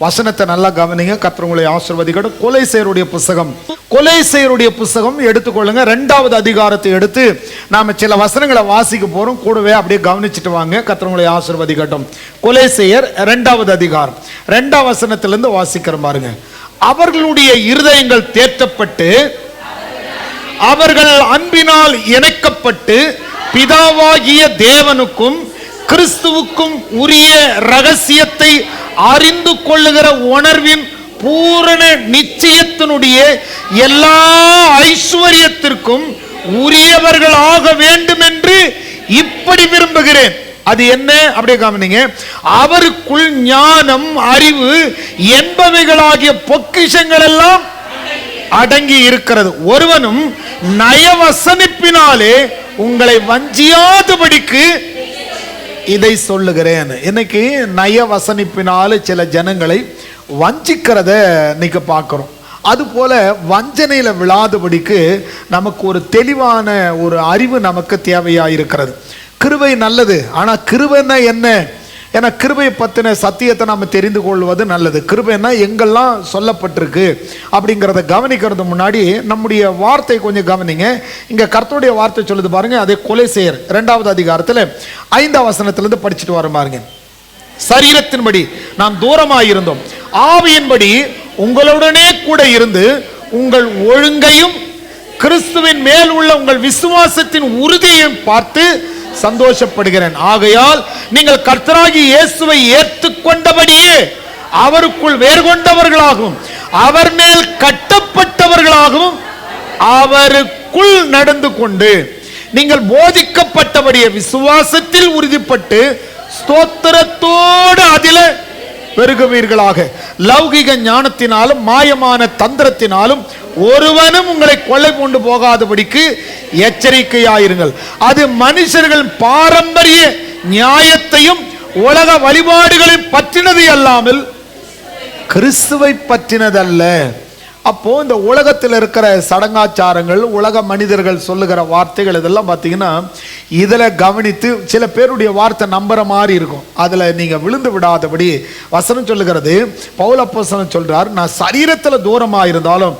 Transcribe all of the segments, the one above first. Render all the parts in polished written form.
வசனத்தை நல்லா கவனிங்க. கர்த்தர் உங்களை ஆசீர்வதிக்கட்டும். கொலைசேயருடைய புஸ்தகம் எடுத்துக்கொள்ளுங்க. 2வது அதிகாரத்தை எடுத்து நாம சில வசனங்களை வாசிக்க போறோம். கூடவே அப்படியே கவனிச்சுட்டு வாங்க. கர்த்தர் உங்களை ஆசீர்வதிக்கட்டும். கொலைசேயர் 2வது அதிகாரம் 2ஆம் வசனத்திலிருந்து வாசிக்கிற பாருங்க. அவர்களுடைய இருதயங்கள் தேற்றப்பட்டு அவர்கள் அன்பினால் இணைக்கப்பட்டு பிதாவாகிய தேவனுக்கும் கிறிஸ்துவுக்கும் உரிய ரகசியத்தை அறிந்து கொள்ளுகிற உணர்வின் பூரண நிச்சயத்தினுடைய எல்லா ஐஸ்வர்யத்திற்கும் உரியவர்களாக வேண்டும் என்று இப்படி விரும்புகிறேன். அது என்ன? அப்படியே கவனிங்க. அவருக்குள் ஞானம், அறிவு என்பவைகளாகிய பொக்கிஷங்கள் எல்லாம் அடங்கி இருக்கிறது. ஒருவனும் நயவசனிப்பினாலே உங்களை வஞ்சியாதபடிக்கு இதை சொல்லுகிறேன். இன்னைக்கு நயவசனிப்பினால சில ஜனங்களை வஞ்சிக்கிறத இன்னைக்கு பார்க்கிறோம். அதுபோல வஞ்சனையில விழாதபடிக்கு நமக்கு ஒரு தெளிவான ஒரு அறிவு நமக்கு தேவையா இருக்கிறது. கிருபை நல்லது. ஆனா கிருபைன்னா என்ன? ஏன்னா கிருபையை பற்றின சத்தியத்தை நாம் தெரிந்து கொள்வது நல்லது. கிருபைன்னா எங்கெல்லாம் சொல்லப்பட்டிருக்கு அப்படிங்கிறத கவனிக்கிறது முன்னாடி நம்முடைய வார்த்தை கொஞ்சம் கவனிங்க. இங்கே கர்த்தருடைய வார்த்தை சொல்லுது பாருங்க. அதே கொலைசேயர் 2வது அதிகாரத்தில் 5ஆம் வசனத்திலிருந்து படிச்சுட்டு வர பாருங்க. சரீரத்தின்படி நாம் தூரமாயிருந்தோம், ஆவியின்படி உங்களுடனே கூட இருந்து உங்கள் ஒழுங்கையும் கிறிஸ்துவின் மேல் உள்ள உங்கள் விசுவாசத்தின் உறுதியையும் பார்த்து சந்தோஷப்படுகிறேன். ஆகையால் நீங்கள் கர்த்தராகிய இயேசுவை ஏற்றுக்கொண்டபடியே அவருக்குள் வேறு கொண்டவர்களாகவும் அவர் மேல் கட்டப்பட்டவர்களாகவும் அவருக்குள் நடந்து கொண்டு நீங்கள் போதிக்கப்பட்டபடியே விசுவாசத்தில் உறுதிப்பட்டு ஸ்தோத்திரத்தோடு அதில பெருகுவீர்களாக. லௌகிக ஞானத்தினாலும் மாயமான தந்திரத்தினாலும் ஒருவனும் உங்களை கொலை கொண்டு போகாதபடிக்கு எச்சரிக்கையாயிருங்கள். அது மனுஷர்கள் பாரம்பரிய நியாயத்தையும் உலக வழிபாடுகளை பற்றினது அல்லாமல் கிறிஸ்துவை பற்றினதல்ல. அப்போ இந்த உலகத்தில் இருக்கிற சடங்காச்சாரங்கள், உலக மனிதர்கள் சொல்லுகிற வார்த்தைகள் இதெல்லாம் பார்த்தீங்கன்னா இதில் கவனித்து சில பேருடைய வார்த்தை நம்புற மாதிரி இருக்கும். அதில் நீங்கள் விழுந்து விடாதபடி வசனம் சொல்லுகிறது. பவுல் அப்போஸ்தலன் சொல்றார், நான் சரீரத்தில் தூரமாக இருந்தாலும்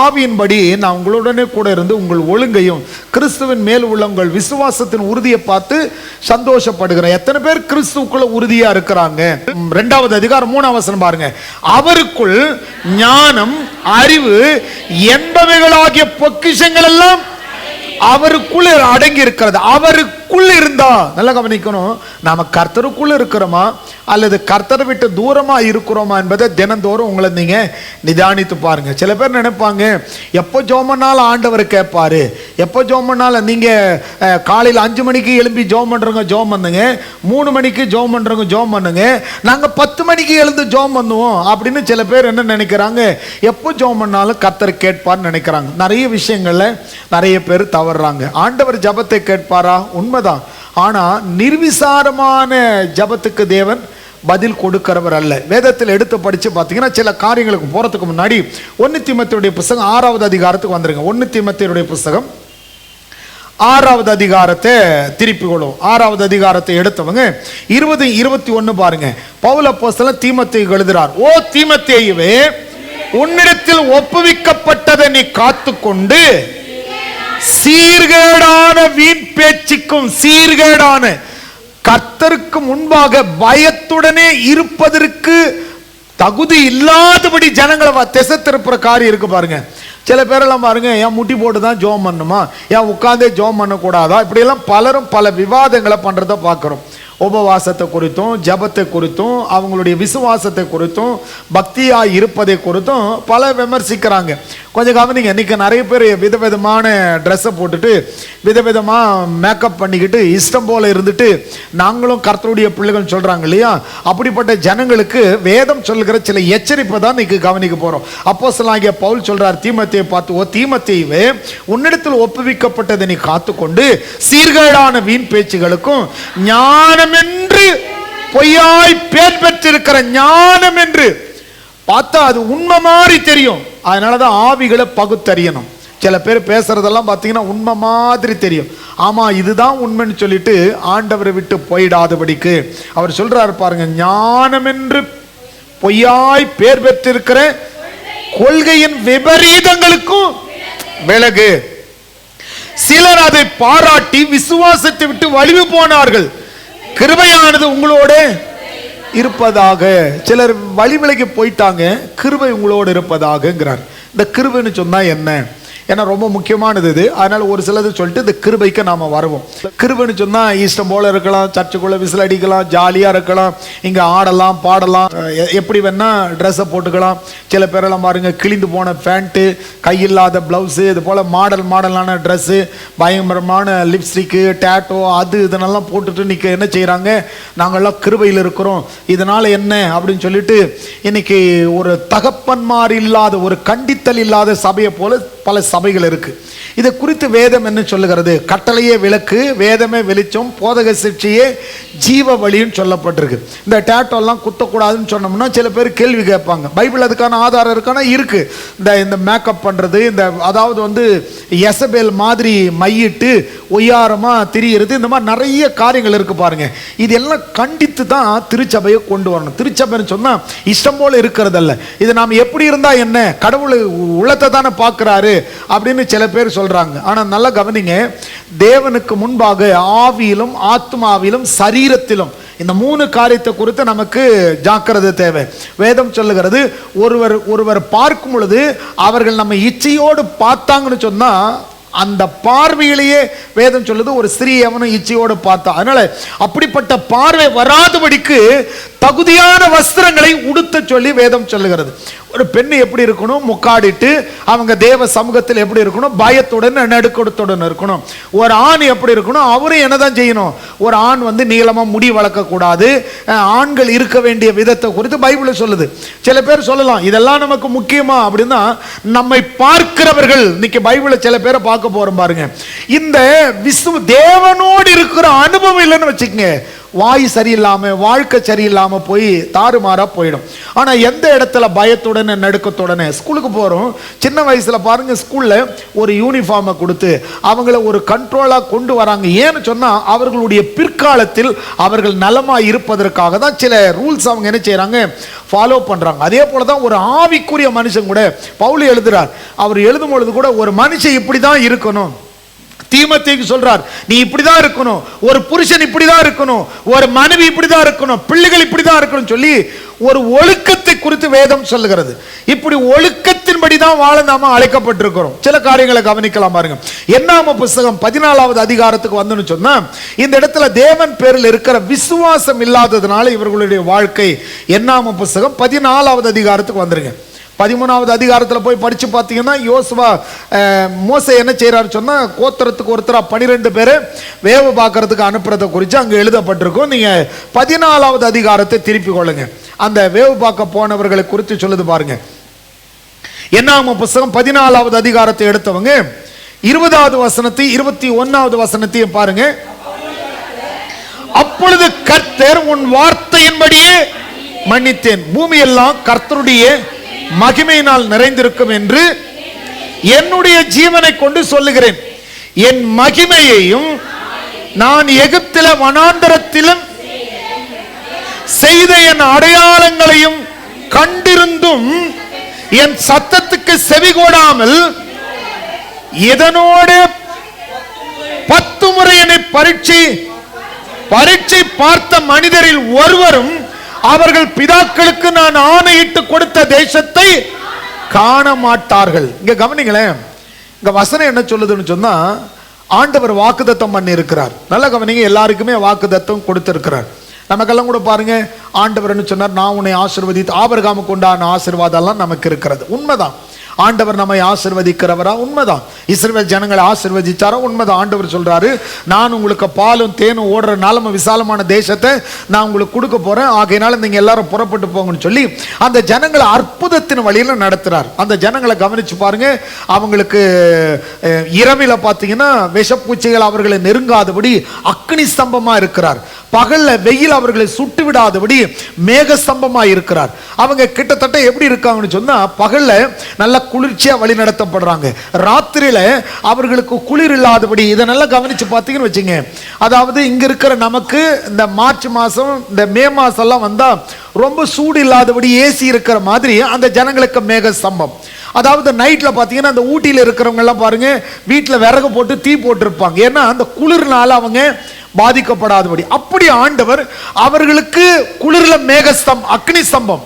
ஆவியின்படி நான் உங்களுடனே கூட இருந்து உங்கள் ஒழுங்கையும் கிறிஸ்துவின் மேல் உள்ள உங்கள் விசுவாசத்தின் உறுதியை பார்த்து சந்தோஷப்படுகிறேன். எத்தனை பேர் கிறிஸ்துவுக்குள்ள உறுதியா இருக்கிறாங்க? 2வது அதிகாரம் 3ஆம் வசனம் பாருங்க. அவருக்குள் ஞானம், அறிவு என்பவைகளாகிய பொக்கிஷங்கள் எல்லாம் அவருக்குள்ள அடங்கி இருக்கிறது. அவருக்குள்ள இருந்தா நல்லா கவனிக்கணும். நாம கர்த்தருக்குள்ள இருக்கிறோமா அல்லது கர்த்தரை விட்டு தூரமா இருக்கிறோமா என்பதை தினந்தோறும் உங்களை நீங்க நிதானித்து பாருங்க. சில பேர் நினைப்பாங்க, எப்போ ஜெபம் பண்ணாலும் ஆண்டவர் கேட்பாரு, எப்போ ஜெபம் பண்ணாலும் நீங்க காலையில் 5 மணிக்கு எழும்பி ஜெபம் பண்றவங்க ஜெபம் பண்ணுங்க, 3 மணிக்கு ஜெபம் பண்றவங்க ஜெபம் பண்ணுங்க, நாங்க 10 மணிக்கு எழுந்து ஜெபம் பண்ணுவோம் அப்படின்னு சில பேர் என்ன நினைக்கிறாங்க, எப்போ ஜெபம் பண்ணாலும் கர்த்தர் கேட்பார்னு நினைக்கிறாங்க. நிறைய விஷயங்கள்ல நிறைய பேர் தவறுறாங்க. ஆண்டவர் ஜெபத்தை கேட்பாரா? உண்மைதான். ஆனா நிர்விசாரமான ஜெபத்துக்கு தேவன் பதில் கொடுக்கிறவர் அல்ல. வேதத்தில் எடுத்து படிச்சு பார்த்தீங்கன்னா சில காரியங்களுக்கு போறதுக்கு முன்னாடி 1 தீமோத்தேயுடைய புஸ்தகம் 6வது அதிகாரத்துக்கு வந்துருங்க. 1 தீமோத்தேயுடைய புஸ்தகம் 6வது அதிகாரத்தை திருப்பி கொள்ளும். 6வது அதிகாரத்தை எடுத்தவங்க 20-21 பாருங்க. பவுல் அப்போஸ்தலன் தீமோத்தேயுக்கு எழுதுறார், ஓ தீமோத்தேயுவே, உன்னிடத்தில் ஒப்புவிக்கப்பட்டதை நீ காத்துக்கொண்டு சீர்கேடான வீண் பேச்சுக்கும் சீர்கேடான கர்த்தருக்கு முன்பாக பயத்துடனே இருப்பதற்கு தகுதி இல்லாதபடி ஜனங்களை திசை திருப்புற காரியம் இருக்கு பாருங்க. சில பேரெல்லாம் பாருங்க, ஏன் முட்டி போட்டு தான் ஜெபம் பண்ணுமா, ஏன் உட்கார்ந்தே ஜெபம் பண்ணக்கூடாதா, இப்படியெல்லாம் பலரும் பல விவாதங்களை பண்றதை பார்க்கிறோம். உபவாசத்தை குறித்தும் ஜபத்தை குறித்தும் அவங்களுடைய விசுவாசத்தை குறித்தும் பக்தியா இருப்பதை குறித்தும் பல விமர்சிக்கிறாங்க. கொஞ்சம் கவனிங்க. இன்னைக்கு நிறைய பேர் விதவிதமான ட்ரெஸ்ஸை போட்டுட்டு விதவிதமாக மேக்கப் பண்ணிக்கிட்டு இஷ்டம் போல இருந்துட்டு நாங்களும் கர்த்தருடைய பிள்ளைகள் சொல்றாங்க இல்லையா, அப்படிப்பட்ட ஜனங்களுக்கு வேதம் சொல்லுகிற சில எச்சரிப்பை தான் இன்னைக்கு கவனிக்க போறோம். அப்போஸ்தலனாகிய பவுல் சொல்றார் தீமோத்தேயுவை பார்த்து, ஓ தீமோத்தேயுவே, உன்னிடத்தில் ஒப்புவிக்கப்பட்டதை நீ காத்துக்கொண்டு சீர்கேடான வீண் பேச்சுகளுக்கும் ஞானம் என்று பொய்யாய் பேர் பெற்றிருக்கிற ஞானம் என்று பார்த்தா அது உண்மை மாதிரி தெரியும். அதனாலதான் ஆவிகளை பகுத்தறியணும். சில பேர் பேசுறதெல்லாம் பார்த்தீங்கன்னா உண்மை மாதிரி தெரியும். ஆமா இதுதான் உண்மைன்னு சொல்லிட்டு ஆண்டவரை விட்டு போயிடாதபடிக்கு அவர் சொல்றாரு பாருங்க, ஞானம் என்று பொய்யாய் பேர் பெற்றிருக்கிற கொள்கையின் விபரீதங்களுக்கும் விலகு. சிலர் அதை பாராட்டி விசுவாசத்தை விட்டு வலிவு போனார்கள். கிருபையானது உங்களோட இருப்பதாக. சிலர் வழி விலகி போயிட்டாங்க, கிருபை உங்களோடு இருப்பதாகங்கிறார். இந்த கிருபைன்னு சொன்னா என்ன? ஏன்னா ரொம்ப முக்கியமானது இது. அதனால ஒரு சிலது சொல்லிட்டு இந்த கிருபைக்கு நாம வருவோம். கிருபைன்னு சொன்னா இஷ்டம் போல இருக்கலாம், சர்ச்சுக்குள்ள விசில் அடிக்கலாம், ஜாலியா இருக்கலாம், இங்க ஆடலாம் பாடலாம், எப்படி வேணா ட்ரெஸ்ஸை போட்டுக்கலாம். சில பேரெல்லாம் பாருங்க கிழிந்து போன பேண்ட்டு, கையில்லாத பிளவுஸு, இது போல மாடலான ட்ரெஸ்ஸு, பயங்கரமான லிப்ஸ்டிக்கு, டேட்டோ, அது இதனெல்லாம் போட்டுட்டு இன்னைக்கு என்ன செய்யறாங்க, நாங்கள்லாம் கிருபையில் இருக்கிறோம், இதனால என்ன அப்படின்னு சொல்லிட்டு இன்னைக்கு ஒரு தகப்பன்மார் இல்லாத, ஒரு கண்டித்தல் இல்லாத சபையை போல பல சபைகள் இருக்கு. இதை குறித்து வேதம் என்ன சொல்லுகிறது? கட்டளையே விளக்கு, வேதமே வெளிச்சம், போதக சிக்ஷையே ஜீவ வழின்னு சொல்லப்பட்டிருக்கு. இந்த டேட்டோ எல்லாம் குத்தக்கூடாதுன்னு சொன்னோம்னா சில பேர் கேள்வி கேட்பாங்க. பைபிள் அதுக்கான ஆதாரம் இருக்கானா? இருக்கு. இந்த மேக்கப் பண்றது, இந்த அதாவது வந்து எசபேல் மாதிரி மையிட்டு ஒய்யாரமா திரியிறது, இந்த மாதிரி நிறைய காரியங்கள் இருக்கு பாருங்க. இது எல்லாம் கண்டித்து தான் திருச்சபையை கொண்டு வரணும். திருச்சபைன்னு சொன்னா இஷ்டம் போல இருக்கிறதல்ல. இது நாம் எப்படி இருந்தா என்ன, கடவுள் உள்ளத்தை தானே பார்க்கிறாரு அப்படின்னு சில பேர் சொல்றாங்க. ஆனா நல்லா கவனிங்க, தேவனுக்கு முன்பாக ஆவியிலும் ஆத்மாவிலும் சரீரத்திலும் இந்த மூணு காரியத்தை குறித்து நமக்கு ஜாக்கிரதை தேவை. வேதம் சொல்லுகிறது, ஒருவர் பார்க்கும் பொழுது அவர்கள் நம்ம இச்சையோடு பார்த்தாங்கன்னு சொன்னா அந்த பார்வையிலேயே வேதம் சொல்லுது ஒரு சிறியவனும் இச்சையோடு பார்த்தா. அதனால அப்படிப்பட்ட பார்வை வராதபடிக்கு தகுதியான வஸ்திரங்களை உடுத்த சொல்லி வேதம் சொல்லுகிறது. ஒரு பெண்ணு எப்படி இருக்கணும்? முக்காடிட்டு அவங்க தேவ சமூகத்தில் எப்படி இருக்கணும்? பயத்துடன் நடுக்கத்துடன் இருக்கணும். ஒரு ஆண் எப்படி இருக்கணும்? அவரும் என்னதான் செய்யணும்? ஒரு ஆண் வந்து நீளமா முடி வளர்க்க கூடாது. ஆண்கள் இருக்க வேண்டிய விதத்தை குறித்து பைபிள் சொல்லுது. சில பேர் சொல்லலாம் இதெல்லாம் நமக்கு முக்கியமா அப்படின்னா, நம்மை பார்க்கிறவர்கள் இன்னைக்கு பைபிளை சில பேரை பார்க்க போறோம் பாருங்க. இந்த தேவனோடு இருக்கிற அனுபவம் இல்லைன்னு வச்சுக்கங்க, வாய் சரியில்லாம வாழ்க்கை சரியில்லாம போய் தாறுமாறா போயிடும். ஆனா எந்த இடத்துல பயத்துடன் நடுக்கத்துடனே ஸ்கூலுக்கு போறோம், சின்ன வயசுல பாருங்க ஸ்கூல்ல ஒரு யூனிஃபார்மை கொடுத்து அவங்கள ஒரு கண்ட்ரோலா கொண்டு வராங்க. ஏன்னு சொன்னா அவர்களுடைய பிற்காலத்தில் அவர்கள் நலமா இருப்பதற்காக தான் சில ரூல்ஸ் அவங்க என்ன செய்யறாங்க, ஃபாலோ பண்றாங்க. அதே போலதான் ஒரு ஆவிக்குரிய மனுஷன் கூட பவுல் எழுதுறார். அவர் எழுதும் பொழுது கூட ஒரு மனுஷன் இப்படிதான் இருக்கணும். தீமோத்தேயுக்கு சொல்றார், நீ இப்படிதான் இருக்கணும், ஒரு புருஷன் இப்படிதான் இருக்கணும், ஒரு மனைவி இப்படிதான் இருக்கணும், பிள்ளைகள் இப்படிதான் இருக்கணும் சொல்லி ஒரு ஒழுக்கத்தை குறித்து வேதம் சொல்லுகிறது. இப்படி ஒழுக்கத்தின்படி தான் வாழ நாம அழைக்கப்பட்டிருக்கிறோம். சில காரியங்களை கவனிக்கலாம் பாருங்க. என்னாம புஸ்தகம் 14வது அதிகாரத்துக்கு வந்து சொன்னா, இந்த இடத்துல தேவன் பேரில் இருக்கிற விசுவாசம் இல்லாததுனால இவர்களுடைய வாழ்க்கை. என்னாம புஸ்தகம் 14வது அதிகாரத்துக்கு வந்துருங்க. 13வது அதிகாரத்தில் போய் படிச்சு பார்த்தீங்கன்னா, யோசுவா மோசே என்ன செய்யறாரு சொன்னா, கோத்திரத்துக்கு ஒருத்தரா 12 பேரை வேவு பார்க்கறதுக்கு அனுப்புறதை குறித்து அங்கே எழுதப்பட்டிருக்கும். நீங்க 14வது அதிகாரத்தை திருப்பி கொள்ளுங்க. அந்த வேவு பார்க்க போனவர்களை குறித்து சொல்லுது பாருங்க. என்னாம புஸ்தகம் 14வது அதிகாரத்தை எடுத்தவங்க 20வது வசனத்தை 21வது வசனத்தையும் பாருங்க. அப்பொழுது கர்த்தர் உன் வார்த்தையின்படியே மன்னித்தேன், பூமியெல்லாம் கர்த்தருடைய மகிமையினால் நிறைந்திருக்கும் என்று என்னுடைய ஜீவனை கொண்டு சொல்லுகிறேன். என் மகிமையையும் நான் எகிப்தில வனாந்தரத்திலும் செய்த என் அடையாளங்களையும் கண்டிருந்தும் என் சத்தத்துக்கு செவிகோடாமல் இதனோடு 10 முறை என்னை பரீட்சை பார்த்த மனிதரில் ஒருவரும் அவர்கள் பிதாக்களுக்கு நான் ஆணையிட்டு கொடுத்த தேசத்தை காண மாட்டார்கள். இங்க கவனிங்களேன், இங்க வசனம் என்ன சொல்லுதுன்னு சொன்னா, ஆண்டவர் வாக்குத்தத்தம் பண்ணி இருக்கிறார். நல்ல கவனிங்க, எல்லாருக்குமே வாக்குத்தத்தம் கொடுத்திருக்கிறார். நமக்கெல்லாம் கூட பாருங்க, ஆண்டவர் சொன்னார், நான் உன்னை ஆசீர்வதித்து, ஆபிரகாமுக்கு உண்டான ஆசீர்வாதம் எல்லாம் நமக்கு இருக்கிறது. உண்மைதான், ஆண்டவர் நம்மை ஆசீர்வதிக்கிறவரா? உண்மைதான். இஸ்ரவேல் ஜனங்களை ஆசீர்வதிச்சாரா? உண்மைதான். ஆண்டவர் சொல்றாரு, நான் உங்களுக்கு பாலும் தேனும் ஓடுற நாளம விசாலமான தேசத்தை நான் உங்களுக்கு கொடுக்க போறேன், ஆகையினால நீங்க எல்லாரும் புறப்பட்டு போங்கன்னு சொல்லி அந்த ஜனங்களை அற்புதத்தின் வழியில நடத்துறார். அந்த ஜனங்களை கவனிச்சு பாருங்க. அவங்களுக்கு இரவில பாத்தீங்கன்னா விஷப்பூச்சிகள் அவர்களை நெருங்காதபடி அக்னி ஸ்தம்பமா இருக்கிறார். பகல்ல வெயில் அவர்களை சுட்டு விடாதபடி மேக ஸ்தம்பமா இருக்கிறார். அவங்க கிட்டத்தட்ட எப்படி இருக்காங்கன்னு சொன்னா, பகல்ல நல்ல குளிர்ச்சியா வழி நடத்தப்படுறாங்க, ராத்திரியில அவர்களுக்கு குளிர் இல்லாதபடி. இதை நல்லா கவனிச்சு பார்த்தீங்கன்னு வச்சுங்க, அதாவது இங்க இருக்கிற நமக்கு இந்த மார்ச் மாசம் இந்த மே மாசம் எல்லாம் வந்தா ரொம்ப சூடு இல்லாதபடி ஏசி இருக்கிற மாதிரி அந்த ஜனங்களுக்கு மேக ஸ்தம்பம். அதாவது நைட்ல பாத்தீங்கன்னா அந்த ஊட்டியில் இருக்கிறவங்க எல்லாம் பாருங்க வீட்டில் விறகு போட்டு தீ போட்டிருப்பாங்க, ஏன்னா அந்த குளிர்னால அவங்க பாதிக்கப்படாதபடி. அப்படி ஆண்டவர் அவர்களுக்கு குளிர்ல மேகஸ்தம் அக்னி ஸ்தம்பம்,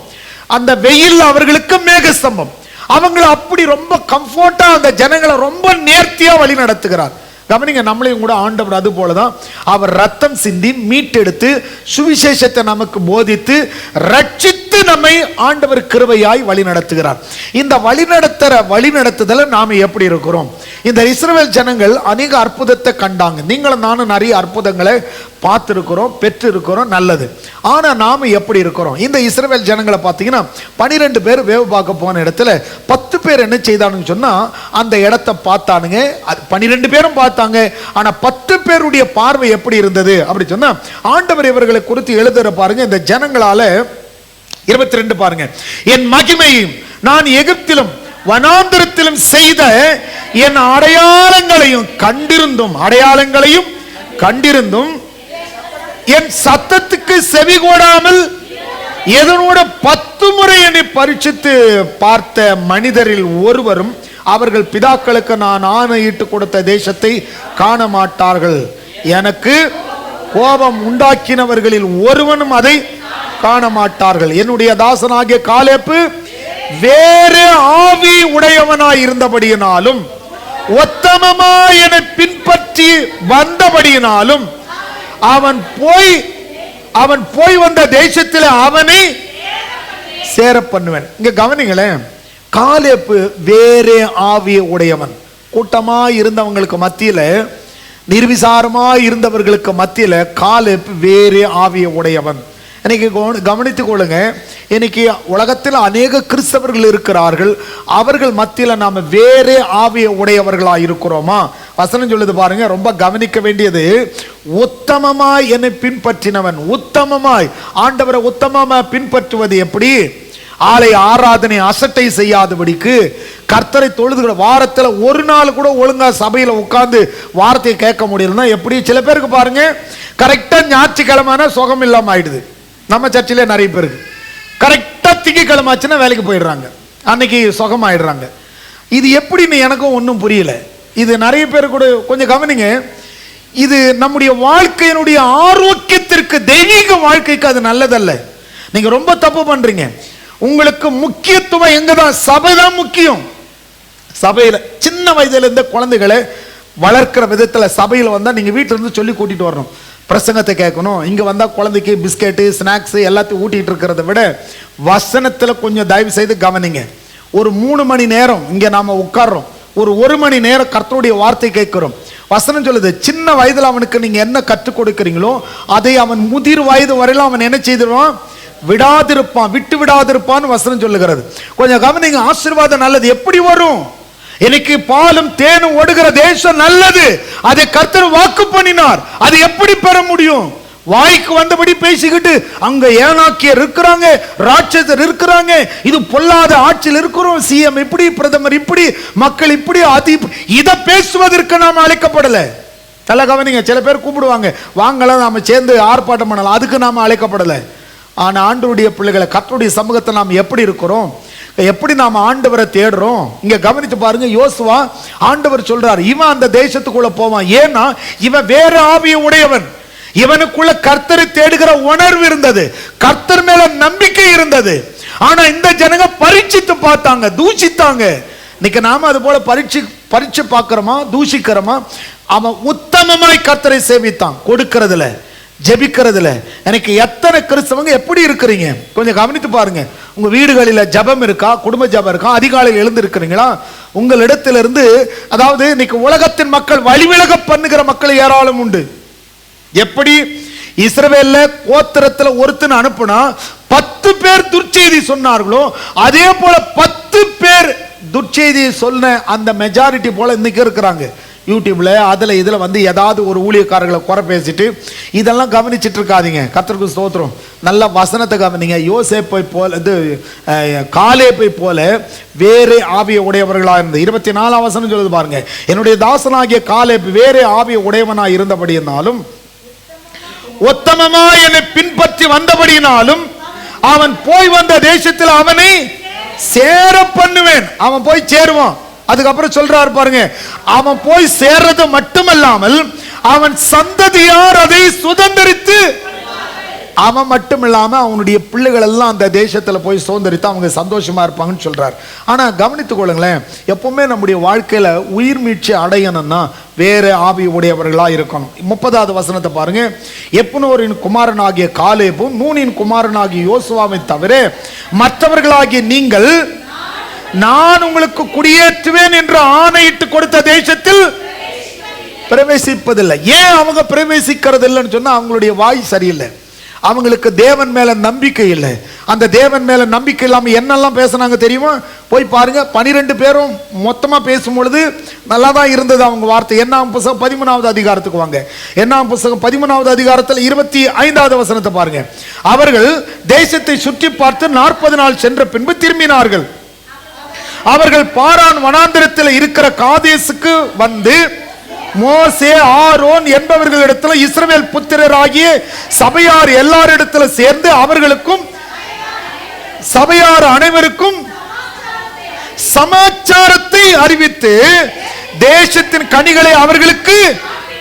அந்த வெயில் அவர்களுக்கு மேகஸ்தம்பம், அவங்களை அப்படி ரொம்ப கம்ஃபர்ட்டா அந்த ஜனங்களை ரொம்ப நேர்த்தியா வழி நடத்துகிறார். கவனிங்க, நம்மளையும் கூட ஆண்டவர் அது போலதான் அவர் ரத்தம் சிந்தி மீட்டெடுத்து சுவிசேஷத்தை நமக்கு போதித்து ரட்சித்து நம்மை ஆண்டவர் கிருபையாய் வழி நடத்துகிறார். இந்த வழி நடத்துதல நாம எப்படி இருக்கிறோம்? இந்த இஸ்ரவேல் ஜனங்கள் அநேக அற்புதத்தை கண்டாங்க, நீங்களும் நானும் நிறைய அற்புதங்களை பார்த்திருக்கிறோம், பெற்று இருக்கிறோம், நல்லது. ஆனா நாம எப்படி இருக்கிறோம்? இந்த இஸ்ரவேல் ஜனங்களை பார்த்தீங்கன்னா 12 பேர் வேவு பார்க்க போன இடத்துல 10 பேர் என்ன செய்தானுங்க சொன்னா அந்த இடத்தை பார்த்தானுங்க. 12 பேரும் பார்த்தாங்க, ஆனா 10 பேருடைய பார்வை எப்படி இருந்தது அப்படி சொன்னா ஆண்டவர் இவர்களை குறித்து எழுதுற பாருங்க. இந்த ஜனங்களால 22 பாருங்க, என் மகிமையும் நான் எகிப்திலும் வனாந்திரத்திலும் செய்த என் அடையாளங்களையும் கண்டிருந்தும் என் சத்தத்துக்கு செவி கோடாமல் எதனோட 10 முறை என்னை பரீட்சித்து பார்த்த மனிதரில் ஒருவரும் அவர்கள் பிதாக்களுக்கு நான் ஆணையிட்டு கொடுத்த தேசத்தை காண மாட்டார்கள். எனக்கு கோபம் உண்டாக்கினவர்களில் ஒருவனும் அதை காண மாட்டார்கள். என்னுடைய தாசனாகிய காலேப்பு வேறு ஆவி உடையவனாய் இருந்தபடியினாலும் உத்தமமாய் என்னை பின்பற்றி வந்தபடியினாலும் அவன் போய் வந்த தேசத்தில் அவனை சேர பண்ணுவேன். இங்க கவனிங்களேன், காலேப்பு வேறே ஆவிய உடையவன். கூட்டமா இருந்தவங்களுக்கு மத்தியில, நிர்விசாரமா இருந்தவர்களுக்கு மத்தியில காலேப்பு வேறே ஆவிய உடையவன். இன்னைக்கு கவனித்துக் கொள்ளுங்க, இன்னைக்கு உலகத்தில் அநேக கிறிஸ்தவர்கள் இருக்கிறார்கள், அவர்கள் மத்தியில் நாம வேறே ஆவிய உடையவர்களா இருக்கிறோமா? வசனம் சொல்லுது பாருங்க, ரொம்ப கவனிக்க வேண்டியது. உத்தமமாய் என்னை பின்பற்றினவன், உத்தமமாய் ஆண்டவரை உத்தமமாய் பின்பற்றுவது எப்படி? ஆலை ஆராதனை அசட்டை செய்யாதபடிக்கு கர்த்தரை தொழுது வாரத்தில் ஒரு நாள் கூட ஒழுங்கா சபையில உட்கார்ந்து வார்த்தையை கேட்க முடியலன்னா எப்படி? சில பேருக்கு பாருங்க கரெக்டா ஞாயிற்றுக்கிழமை சுகம் இல்லாம ஆயிடுது. நம்ம சர்ச்சிலே நிறைய பேருக்கு கரெக்டா திங்கக்கிழமை ஆச்சுன்னா வேலைக்கு போயிடுறாங்க, அன்னைக்கு சுகம் ஆயிடுறாங்க. இது எப்படின்னு எனக்கும் ஒன்றும் புரியல. இது நிறைய பேர் கூட கொஞ்சம் கவனிங்க, இது நம்முடைய வாழ்க்கையினுடைய ஆரோக்கியத்திற்கு, தெய்வீக வாழ்க்கைக்கு அது நல்லதல்ல. நீங்க ரொம்ப தப்பு பண்றீங்க. உங்களுக்கு முக்கியத்துவம் எங்கதான்? சபைதான் முக்கியம். சபையில சின்ன வயதுல இருந்த குழந்தைகளை வளர்க்கிற விதத்துல சபையில வந்தா நீங்க வீட்டுல இருந்து சொல்லி கூட்டிட்டு வரணும், பிரசங்கத்தை கேட்கணும். இங்க வந்தா குழந்தைக்கு பிஸ்கெட்டு ஸ்நாக்ஸ் எல்லாத்தையும் ஊட்டிட்டு இருக்கிறத விட வசனத்துல கொஞ்சம் தயவு செய்து கவனிங்க. ஒரு 3 மணி நேரம் இங்க நாம உட்கார்றோம், ஒரு 1 மணி நேரம் கர்த்தருடைய வார்த்தை கேட்கிறோம். வசனம் சொல்லுது, சின்ன வயதுல அவனுக்கு நீங்க என்ன கற்றுக் கொடுக்கிறீங்களோ அதை அவன் முதிர் வயது வரையிலும் அவன் என்ன செய்திருவான்? விடாதிருப்பான், விட்டு விடாதிருப்பான்னு வசனம் சொல்லுகிறது. கொஞ்சம் கவனிங்க, ஆசீர்வாதம் நல்லது எப்படி வரும்? இன்னைக்கு பாலும் தேனும் ஓடுகிற தேசம் நல்லது, அதை கர்த்தர் வாக்கு பண்ணினார். அது எப்படி பெற முடியும்? வாய்க்கு வந்தபடி பேசிக்கிட்டு அங்க ஏனாக்கியர் இருக்கிறாங்க, ராட்சதர் இருக்கிறாங்க, இது பொல்லாத ஆட்சியில் இருக்கிறோம், சிஎம் இப்படி, பிரதமர் இப்படி, மக்கள் இப்படி, இதை பேசுவதற்கு நாம் அழைக்கப்படல. நல்ல கவனிங்க, சில பேர் கூப்பிடுவாங்க வாங்கலாம் நாம சேர்ந்து ஆர்ப்பாட்டம் பண்ணலாம், அதுக்கு நாம அழைக்கப்படல. ஆனா ஆண்டவருடைய பிள்ளைகளை கர்த்தருடைய சமூகத்தை நாம் எப்படி இருக்கிறோம், எப்படி நாம ஆண்டவரை தேடுறோம்? இங்க கவனித்து பாருங்க, யோசுவா ஆண்டவர் சொல்றார் இவன் அந்த தேசத்துக்குள்ள போவான், ஏன்னா இவன் வேற ஆவிய உடையவன், இவனுக்குள்ள கர்த்தரை தேடுகிற உணர்வு இருந்தது, கர்த்தர் மேல நம்பிக்கை இருந்தது. ஆனா இந்த ஜனங்க பரீட்சித்து பார்த்தாங்க, தூஷித்தாங்க. இன்னைக்கு நாம அது போல பரீட்சை பார்க்கிறோமா, தூஷிக்கிறோமா? அவன் உத்தமமாய் கர்த்தரை சேவித்தான், கொடுக்கிறதுல ஜெபிக்கிறதுல. எனக்கு எத்தனை கிறிஸ்தவங்க எப்படி இருக்கிறீங்க கொஞ்சம் கவனித்து பாருங்க. உங்க வீடுகளில் ஜபம் இருக்கா? குடும்ப ஜபம் இருக்கா? அதிகாலையில் எழுந்து இருக்கிறீங்களா? உங்களிடத்திலிருந்து, அதாவது இன்னைக்கு உலகத்தின் மக்கள் வழிவிலக பண்ணுகிற மக்கள் ஏராளம் உண்டு. எப்படி இஸ்ரவேல்ல கோத்திரத்துல ஒருத்தன் அனுப்புனா 10 பேர் துர்ச்செய்தி சொன்னார்களோ, அதே போல 10 பேர் துர்ச்செய்தியை சொன்ன அந்த மெஜாரிட்டி போல இன்னைக்கு இருக்கிறாங்க. யூடியூப்ல அதுல இதுல வந்து ஏதாவது ஒரு ஊழியக்காரர்களை குறை பேசிட்டு இதெல்லாம் கவனிச்சிட்டு இருக்காதீங்க. கர்த்தருக்கு ஸ்தோத்திரம். நல்ல வசனத்தை கவனிங்க. யோசேப்பை போல, இது காலேப்பை போல வேறே ஆவிய உடையவர்களா இருந்த 24 வசனம் சொல்லுது பாருங்க, என்னுடைய தாசனாகிய காலேப் வேறே ஆவிய உடையவனா இருந்தபடியினாலும் உத்தமமா என்னை பின்பற்றி வந்தபடியினாலும் அவன் போய் வந்த தேசத்தில் அவனை சேர பண்ணுவேன். அவன் போய் சேருவான். அதுக்கப்புறம் சொல்றாரு பாருங்க, அவன் போய் சேர்றது மட்டுமல்லாமல் அவன் சந்ததியார் அதை சுதந்திரித்து, அவன் மட்டும் இல்லாம அவனுடைய பிள்ளைகள் எல்லாம் அந்த தேசத்துல போய் சுதந்திரித்து அவங்க சந்தோஷமா இருப்பாங்கன்னு சொல்றாரு. ஆனா கவனித்துக் கொள்ளுங்களேன், எப்பவுமே நம்முடைய வாழ்க்கையில உயிர் மீட்சி அடையணும்னா வேற ஆவி உடையவர்களா இருக்கணும். 30வது வசனத்தை பாருங்க. எப்புனோரின் குமாரனாகிய காலேபும் நூனின் குமாரனாகிய யோசுவாவை தவிர மற்றவர்களாகிய நீங்கள் நான் உங்களுக்கு குடியேற்றுவேன் என்று ஆணையிட்டு கொடுத்த தேசத்தில் பிரவேசிப்பதில்லை. ஏன் அவங்க பிரவேசிக்கிறது இல்லைன்னு சொன்னா அவங்களுடைய வாய் சரியில்லை, அவங்களுக்கு தேவன் மேல நம்பிக்கை இல்லை. அந்த தேவன் மேல நம்பிக்கை இல்லாம என்னெல்லாம் பேசினாங்க தெரியுமா? போய் பாருங்க, 12 பேரும் மொத்தமா பேசும்பொழுது நல்லா தான் இருந்தது அவங்க வார்த்தை. என்னாம் புஸ்தகம் 13வது அதிகாரத்துக்கு வாங்க. என்னாம் புஸ்தகம் 13வது அதிகாரத்தில் 25வது வசனத்தை பாருங்க. அவர்கள் தேசத்தை சுற்றி பார்த்து 40 நாள் சென்ற பின்பு திரும்பினார்கள். அவர்கள் பாரான் வனாந்திரத்தில் இருக்கிற காதேசுக்கு வந்து மோசே ஆரோன் என்பவர்களிடத்தில் இஸ்ரவேல் புத்திரராகிய சபையார் எல்லாரிடத்தில் சேர்ந்து அவர்களுக்கும் சபையார் அனைவருக்கும் சமாச்சாரத்தை அறிவித்து தேசத்தின் கனிகளை அவர்களுக்கு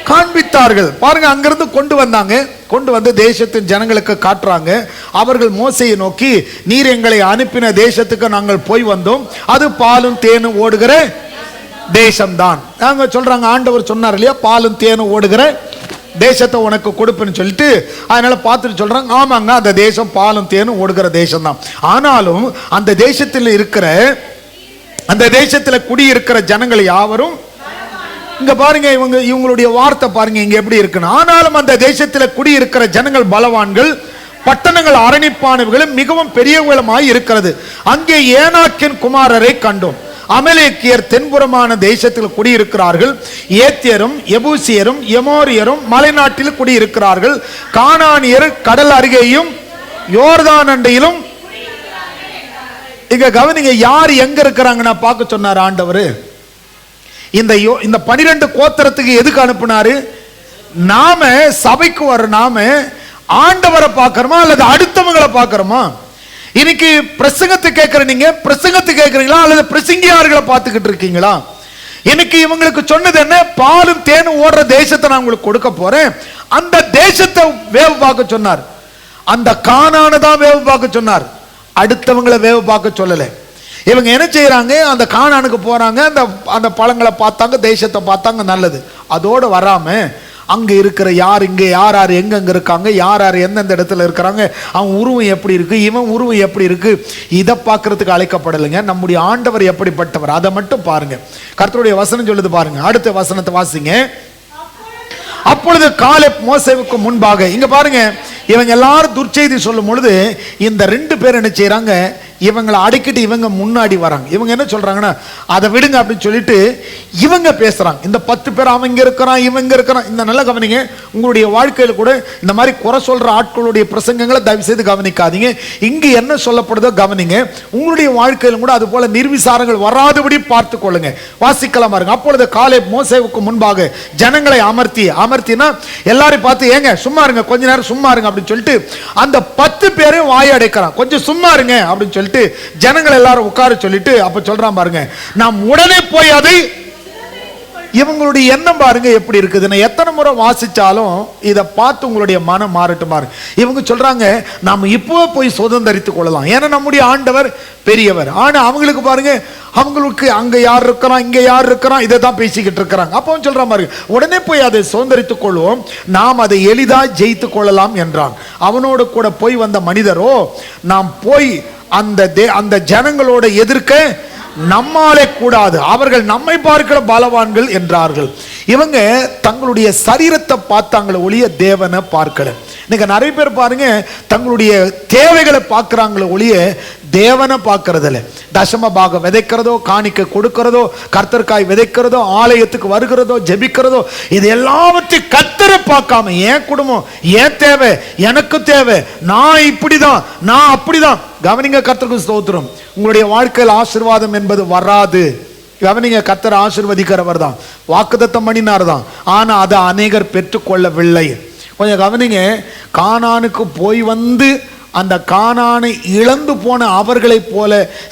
காண்பித்தார்கள். பாருங்க, அங்கிருந்து கொண்டு வந்தாங்க. கொண்டு வந்து தேசத்தின் ஜனங்களுக்கு காட்டுறாங்க. அவர்கள் மோசையை நோக்கி, நீர் எங்களை அனுப்பின தேசத்துக்கு நாங்கள் போய் வந்தோம், அது பாலும் தேனும் ஓடுகிற தேசம்தான். நாங்க சொல்றாங்க, ஆண்டவர் சொன்னார் இல்லையா, பாலும் தேனும் ஓடுகிற தேசத்தை உனக்கு கொடுப்பேன்னு சொல்லிட்டு, அதனால பார்த்துட்டு சொல்றாங்க, ஆமாங்க அந்த தேசம் பாலும் தேனும் ஓடுகிற தேசம் தான். ஆனாலும் அந்த தேசத்தில் இருக்கிற, அந்த தேசத்தில் குடியிருக்கிற ஜனங்கள் யாவரும், இங்க பாருங்க இவங்களுடைய வார்த்தை பாருங்க இங்க எப்படி இருக்குன்னு. ஆனாலும் அந்த தேசத்தில் குடியிருக்கிற ஜனங்கள் பலவான்கள், பட்டணங்கள் அரணிப்பானவர்களும் மிகவும் பெரியவர்களுமாய் இருக்கிறது. அங்கே ஏனாக்கின் குமாரரை கண்டோம். அமலேக்கியர் தென்புறமான தேசத்தில் குடியிருக்கிறார்கள். ஏத்தியரும் எபூசியரும் எமோரியரும் மலைநாட்டில் குடியிருக்கிறார்கள். கானானியர் கடல் அருகேயும் யோர்தான் அண்டையிலும். இங்க கவனிங்க, யார் எங்க இருக்கிறாங்கன்னா பார்க்க சொன்னார் ஆண்டவர். இந்த 12 கோத்திரத்துக்கு எதுக்கு அனுப்புனாரு? நாம சபைக்கு வர நாம ஆண்டவரை பார்க்கிறோமா அல்லது அடுத்தவங்களை பார்க்கிறோமா? இன்னைக்கு பிரசங்கத்தை கேட்கிற நீங்க பிரசங்கத்தை கேட்கிறீங்களா அல்லது பிரசங்கியார்களை பார்த்துக்கிட்டு இருக்கீங்களா? இன்னைக்கு இவங்களுக்கு சொன்னது என்ன? பாலும் தேனும் ஓடுற தேசத்தை நான் உங்களுக்கு கொடுக்க போறேன். அந்த தேசத்தை வேவு பார்க்க சொன்னார். அந்த கானானை தான் வேவு பார்க்க சொன்னார், அடுத்தவங்களை வேவு பார்க்க சொல்லலை. இவங்க என்ன செய்யறாங்க? அந்த கானானுக்கு போறாங்க, அந்த பழங்களை பார்த்தாங்க, தேசத்தை பார்த்தாங்க, நல்லது. அதோடு வராம அங்க இருக்கிற யார், இங்க யார் யார் எங்கெங்க இருக்காங்க, யார் யார் எந்தெந்த இடத்துல இருக்கிறாங்க, அவன் உருவம் எப்படி இருக்கு, இவன் உருவம் எப்படி இருக்கு, இதை பார்க்கறதுக்கு அழைக்கப்படலைங்க. நம்முடைய ஆண்டவர் எப்படிப்பட்டவர் அதை மட்டும் பாருங்க. கர்த்தருடைய வசனம் சொல்லுது பாருங்க. அடுத்த வசனத்தை வாசிங்க. அப்பொழுது காலேப் மோசேவுக்கு முன்பாக, இங்க பாருங்க, இவங்க எல்லாரும் துர்ச்செய்தி சொல்லும் பொழுது இந்த 2 பேர் என்ன செய்யறாங்க? இவங்களை அடிக்கிட்டு இவங்க முன்னாடி வராங்க. இவங்க என்ன சொல்றாங்கன்னா, அதை விடுங்க அப்படின்னு சொல்லிட்டு இவங்க பேசுறாங்க. இந்த 10 பேர் அவன் இங்க இருக்கிறான், இவங்க இருக்கிறான். இந்த நல்ல கவனிங்க, உங்களுடைய வாழ்க்கையில கூட இந்த மாதிரி குறை சொல்ற ஆட்களுடைய பிரசங்கங்களை தயவு செய்து கவனிக்காதீங்க. இங்கு என்ன சொல்லப்படுதோ கவனிங்க. உங்களுடைய வாழ்க்கையிலும் கூட அது போல நிர்விசாரங்கள் வராதபடி பார்த்து கொள்ளுங்க. வாசிக்கலாம் பாருங்க. அப்பொழுது காலேப் மோசேவுக்கு முன்பாக ஜனங்களை அமர்த்தினா எல்லாரையும் பார்த்து, ஏங்க சும்மா இருங்க, கொஞ்ச நேரம் சும்மா இருங்க அப்படின்னு சொல்லிட்டு அந்த 10 பேரையும் வாய அடைக்கிறான். கொஞ்சம் சும்மா இருங்க அப்படின்னு சொல்லிட்டு ஜனங்கள் எல்லாரும் உட்கார சொல்லிட்டு அப்ப சொல்றான் பாருங்க, நாம் உடனே போய் அதை, இவங்களுடைய எண்ணம் பாருங்க எப்படி இருக்குது. நான் எத்தனை முறை வாசிச்சாலும் இதை பார்த்து உங்களுடைய மனம் மாறட்டும் பாருங்க. இவங்க சொல்றாங்க, நாம இப்போ போய் சுதந்திரித்துக் கொள்ளலாம், ஏன்னா நம்முடைய ஆண்டவர் பெரியவர். ஆனா அவங்களுக்கு பாருங்க, அவங்களுக்கு அங்க யார் இருக்கிறான், இங்க யார் இருக்கிறான், இதை தான் பேசிக்கிட்டு இருக்கிறாங்க. அப்போ சொல்றான் பாருங்க, உடனே போய் அதை சுதந்திரித்துக் கொள்வோம், நாம் அதை எளிதா ஜெயித்து கொள்ளலாம் என்றான். அவனோடு கூட போய் வந்த மனிதரோ, நாம் போய் அந்த ஜனங்களோட எதிர்க்க நம்மாலே கூடாது, அவர்கள் நம்மை பார்க்கிற பலவான்கள் என்றார்கள். இவங்க தங்களுடைய சரீரத்தை பார்த்தாங்களே ஒழிய தேவனை பார்க்கல. இன்னைக்கு நிறைய பேர் பாருங்க, தங்களுடைய தேவைகளை பார்க்கிறாங்களே ஒழிய தேவனை பார்க்கறதில்ல. தசம பாகம் விதைக்கிறதோ, காணிக்க கொடுக்கிறதோ, கர்த்தர்காய் விதைக்கிறதோ, ஆலயத்துக்கு வருகிறதோ, ஜெபிக்கிறதோ, இது எல்லாவற்றையும் கர்த்தரை பார்க்காம என் குடும்பம், என் தேவை, எனக்கு தேவை, நான் இப்படிதான், நான் அப்படிதான். கவனிங்க, கர்த்தருக்கு ஸ்தோத்திரம். உங்களுடைய வாழ்க்கையில் ஆசீர்வாதம் என்பது வராது. கவனிங்க, கர்த்தர் ஆசீர்வதிக்கிறவர் தான், வாக்குத்தத்தம் பண்ணினார் தான். ஆனா அதை அநேகர் பெற்றுக்கொள்ளவில்லை. கொஞ்சம் கவனிங்க, கானானுக்கு போய் வந்து அந்த கானானை இழந்து போன அவர்களைப் போல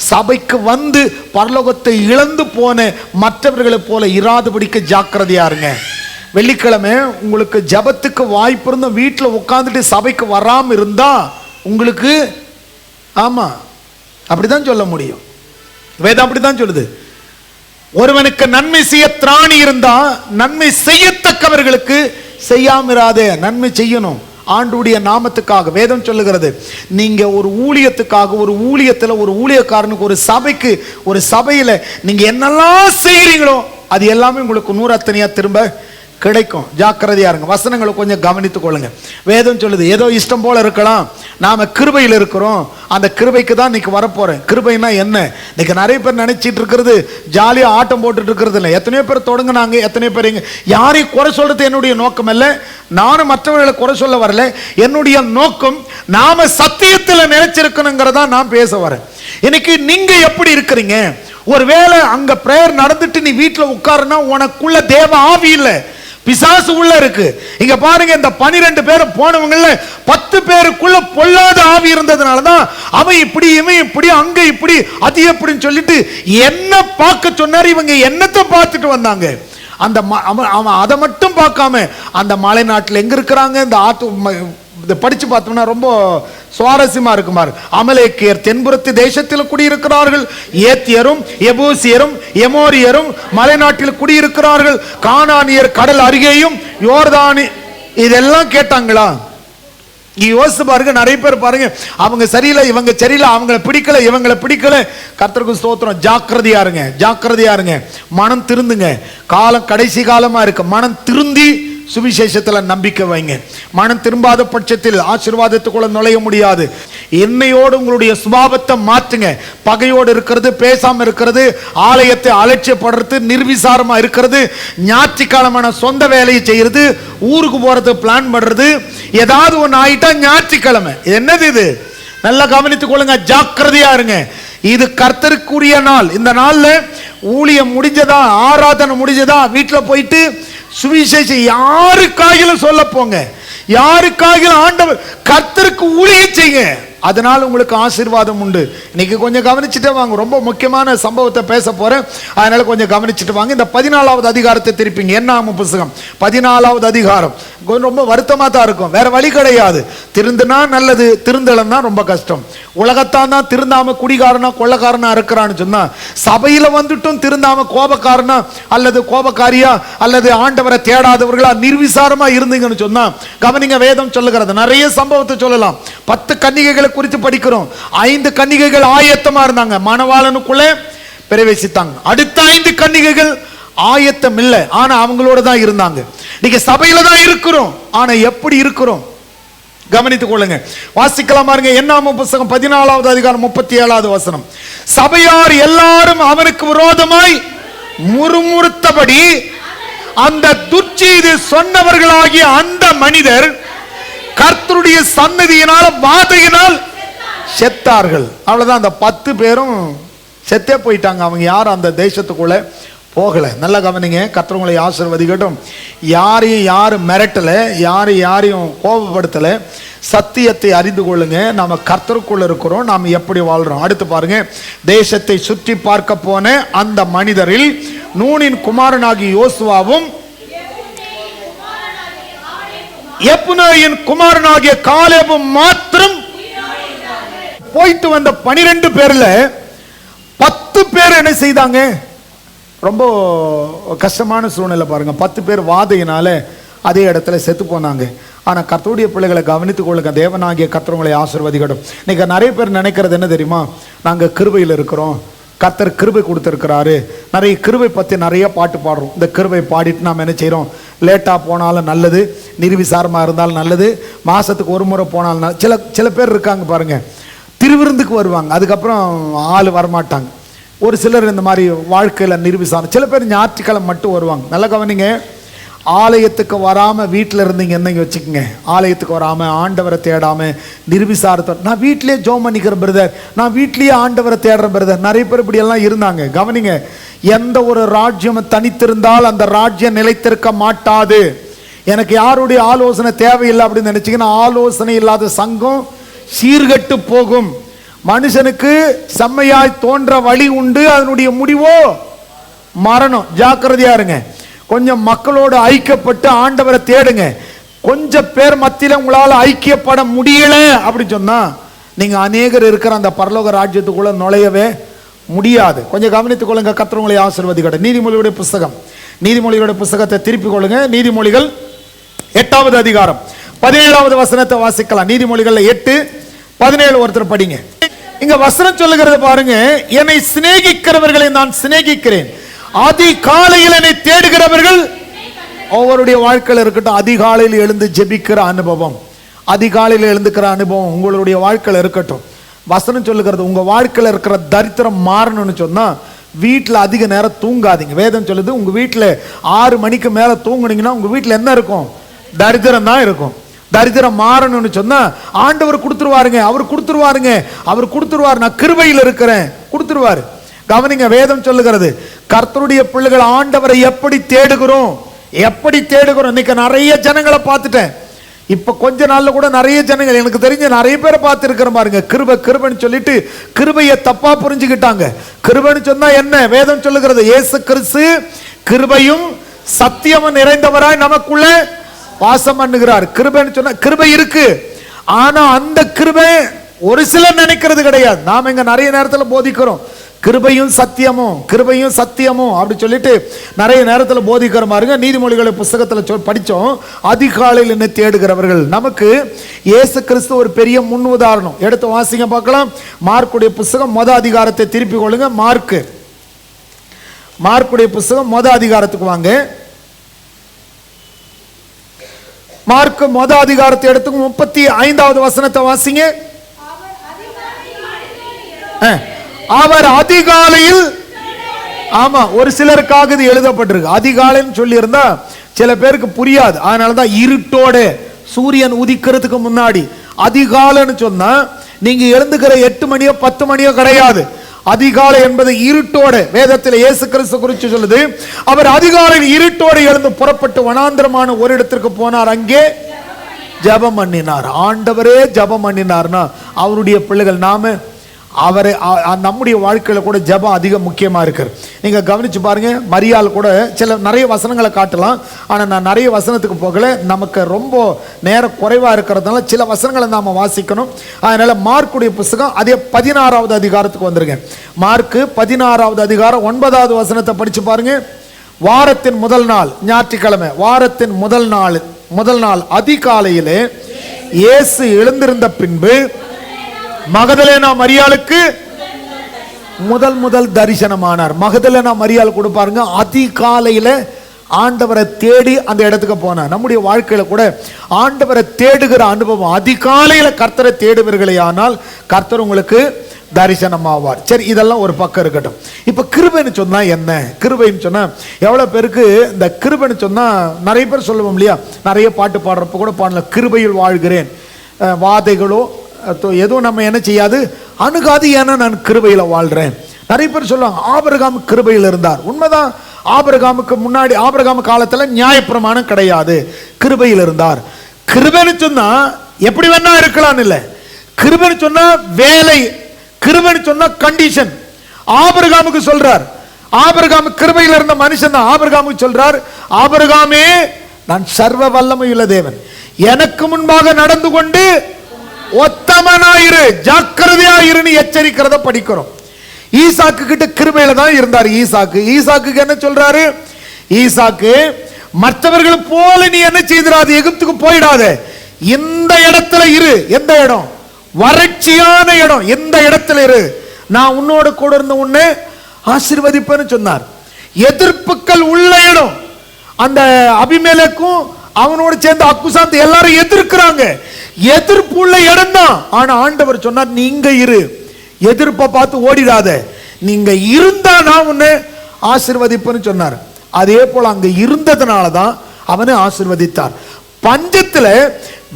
சபைக்கு வந்து பரலோகத்தை இழந்து போன மற்றவர்களைப் போல இராதபடிக்கு ஜாக்கிரதையா இருங்க. வெள்ளிக்கிழமை உங்களுக்கு ஜபத்துக்கு வாய்ப்பு இருந்த வீட்டில் உட்காந்துட்டு சபைக்கு வராமல் இருந்தா உங்களுக்கு ஆமா அப்படிதான் சொல்ல முடியும். வேதம் அப்படிதான் சொல்லுது. ஒருவனுக்கு நன்மை செய்ய திராணி இருந்தா நன்மை செய்யத்தக்கவர்களுக்கு செய்யாமிராதே. நன்மை செய்யணும் ஆண்டுடைய நாமத்துக்காக. வேதம் சொல்லுகிறது, நீங்க ஒரு ஊழியத்துக்காக, ஒரு ஊழியத்தில் ஒரு ஊழியக்காரனுக்கு, ஒரு சபைக்கு, ஒரு சபையில நீங்க என்னெல்லாம் செய்யறீங்களோ அது எல்லாமே உங்களுக்கு 100 திரும்ப கிடைக்கும். ஜாக்கிரதையா இருங்க. வசனங்களை கொஞ்சம் கவனித்துக் கொள்ளுங்க. வேதம் சொல்லுது, ஏதோ இஷ்டம் போல இருக்கலாம், நாம கிருபையில் இருக்கிறோம், அந்த கிருபைக்கு தான் இன்னைக்கு வரப்போறேன். கிருபைனா என்ன? இன்னைக்கு நிறைய பேர் நினைச்சிட்டு இருக்கிறது ஜாலியா ஆட்டம் போட்டுட்டு இருக்கிறது இல்லை. எத்தனையோ பேர் தொடங்கினாங்க, எத்தனையோ பேர் யாரையும் குறை சொல்றது என்னுடைய நோக்கம் அல்ல. நானும் மற்றவர்களை குறை சொல்ல வரல. என்னுடைய நோக்கம் நாம சத்தியத்தில் நினைச்சிருக்கணுங்கிறதா நான் பேச வரேன். இன்னைக்கு நீங்க எப்படி இருக்கிறீங்க? ஒருவேளை அங்க பிரேயர் நடந்துட்டு நீ வீட்டில் உட்காருன்னா உனக்குள்ள தேவ ஆவி இல்லை, பிசாசு உள்ள இருக்கு. இங்க பாருங்க, இந்த 12 பேர் போனவங்கள 10 பேருக்குள்ள பொல்லாத ஆவி இருந்ததுனாலதான் அவன் இப்படி, இவன் இப்படி, அங்க இப்படி, அது எப்படின்னு சொல்லிட்டு என்ன பார்க்க சொன்னாரு. இவங்க என்னத்தை பார்த்துட்டு வந்தாங்க? அந்த அவன் அதை மட்டும் பார்க்காம அந்த மலை நாட்டில் எங்க இருக்கிறாங்க, இந்த ஆத்து படிச்சு பார்த்தோம்னா ரொம்ப சுவாரஸ்யமா இருக்குமாறு. அமலேக்கியர் தென்புறத்து தேசத்தில் குடியிருக்கிறார்கள், ஏத்தியரும் எபூசியரும் எமோரியரும் மலைநாட்டில் குடியிருக்கிறார்கள், கானானியர் கடல் அருகேயும் யோர்தானி. இதெல்லாம் கேட்டாங்களா? யோசிச்சு பாருங்க. நிறைய பேர் பாருங்க, அவங்க சரியில்லை, இவங்க சரியில்லை, அவங்களை பிடிக்கல, இவங்களை பிடிக்கல. கர்த்தருக்கு ஸ்தோத்திரம். ஜாக்கிரதையா இருங்க, ஜாக்கிரதையா இருங்க. மனம் திருந்துங்க. காலம் கடைசி காலமா இருக்கு. மனம் திருந்தி சுவிசேஷத்தில் நம்பிக்கை வைங்க. மனம் திரும்பாத பட்சத்தில் ஆசீர்வாதத்துக்குள்ள நுழைய முடியாது. என்னையோடு உங்களுடைய சுபாவத்தை மாற்றுங்க. பகையோடு இருக்கிறது, பேசாம இருக்கிறது, ஆலயத்தை அலட்சியப்படுறது, நிர்விசாரமா இருக்கிறது, ஞாயிற்றுக்கிழமை சொந்த வேலையை செய்யறது, ஊருக்கு போறது பிளான் பண்றது, ஏதாவது ஒன்று ஆயிட்டா ஞாயிற்றுக்கிழமை. என்னது இது? நல்லா கவனித்துக் கொள்ளுங்க. ஜாக்கிரதையா இருங்க. இது கர்த்தருக்குரிய நாள். இந்த நாள்ல ஊழியம் முடிஞ்சதா, ஆராதனை முடிஞ்சதா, வீட்டில் போயிட்டு சுவிசேஷம் யாருக்காகிலும் சொல்ல போங்க. யாருக்காகிலும் ஆண்டவர் கர்த்தருக்கு ஊழியம் செய்யுங்க. அதனால் உங்களுக்கு ஆசீர்வாதம் உண்டு. இன்னைக்கு கொஞ்சம் கவனிச்சுட்டு வாங்க. ரொம்ப முக்கியமான சம்பவத்தை பேச போறேன், அதனால கொஞ்சம் கவனிச்சுட்டு வாங்க. இந்த 14வது அதிகாரத்தை திருப்பிங்க. என்னாகும் புஸ்தகம் 14வது அதிகாரம். ரொம்ப வருத்தமா தான் இருக்கும், வேற வழி கிடையாது. திருந்துனா நல்லது, திருந்தலன்னா ரொம்ப கஷ்டம். உலகத்தான் தான் திருந்தாம குடிகாரனா கொள்ளக்காரனா இருக்கிறான்னு சொன்னா, சபையில வந்துட்டும் திருந்தாம கோபக்காரனா அல்லது கோபக்காரியா அல்லது ஆண்டவரை தேடாதவர்களா நிர்விசாரமா இருந்தீங்கன்னு சொன்னா, கவனிங்க, வேதம் சொல்லுகிறது. நிறைய சம்பவத்தை சொல்லலாம். 10 கன்னிகைகளை குறித்து படிக்கிறோம். 5 கன்னிகைகள் ஆயத்தமா இருந்தாங்க, மணவாளனுக்குள்ளே பிரவேசித்தாங்க. அடுத்த 5 கன்னிகைகள் ஆயத்தம் இல்லை, ஆனா அவங்களோட தான் இருந்தாங்க. நீங்க சபையில தான் இருக்கிறோம், ஆனா எப்படி இருக்கிறோம் கவனித்துக் கொள்ளுங்க. வாசிக்கலாம் பாருங்க. என்னாகும் புஸ்தகம் 14வது அதிகாரம் 37வது வசனம். சபையார் எல்லாரும் அவனுக்கு விரோதமாய் முறுமுறுத்தபடி அந்த துர்ச்செய்தி சொன்னவர்களாகிய அந்த மனிதர் கர்த்தருடைய சன்னதியினால் வாதையினால் செத்தார்கள். அவ்வளவுதான். அந்த 10 பேரும் செத்தே போயிட்டாங்க. அவங்க யாரும் அந்த தேசத்துக்குள்ள போகல. நல்லா கவனிங்க. கர்த்தருங்களை ஆசீர்வதிக்கட்டும். யாரையும் யாரும் மிரட்டல, யாரையும் கோபப்படுத்தல. சத்தியத்தை அறிந்து கொள்ளுங்க. நாம கர்த்தருக்குள்ள இருக்கிறோம், நாம் எப்படி வாழ்றோம். அடுத்து பாருங்க. தேசத்தை சுற்றி பார்க்க போன அந்த மனிதரில் நூனின் குமாரனாகிய யோசுவாவும் எப்புனேயின் குமாரனாகிய காலேபும் மாத்திரம் போயிட்டு வந்த 12 பேர்ல 10 பேர் என்ன செய்தாங்க? ரொம்ப கஷ்டமான சூழ்நிலை பாருங்க. 10 பேர் வாதையினால அதே இடத்துல செத்து போனாங்க. ஆனா கர்த்தருடைய பிள்ளைகளை கவனித்துக் கொள்ளுங்க. தேவனாகிய கர்த்தருங்களை ஆசீர்வதிக்கட்டும். இன்னைக்கு நிறைய பேர் நினைக்கிறது என்ன தெரியுமா? நாங்க கிருபையில் இருக்கிறோம், கர்த்தர் கிருபை கொடுத்திருக்கிறாரு. நிறைய கிருபை பத்தி நிறைய பாட்டு பாடுறோம். இந்த கிருபை பாடிட்டு நாம் என்ன செய்யறோம்? லேட்டா போனாலும் நல்லது, நிர்விசாரமா இருந்தாலும் நல்லது, மாசத்துக்கு ஒரு முறை போனாலும். சில பேர் இருக்காங்க பாருங்க, திருவிருந்துக்கு வருவாங்க, அதுக்கப்புறம் ஆள் வரமாட்டாங்க. ஒரு சிலர் இந்த மாதிரி வாழ்க்கையில நிர்விசாரம். சில பேர் ஞாயிற்றுக்கிழமை மட்டும் வருவாங்க. நல்லா கவனிங்க. ஆலயத்துக்கு வராம வீட்டில் இருந்தீங்க என்னங்க வச்சுக்கோங்க. ஆலயத்துக்கு வராம ஆண்டவரை தேடாம நிர்விசாரத்தை, நான் வீட்டிலேயே ஜோம் பண்ணிக்கிறேன் பிரதர், நான் வீட்லேயே ஆண்டவரை தேடுறேன் பிரதர். நிறைய பேர் இப்படி எல்லாம் இருந்தாங்க. கவனிங்க. எந்த ஒரு ராஜ்யம் தனித்திருந்தால் அந்த ராஜ்யம் நிலைத்திருக்க மாட்டாது. எனக்கு யாருடைய ஆலோசனை தேவையில்லை அப்படின்னு நினைச்சீங்கன்னா, ஆலோசனை இல்லாத சங்கம் சீர்கெட்டு போகும். மனுஷனுக்கு செம்மையாய் தோன்ற வழி உண்டு, அதனுடைய முடிவோ மரணம். ஜாக்கிரதையா இருங்க. கொஞ்சம் மக்களோடு ஐக்கியப்பட்டு ஆண்டவரை தேடுங்க. கொஞ்சம் பேர் மத்தியில உங்களால் ஐக்கியப்பட முடியல அப்படி சொன்னா நீங்க அநேகர் இருக்கிற அந்த பரலோக ராஜ்யத்துக்குள்ள நுழையவே முடியாது. கொஞ்சம் கவனித்துக் கொள்ளுங்க. கர்த்தர் உங்களை ஆசீர்வதிக்கட்டும். நீதிமொழிகளுடைய புஸ்தகம், நீதிமொழிகளுடைய புஸ்தகத்தை திருப்பிக் கொள்ளுங்க. நீதிமொழிகள் 8வது அதிகாரம் 17வது வசனத்தை வாசிக்கலாம். நீதிமொழிகள் 8:17 ஒருத்தர் படிங்க. இங்க வசனம் சொல்லுகிறது பாருங்க, என்னை சிநேகிக்கிறவர்களை நான் சிநேகிக்கிறேன், அதிகாலையில் என்னை தேடுகிறவர்கள். ஒவ்வொருடைய வாழ்க்கையில் இருக்கட்டும் அதிகாலையில் எழுந்து ஜெபிக்கிற அனுபவம், அதிகாலையில் எழுந்துக்கிற அனுபவம் உங்களுடைய வாழ்க்கையில் இருக்கட்டும். வசனம் சொல்லுகிறது உங்க வாழ்க்கையில் இருக்கிற தரித்திரம் மாறணும்னு சொன்னா வீட்டில் அதிக நேரம் தூங்காதீங்க. வேதம் சொல்லுது உங்க வீட்டில் 6 மணிக்கு மேல தூங்குனீங்கன்னா உங்க வீட்டில் என்ன இருக்கும்? தரித்திரம் தான் இருக்கும். தரித்திரம் மாறணும்னு சொன்னா ஆண்டவர் கொடுத்துருவாருங்க. அவர் கொடுத்துருவாருங்க, அவர் கொடுத்துருவாரு. நான் கிருபையில் இருக்கிறேன், கொடுத்துருவாரு. கவனிங்க, வேதம் சொல்லுகிறது கர்த்தருடைய பிள்ளைகள் ஆண்டவரை எப்படி தேடுகிறோம், எப்படி தேடுகிறோம். இன்னைக்கு நிறைய ஜனங்களை பார்த்துட்டேன். இப்ப கொஞ்ச நாள்ல கூட நிறைய ஜனங்கள், எனக்கு தெரிஞ்ச நிறைய பேரை பார்த்து இருக்கிற பாருங்க, கிருபை கிருபைன்னு சொல்லிட்டு கிருபையை தப்பா புரிஞ்சுக்கிட்டாங்க. கிருபைன்னு சொன்னா என்ன? வேதம் சொல்லுகிறது இயேசு கிறிஸ்து கிருபையும் சத்தியமும் நிறைந்தவராய் நமக்குள்ள வாசம் பண்ணுகிறார். கிருபைன்னு சொன்னா கிருபை இருக்கு, ஆனா அந்த கிருபை ஒரு சிலர் நினைக்கிறது கிடையாது. நாம இங்க நிறைய நேரத்தில் போதிக்கிறோம் கிருபையும் சத்தியமும், கிருபையும் சத்தியமும் அப்படி சொல்லிட்டு நிறைய நேரத்தில் போதிக்கிற பாருங்க. நீதிமொழிகளை புஸ்தகத்தில் படித்தோம், அதிகாலையில் என்ன தேடுகிறவர்கள். நமக்கு இயேசு கிறிஸ்து ஒரு பெரிய முன் உதாரணம். எடுத்து வாசிங்க பார்க்கலாம். மார்க்குடைய புஸ்தகம் 1 அதிகாரத்தை திருப்பிக் கொள்ளுங்க. மார்க்குடைய புஸ்தகம் 1 அதிகாரத்துக்கு வாங்க. மார்க் 1 அதிகாரத்தை எடுத்து 35வது வசனத்தை வாசிங்க. அவர் அதிகாலையில், ஆமா ஒரு சிலருக்காக இது எழுதப்பட்டிருக்கு. அதிகாலைன்னு சொல்லி இருந்தா சில பேருக்கு புரியாது, அதனாலதான் இருட்டோட சூரியன் உதிக்கிறதுக்கு முன்னாடி அதிகாலைன்னு சொன்னா நீங்க எழுந்துக்கிற 8 மணியோ 10 மணியோ கிடையாது. அதிகாலை என்பது இருட்டோட. வேதத்தில் இயேசு கிறிஸ்து குறித்து சொல்லுது, அவர் அதிகாலையில் இருட்டோடு எழுந்து புறப்பட்டு வனாந்திரமான ஒரு இடத்திற்கு போனார், அங்கே ஜெபம் பண்ணினார். ஆண்டவரே ஜெபம் பண்ணினார்னா அவருடைய பிள்ளைகள் நாம அவரை நம்முடைய வாழ்க்கையில கூட ஜெபம் அதிக முக்கியமா இருக்கு. நீங்க கவனிச்சு பாருங்க, மரியாள் கூட நிறைய வசனங்களை காட்டலாம், ஆனா நான் நிறைய வசனத்துக்கு போகல, நமக்கு ரொம்ப நேரம் குறைவா இருக்கிறதுனால சில வசனங்களை நாம வாசிக்கணும். அதனால மார்க்குடைய புஸ்தகம் அதே 16வது அதிகாரத்துக்கு வந்துருங்க. மார்க்கு 16வது அதிகாரம் 9வது வசனத்தை படிச்சு பாருங்க. வாரத்தின் முதல் நாள் ஞாயிற்றுக்கிழமை, வாரத்தின் முதல் நாள் அதிகாலையிலே இயேசு எழுந்திருந்த பின்பு மகதலேனா மரியாளுக்கு முதல் தரிசனமானார். மகதலேனா மரியாள் கொடுப்பாருங்க, அதிகாலையில ஆண்டவரை தேடி அந்த இடத்துக்கு போனார். நம்முடைய வாழ்க்கையில கூட ஆண்டவரை தேடுகிற அனுபவம், அதிகாலையில கர்த்தரை தேடுவீர்களே ஆனால் கர்த்தர் உங்களுக்கு தரிசனமாவார். சரி, இதெல்லாம் ஒரு பக்கம் இருக்கட்டும். இப்ப கிருபைன்னு சொன்னா என்ன? கிருபைன்னு சொன்னா எவ்வளவு பேருக்கு இந்த கிருபைன்னு சொன்னா நிறைய பேர் சொல்லுவோம் இல்லையா, நிறைய பாட்டு பாடுறப்ப கூட பாடல, கிருபையில் வாழ்கிறேன், வாதைகளோ எதுவும் நம்ம என்ன செய்யாது அணுகாது, ஏன்னா நான் கிருபையில வாழ்றேன். நிறைய பேர் சொல்லுவாங்க ஆபிரகாம் கிருபையில் இருந்தார். உண்மைதான், ஆபிரகாமுக்கு முன்னாடி ஆபிரகாம் காலத்துல நியாயப்பிரமாணம் கிடையாது, கிருபையில் இருந்தார். கிருபைன்னு சொன்னா எப்படி வேணா இருக்கலாம் இல்ல, கிருபைன்னு சொன்னா வேலை, கிருபைன்னு சொன்னா கண்டிஷன். ஆபிரகாமுக்கு சொல்றார், ஆபிரகாம் கிருபையில் இருந்த மனுஷன் தான். ஆபிரகாமுக்கு சொல்றார், ஆபிரகாமே நான் சர்வ வல்லமையுள்ள தேவன், எனக்கு முன்பாக நடந்து கொண்டு ஒத்தமனாயிரு, ஜாக்கிரதையாயிருன்னு எச்சரிக்கிறத படிக்கிறோம். ஈசாக்கு கிட்ட கிருபையில தான் இருந்தார். ஈசாக்கு என்ன சொல்றாரு? ஈசாக்கு மற்றவர்கள் போல நீ என்ன செய்திராது, எகிப்துக்கு போயிடாத, இந்த இடத்துல இரு. எந்த இடம்? வறட்சியான இடம். எந்த இடத்துல இரு, நான் உன்னோட கூட இருந்த உன்னை ஆசீர்வதிப்பேன்னு சொன்னார். எதிர்ப்புகள் உள்ள இடம். அந்த அபிமெலேக்கும் அவனோடு சேர்ந்து அக்குசாந்த் எல்லாரும் எதிர்க்கிறாங்க, எதிர்ப்பு உள்ள இடம் தான். ஆனா ஆண்டவர் சொன்னார், நீங்க இரு, எதிர்ப்பை பார்த்து ஓடிடாத, நீங்க இருந்தா நான் உன்னை ஆசீர்வதிப்பேன்னு சொன்னார். அதே போல அங்க இருந்ததுனாலதான் அவனை ஆசீர்வதித்தார். பஞ்சத்துல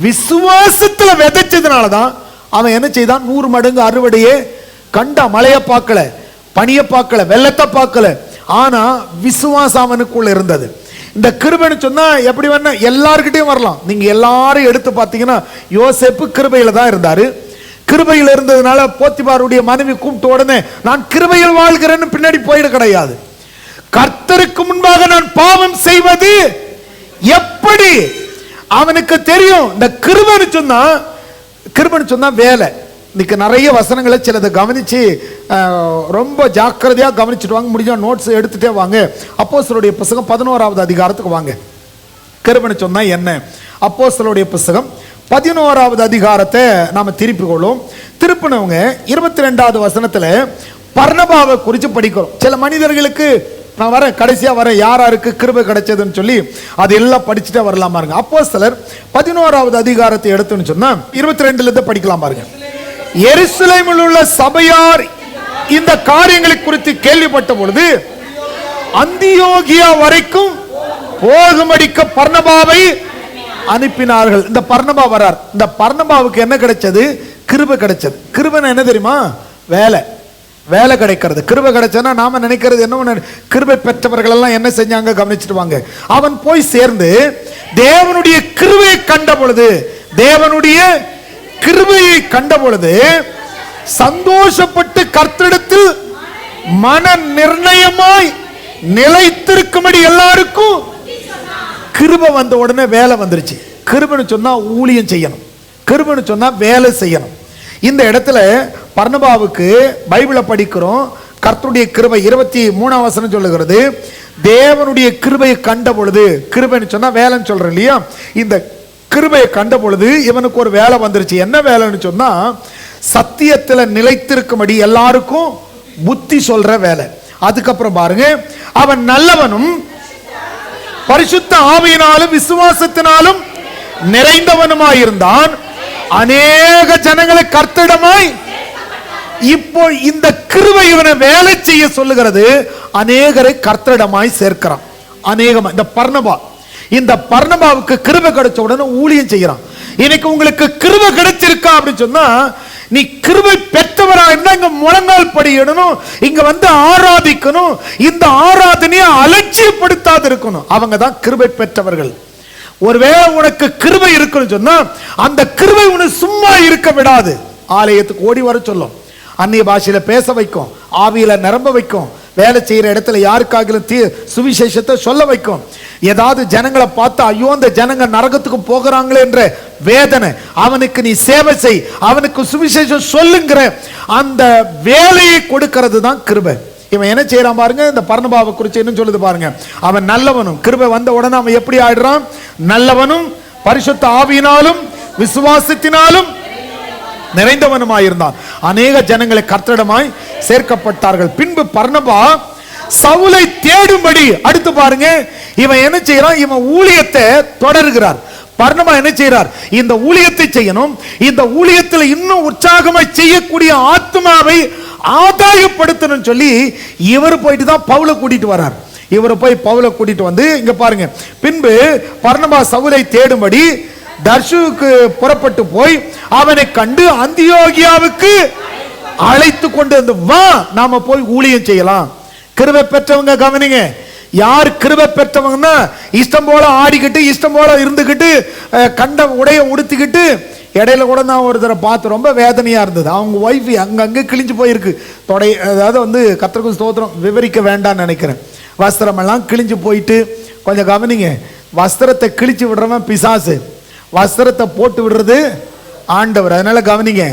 விசுவாசத்துல விதைச்சதுனாலதான் அவன் என்ன செய்தான், 100 மடங்கு அறுவடையே கண்டா. மழைய பார்க்கல, பனிய பார்க்கல, வெள்ளத்தை பார்க்கல, ஆனா விசுவாசம் அவனுக்குள்ள இருந்தது. இந்த கிருபைன்னு சொன்னா எப்படி வேணா எல்லார்கிட்டையும் வரலாம். நீங்க எல்லாரும் எடுத்து பார்த்தீங்கன்னா யோசேப்பு கிருபையில தான் இருந்தாரு, கிருபையில் இருந்ததுனால போத்திபாருடைய மனைவி கூப்பிட்ட உடனே நான் கிருபையில் வாழ்கிறேன்னு பின்னாடி போயிட கிடையாது. கர்த்தருக்கு முன்பாக நான் பாவம் செய்வது எப்படி? அவனுக்கு தெரியும். இந்த கிருபைன்னு சொன்னா வேலை. இன்னைக்கு நிறைய வசனங்களை சிலதை கவனிச்சு ரொம்ப ஜாக்கிரதையா கவனிச்சுட்டு வாங்க. முடிஞ்சா நோட்ஸ் எடுத்துட்டே வாங்க. அப்போஸ்தலருடைய புத்தகம் 11வது அதிகாரத்துக்கு வாங்க. கிருபைன்னு சொன்னா என்ன? அப்போஸ்தலருடைய புத்தகம் 11வது அதிகாரத்தை நாம திருப்பி கொள்ளும். திருப்பினவங்க 22வது வசனத்துல பர்னபாவை குறித்து படிக்கிறோம். சில மனிதர்களுக்கு நான் வரேன், கடைசியா வரேன், யாருக்கு கிருபை கிடைச்சதுன்னு சொல்லி அது எல்லாம் படிச்சுட்டே வரலாம் பாருங்க. அப்போஸ்தலர் 11வது அதிகாரத்தை எடுத்துன்னு சொன்னா 22ல இருந்து படிக்கலாம் பாருங்க. எருசலேமில் உள்ள சபையார் இந்த காரியங்களை குறித்து கேள்விப்பட்ட பொழுது அந்தியோகியா வரைக்கும் போகும்படிக்கு பர்னபாவை அனுப்பினார்கள். இந்த பர்னபா வரார். இந்த பர்னபாவுக்கு என்ன கிடைச்சது? கிருபை கிடைச்சது. கிருபைன்னா என்ன தெரியுமா? வேலை கிடைக்கிறது. கிருபை கிடைச்சதுன்னா நாம நினைக்கிறது என்ன, கிருபை பெற்றவர்கள் எல்லாம் என்ன செஞ்சாங்க கவனிச்சுட்டு வாங்க. அவன் போய் சேர்ந்து தேவனுடைய கிருபையை கண்ட பொழுது சந்தோஷப்பட்டு கர்த்தரிடத்தில் மன நிர்ணயமாய் நிலைத்திருக்கும்படி எல்லாருக்கும் கிருபை வந்த உடனே வேலை வந்துருச்சு. கிருபைன்னு சொன்னா ஊழியம் செய்யணும், கிருபைன்னு சொன்னா வேலை செய்யணும். இந்த இடத்துல பர்னபாவுக்கு பைபிளை படிக்கிறோம். கர்த்தருடைய கிருபை 23ஆம் வசனம் சொல்லுகிறது, தேவனுடைய கிருபையை கண்ட பொழுது, கிருபைன்னு சொன்னா வேலைன்னு சொல்றேன் இல்லையா, இந்த கிருபையை கண்ட பொழுது இவனுக்கு ஒரு வேலை வந்துருச்சு. என்ன வேலைன்னு சொன்னா சத்தியத்துல நிலைத்திருக்கும்படி எல்லாருக்கும் புத்தி சொல்ற வேலை. அதுக்கப்புறம் பாருங்க, அவன் நல்லவனும் பரிசுத்த ஆவியினாலும் விசுவாசத்தினாலும் நிறைந்தவனுமாயிருந்தான். அநேக ஜனங்களை கர்த்தரிடமாய். இப்போ இந்த கிருபை இவனை வேலை செய்ய சொல்லுகிறது. அநேகரை கர்த்தரிடமாய் சேர்க்கிறான். அநேகமா இந்த பர்னபாவுக்கு கிருபை கிடைச்ச உடனே ஊழியம் செய்யறான். இன்னைக்கு உங்களுக்கு கிருபை கிடைச்சிருக்கா அப்படின்னு சொன்னா, நீ கிருபை பெற்றவரா இருந்தா இங்க முழங்கால் படியிடணும், இங்க வந்து ஆராதிக்கணும். இந்த ஆராதனையை அலட்சியப்படுத்தாது இருக்கணும். அவங்க தான் கிருபை பெற்றவர்கள். ஒருவேளை உனக்கு கிருபை இருக்குன்னு சொன்னா அந்த கிருபை உன்னை சும்மா இருக்க விடாது. ஆலயத்துக்கு ஓடி வர சொல்லும், அந்நிய பாஷையில பேச வைக்கும், ஆவியில நிரம்ப வைக்கும், வேலை செய்யற இடத்துல யாருக்காக சுவிசேஷத்தை சொல்ல வைக்கும். ஏதாவது ஜனங்களை பார்த்து ஐயோ அந்த ஜனங்க நரகத்துக்கு போகிறாங்களே என்ற வேதனை, அவனுக்கு நீ சேவை செய், அவனுக்கு சுவிசேஷம் சொல்லுங்கிற அந்த வேலையை கொடுக்கிறது தான் கிருபை. இவன் என்ன செய்யறான் பாருங்க. இந்த பர்னபாவை குறித்து என்ன சொல்லுது பாருங்க. அவன் நல்லவனும், கிருபை வந்த உடனே அவன் எப்படி ஆயிடுறான்? நல்லவனும் பரிசுத்த ஆவியினாலும் விசுவாசத்தினாலும் நிறைந்தவனுமாயிருந்தான். அநேக ஜனங்களை கர்த்தரிடமாய் சேர்க்கப்பட்டார்கள். பின்பு பர்னபா சவுலை தேடும்படி, அடுத்து பாருங்க, இவன் என்ன செய்யறான்? இவன் ஊழியத்தை தொடர்கிறார். பர்னபா என்ன செய்யறார்? இந்த ஊழியத்தை செய்யணும், இந்த ஊழியத்தில் இன்னும் உற்சாகமாய் செய்யக்கூடிய ஆத்மாவை ஆதாயப்படுத்தணும் சொல்லி இவர் போயிட்டு தான் பவுலை கூட்டிட்டு வர்றார். இவர் போய் பவுலை கூட்டிட்டு வந்து இங்க பாருங்க. பின்பு பர்னபா சவுலை தேடும்படி தர்சுக்கு புறப்பட்டு போய் அவனை கண்டு அந்தியோகியாவுக்கு அழைத்து கொண்டு வந்து, வா நாம போய் ஊழியம் செய்யலாம். கிருபை பெற்றவங்க கவனிங்க. யார் கிருபை பெற்றவங்கன்னா இஷ்டம் போல ஆடிக்கிட்டு இஷ்டம் போல இருந்துக்கிட்டு கண்ட உடைய உடுத்திக்கிட்டு. இடையில கூட நான் ஒரு தடவை பார்த்து ரொம்ப வேதனையா இருந்தது. அவங்க ஒய்ஃப் அங்கங்கே கிழிஞ்சு போயிருக்கு தொடை. அதாவது வந்து கர்த்தருக்கு ஸ்தோத்திரம், விவரிக்க வேண்டாம்னு நினைக்கிறேன். வஸ்திரம் எல்லாம் கிழிஞ்சு போயிட்டு, கொஞ்சம் கவனிங்க, வஸ்திரத்தை கிழிச்சு விடுறவன் பிசாசு, வஸ்திரத்தை போட்டு விடுறது ஆண்டவர். அதனால கவனிங்க.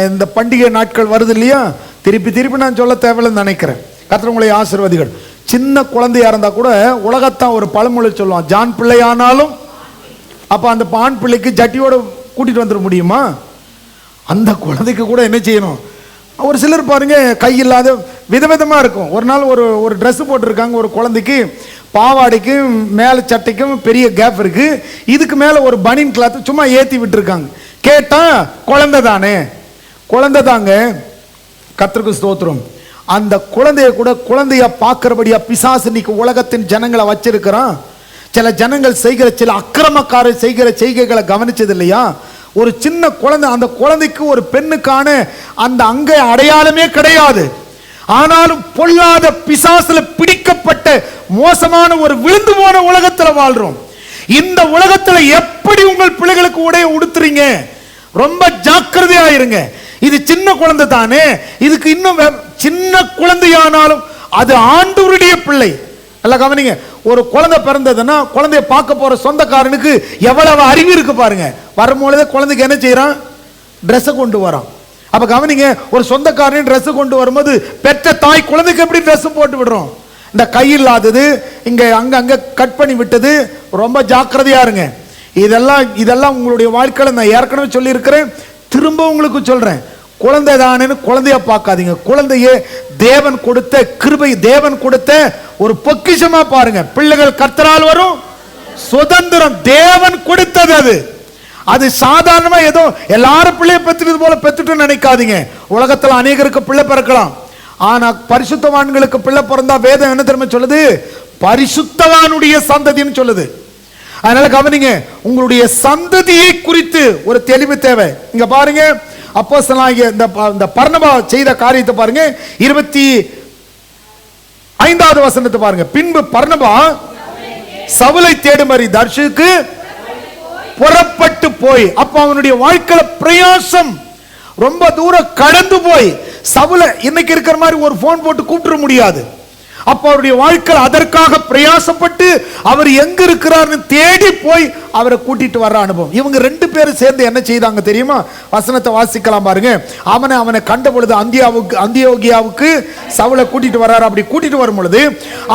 இந்த பண்டிகை நாட்கள் வருது இல்லையா, திருப்பி நான் சொல்ல தேவையில்லைன்னு நினைக்கிறேன். கர்த்தர் உங்களை ஆசீர்வதிகள். சின்ன குழந்தையா இருந்தா கூட உலகத்தான் ஒரு பழமொழி சொல்லுவான், ஜான் பிள்ளை ஆனாலும். அப்ப அந்த ஆண் பிள்ளைக்கு ஜட்டியோட கூட்டிட்டு வந்துட முடியுமா? அந்த குழந்தைக்கு கூட என்ன செய்யணும்? ஒரு சிலர் பாருங்க கையில்லாத விதவிதமா இருக்கும். ஒரு நாள் ஒரு ட்ரெஸ் போட்டிருக்காங்க ஒரு குழந்தைக்கு, பாவாடைக்கும் மேல சட்டைக்கும் பெரிய கேப் இருக்கு, இதுக்கு மேல ஒரு பனியன் கிளாத் சும்மா ஏத்தி விட்டுருக்காங்க. கேட்டா குழந்தை தாங்க. கர்த்தருக்கு ஸ்தோத்திரம். அந்த குழந்தைய கூட குழந்தைய பார்க்கிறபடியா பிசாசு இன்னைக்கு உலகத்தின் ஜனங்களை வச்சிருக்கிறான். சில ஜனங்கள் செய்கிற, சில அக்கிரமக்காரர் செய்கிற செய்கைகளை கவனிச்சது இல்லையா? ஒரு சின்ன குழந்தை, அந்த குழந்தைக்கு ஒரு பெண்ணுக்கான அந்த அங்க அடையாளமே கிடையாது. ஆனாலும் பொல்லாத பிசாசுல பிடிக்கப்பட்ட மோசமான ஒரு விழுந்து போன உலகத்துல வாழ்றோம். இந்த உலகத்துல எப்படி உங்கள் பிள்ளைகளுக்கு உடைய உடுத்துறீங்க? ரொம்ப ஜாக்கிரதையா இருங்க. இது சின்ன குழந்தை தானே, இதுக்கு இன்னும் சின்ன குழந்தையானாலும் அது ஆண்டவருடைய பிள்ளை. நல்லா கவனிங்க, ஒரு குழந்தை பிறந்ததுன்னா குழந்தைய பார்க்க போற சொந்தக்காரனுக்கு எவ்வளவு அறிவு இருக்கு பாருங்க. வரும்பொழுதே குழந்தைக்கு என்ன செய்யறான்? ட்ரெஸ் கொண்டு வரான். அப்ப கவனிங்க, ஒரு சொந்தக்காரன் ட்ரெஸ் கொண்டு வரும்போது பெற்ற தாய் குழந்தைக்கு எப்படி ட்ரெஸ் போட்டு விடுறோம்? இந்த கை இல்லாதது, இங்க அங்க கட் பண்ணி விட்டது, ரொம்ப ஜாக்கிரதையா இருங்க. இதெல்லாம் உங்களுடைய வாழ்க்கையில நான் ஏற்கனவே சொல்லி இருக்கிறேன், திரும்ப உங்களுக்கு சொல்றேன். குழந்தை தானேன்னு குழந்தைய பார்க்காதீங்க. குழந்தையே தேவன் கொடுத்த கிருபை, தேவன் கொடுத்த ஒரு பொக்கிஷமா பாருங்க. பிள்ளைகள் கர்த்தரால் வரும் சுதந்திரம், தேவன் கொடுத்தது. அது சாதாரணமா ஏதோ எல்லாரும் பிள்ளைய பெற்றுறது போல பெற்றுட்டு நினைக்காதீங்க. உலகத்துல அநேகருக்கு பிள்ளை பிறக்கலாம், ஆனா பரிசுத்தவான்களுக்கு பிள்ளை பிறந்தா வேதம் என்ன தெரியுமா சொல்லுது? பரிசுத்தவானுடைய சந்ததின்னு சொல்லுது. அதனால கவனிங்க, உங்களுடைய சந்ததியை குறித்து ஒரு தெளிவு தேவை. இங்க பாருங்க, அப்போஸ்தலனாகிய இந்த பர்னபா செய்த காரியத்தை பாருங்க, 25வது வசனத்தை பாருங்க. பின்பு பர்னபா சவுலை தேடும்படி தர்ஷுக்கு புறப்பட்டு போய், அப்ப அவனுடைய வாழ்க்கையில பிரயாசம் ரொம்ப தூரம் கடந்து போய், சவுல இன்னைக்கு இருக்கிற மாதிரி ஒரு போன் போட்டு கூப்பிட முடியாது. அப்ப அவருடைய வாழ்க்கையில் அதற்காக பிரயாசப்பட்டு அவர் எங்க இருக்கிறார்னு தேடி போய் அவரை கூட்டிட்டு வர்ற அனுபவம். இவங்க 2 பேரும் சேர்ந்து என்ன செய்தாங்க தெரியுமா? வசனத்தை வாசிக்கலாம் பாருங்க. அவனை கண்ட பொழுது அந்தியோகியாவுக்கு சவுலை கூட்டிட்டு வர்றாரு. அப்படி கூட்டிட்டு வரும் பொழுது